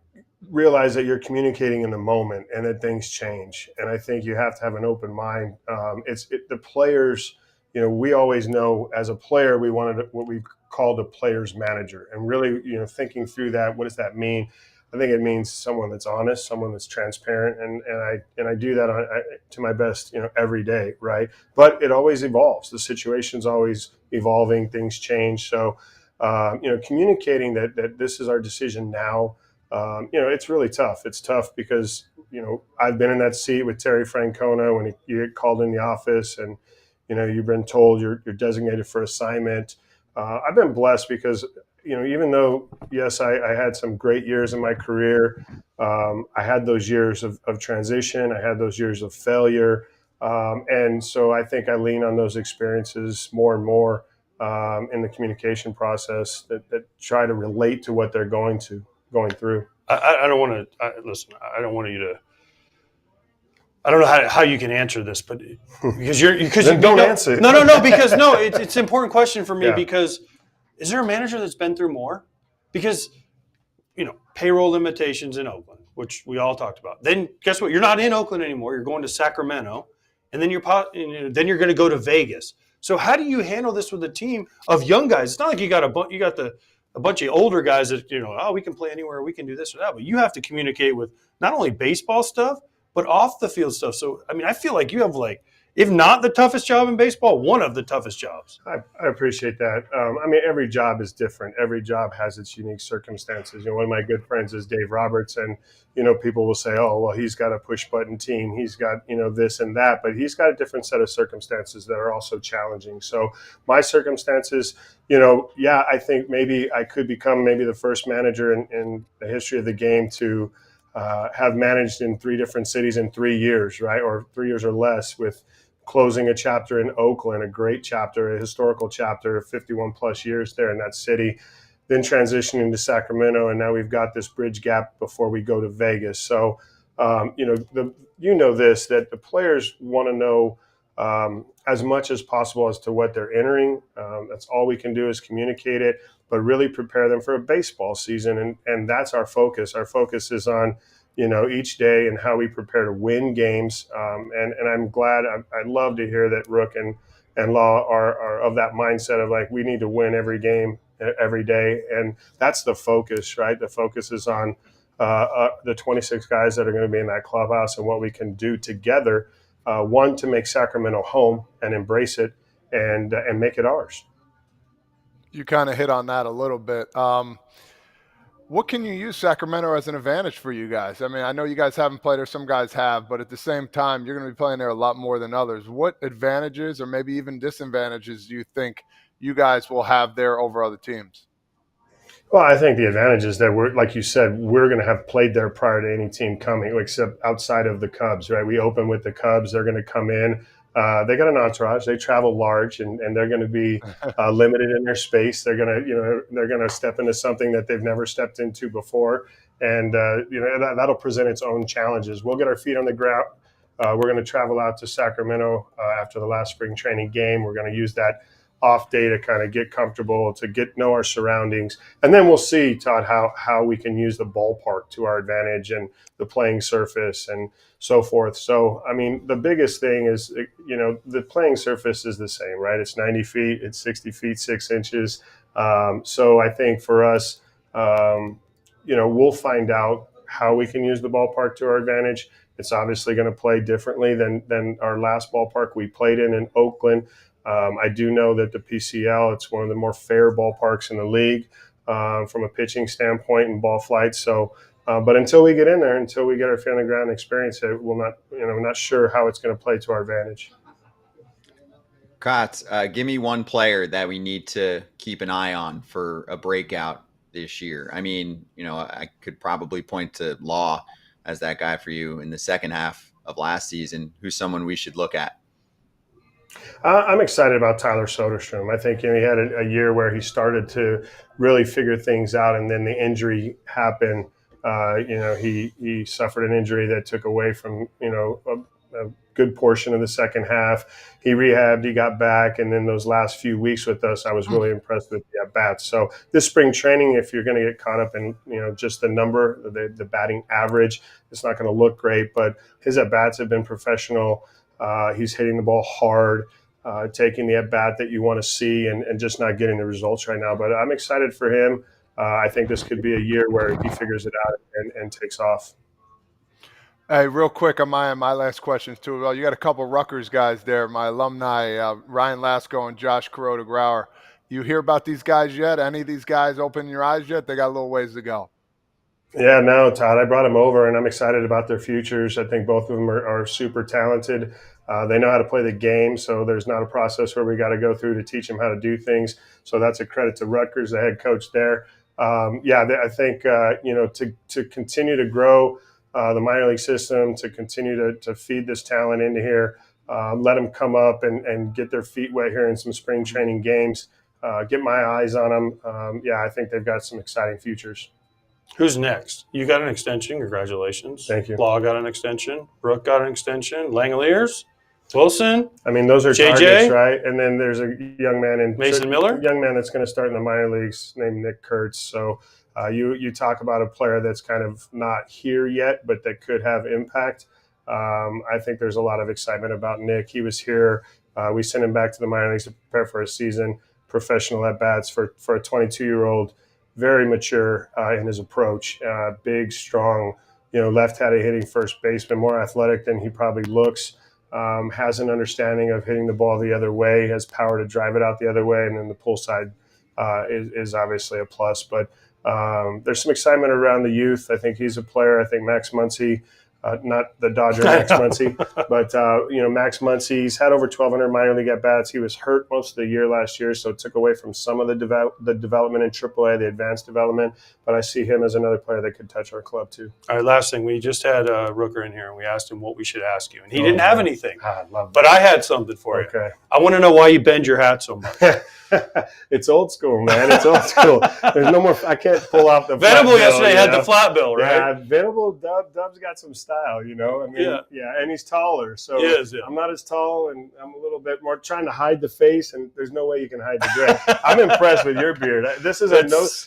realize that you're communicating in the moment and that things change. And I think you have to have an open mind. The players, we always know as a player, we wanted what we called a player's manager. And really, thinking through that, what does that mean? I think it means someone that's honest, someone that's transparent, and I do that to my best, every day, right? But it always evolves. The situation's always evolving. Things change. So, communicating that this is our decision now, it's really tough. It's tough because I've been in that seat with Terry Francona when you get called in the office, and you've been told you're designated for assignment. I've been blessed because even though, yes, I had some great years in my career, I had those years of transition. I had those years of failure. And so I think I lean on those experiences more and more in the communication process that try to relate to what they're going through. I don't want to listen. I don't want you to. I don't know how you can answer this, but because you don't answer. No, because it's an important question for me because is there a manager that's been through more? Because payroll limitations in Oakland, which we all talked about. Then guess what? You're not in Oakland anymore. You're going to Sacramento, and then you're going to go to Vegas. So how do you handle this with a team of young guys? It's not like you got a bunch of older guys that we can play anywhere, we can do this or that. But you have to communicate with not only baseball stuff, but off the field stuff. So, I feel like you have if not the toughest job in baseball, one of the toughest jobs. I appreciate that. Every job is different. Every job has its unique circumstances. One of my good friends is Dave Roberts, and people will say, "Oh, well, he's got a push-button team. He's got this and that," but he's got a different set of circumstances that are also challenging. So, my circumstances, I think maybe I could become the first manager in the history of the game to have managed in 3 different cities in 3 years, right, or 3 years or less, with closing a chapter in Oakland, a great chapter, a historical chapter, 51 plus years there in that city, then transitioning to Sacramento, and now we've got this bridge gap before we go to Vegas. So, that the players want to know as much as possible as to what they're entering. That's all we can do is communicate it, but really prepare them for a baseball season, and that's our focus. Our focus is on each day and how we prepare to win games. And I'm glad. I love to hear that Rook and Law are of that mindset of we need to win every game every day, and that's the focus, right? The focus is on the 26 guys that are going to be in that clubhouse and what we can do together. One, to make Sacramento home and embrace it and make it ours. You kind of hit on that a little bit. What can you use Sacramento as an advantage for you guys? I know you guys haven't played there. Some guys have, but at the same time, you're going to be playing there a lot more than others. What advantages or maybe even disadvantages do you think you guys will have there over other teams? Well, I think the advantage is that we're, like you said, we're going to have played there prior to any team coming, except outside of the Cubs, right? We open with the Cubs. They're going to come in. They got an entourage. They travel large, and they're going to be limited in their space. They're going to, they're going to step into something that they've never stepped into before, and that'll present its own challenges. We'll get our feet on the ground. We're going to travel out to Sacramento after the last spring training game. We're going to use that off day to kind of get comfortable, to know our surroundings. And then we'll see, Todd, how we can use the ballpark to our advantage and the playing surface and so forth. So, I mean, the biggest thing is, the playing surface is the same, right? It's 90 feet, it's 60 feet, 6 inches. So I think for us, we'll find out how we can use the ballpark to our advantage. It's obviously going to play differently than our last ballpark we played in Oakland. I do know that the PCL, it's one of the more fair ballparks in the league from a pitching standpoint and ball flight. So, but until we get in there, until we get our feet on the ground and experience it, we're not sure how it's going to play to our advantage. Kotz, give me one player that we need to keep an eye on for a breakout this year. I mean, I could probably point to Law as that guy for you in the second half of last season, who's someone we should look at. I'm excited about Tyler Soderstrom. I think he had a year where he started to really figure things out, and then the injury happened. He suffered an injury that took away from a good portion of the second half. He rehabbed, he got back, and then those last few weeks with us, I was really impressed with the at-bats. So this spring training, if you're going to get caught up in just the number, the batting average, it's not going to look great, but his at-bats have been professional. He's hitting the ball hard, taking the at-bat that you want to see, and just not getting the results right now. But I'm excited for him. I think this could be a year where he figures it out and takes off. Hey, real quick on my last questions too. Well, you got a couple Rutgers guys there, my alumni, Ryan Lasko and Josh Kuroda-Grauer. You hear about these guys yet? Any of these guys open your eyes yet? They got a little ways to go. Yeah, no, Todd, I brought them over, and I'm excited about their futures. I think both of them are super talented. They know how to play the game, so there's not a process where we got to go through to teach them how to do things. So that's a credit to Rutgers, the head coach there. I think, to continue to grow the minor league system, to continue to feed this talent into here, let them come up and get their feet wet here in some spring training games, get my eyes on them. I think they've got some exciting futures. Who's next? You got an extension. Congratulations. Thank you. Law got an extension. Brooke got an extension. Langoliers, Wilson. I mean, those are JJ? targets, right? And then there's a young man in Mason Miller? young man that's going to start in the minor leagues named Nick Kurtz. So you talk about a player that's kind of not here yet, but that could have impact. I think there's a lot of excitement about Nick. He was here. We sent him back to the minor leagues to prepare for a season, professional at-bats for a 22-year-old, very mature in his approach, big, strong, left-handed hitting first baseman, more athletic than he probably looks, has an understanding of hitting the ball the other way, has power to drive it out the other way, and then the pull side is obviously a plus. But there's some excitement around the youth. I think he's a player. I think Max Muncy, not the Dodger Max Muncy, but Max Muncy, he's had over 1,200 minor league at-bats. He was hurt most of the year last year, so it took away from some of the development in AAA, the advanced development. But I see him as another player that could touch our club too. All right, last thing. We just had Rooker in here, and we asked him what we should ask you. And he didn't have anything. I love But I had something for you. Okay. I want to know why you bend your hat so much. It's old school, man. It's old school. There's no more. I can't pull off the Venable flat yesterday bill, had the flat bill, right? Yeah, Venable. Dub's got some style, I mean, and he's taller. So He is, yeah. I'm not as tall, and I'm a little bit more trying to hide the face, and there's no way you can hide the gray. I'm impressed with your beard. This is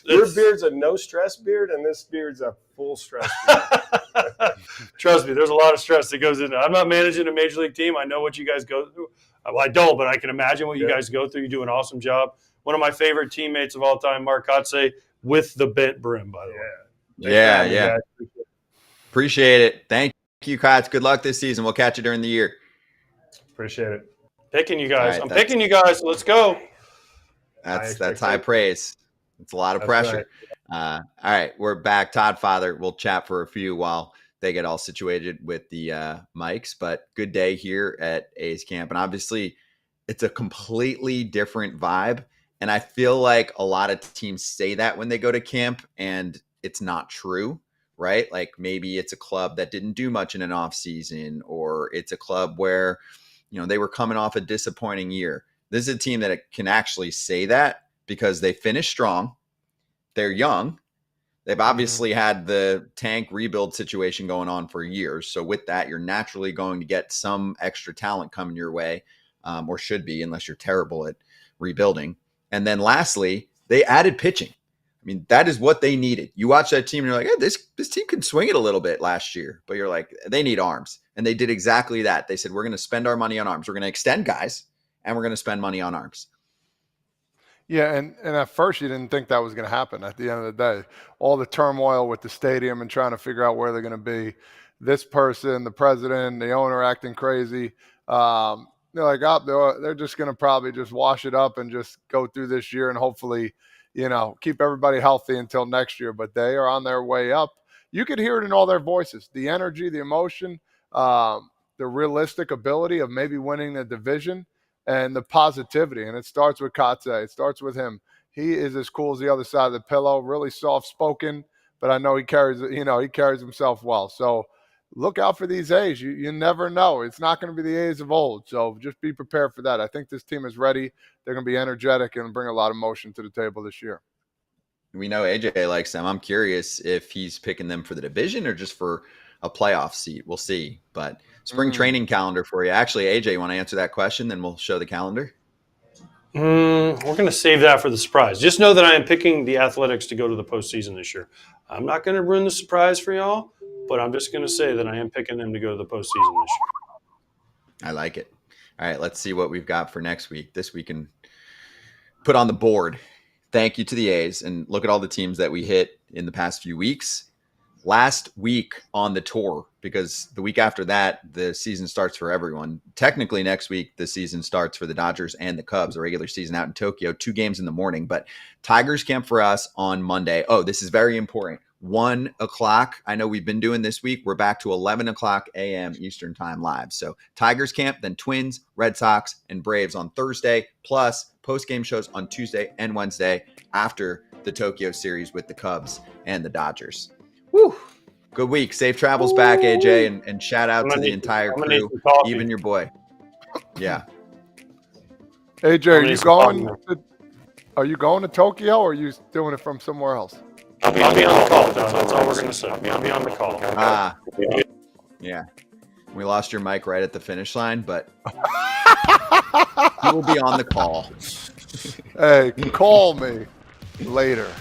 your beard's a no stress beard, and this beard's a full stress beard. Trust me, there's a lot of stress that goes into it. I'm not managing a major league team. I know what you guys go through. Well, I don't, but I can imagine what you guys go through. You do an awesome job. One of my favorite teammates of all time, Mark Kotsay, with the bent brim, by the way. Yeah. Appreciate it. Thank you, Kotz. Good luck this season. We'll catch you during the year. Appreciate it. Picking you guys. All right, I'm picking you guys. Let's go. That's high praise. It's a lot of pressure. Right. All right, we're back. Todd Father, we'll chat for a few while they get all situated with the mics, but good day here at A's camp. And obviously it's a completely different vibe And I feel like a lot of teams say that when they go to camp, and it's not true, right? Like maybe it's a club that didn't do much in an off season, or it's a club where, they were coming off a disappointing year. This is a team that can actually say that because they finished strong. They're young. They've obviously had the tank rebuild situation going on for years. So with that, you're naturally going to get some extra talent coming your way, or should be, unless you're terrible at rebuilding. And then lastly, they added pitching. I mean, that is what they needed. You watch that team and you're like, hey, this team can swing it a little bit last year. But you're like, they need arms. And they did exactly that. They said, we're going to spend our money on arms. We're going to extend guys, and we're going to spend money on arms. Yeah, and at first you didn't think that was going to happen at the end of the day. All the turmoil with the stadium and trying to figure out where they're going to be. This person, the president, the owner acting crazy. They're like, they're just going to probably just wash it up and just go through this year and hopefully, keep everybody healthy until next year. But they are on their way up. You could hear it in all their voices, the energy, the emotion, the realistic ability of maybe winning the division, and the positivity. And it starts with Kotsay. It starts with him. He is as cool as the other side of the pillow, really soft-spoken, but I know he carries himself well. So look out for these A's. You never know. It's not going to be the A's of old. So just be prepared for that. I think this team is ready. They're going to be energetic and bring a lot of motion to the table this year. We know AJ likes them. I'm curious if he's picking them for the division or just for a playoff seat. We'll see. But spring training calendar for you. Actually, AJ, you want to answer that question? Then we'll show the calendar. We're going to save that for the surprise. Just know that I am picking the Athletics to go to the postseason this year. I'm not going to ruin the surprise for y'all, but I'm just going to say that I am picking them to go to the postseason this year. I like it. All right, let's see what we've got for next week. This we can put on the board. Thank you to the A's, and look at all the teams that we hit in the past few weeks. Last week on the tour, because the week after that, the season starts for everyone. Technically, next week, the season starts for the Dodgers and the Cubs, the regular season out in Tokyo, 2 games in the morning. But Tigers camp for us on Monday. Oh, this is very important. 1 o'clock. I know we've been doing this week. We're back to 11 o'clock a.m. Eastern time live. So Tigers camp, then Twins, Red Sox, and Braves on Thursday, plus post-game shows on Tuesday and Wednesday after the Tokyo series with the Cubs and the Dodgers. Woo! Good week. Safe travels back, AJ, and shout out to the entire crew, even your boy. Yeah. AJ, are you going to Tokyo, or are you doing it from somewhere else? I'll be on the call. That's all we're going to say. I'll be on the call. Yeah. We lost your mic right at the finish line, but you will be on the call. Hey, call me later.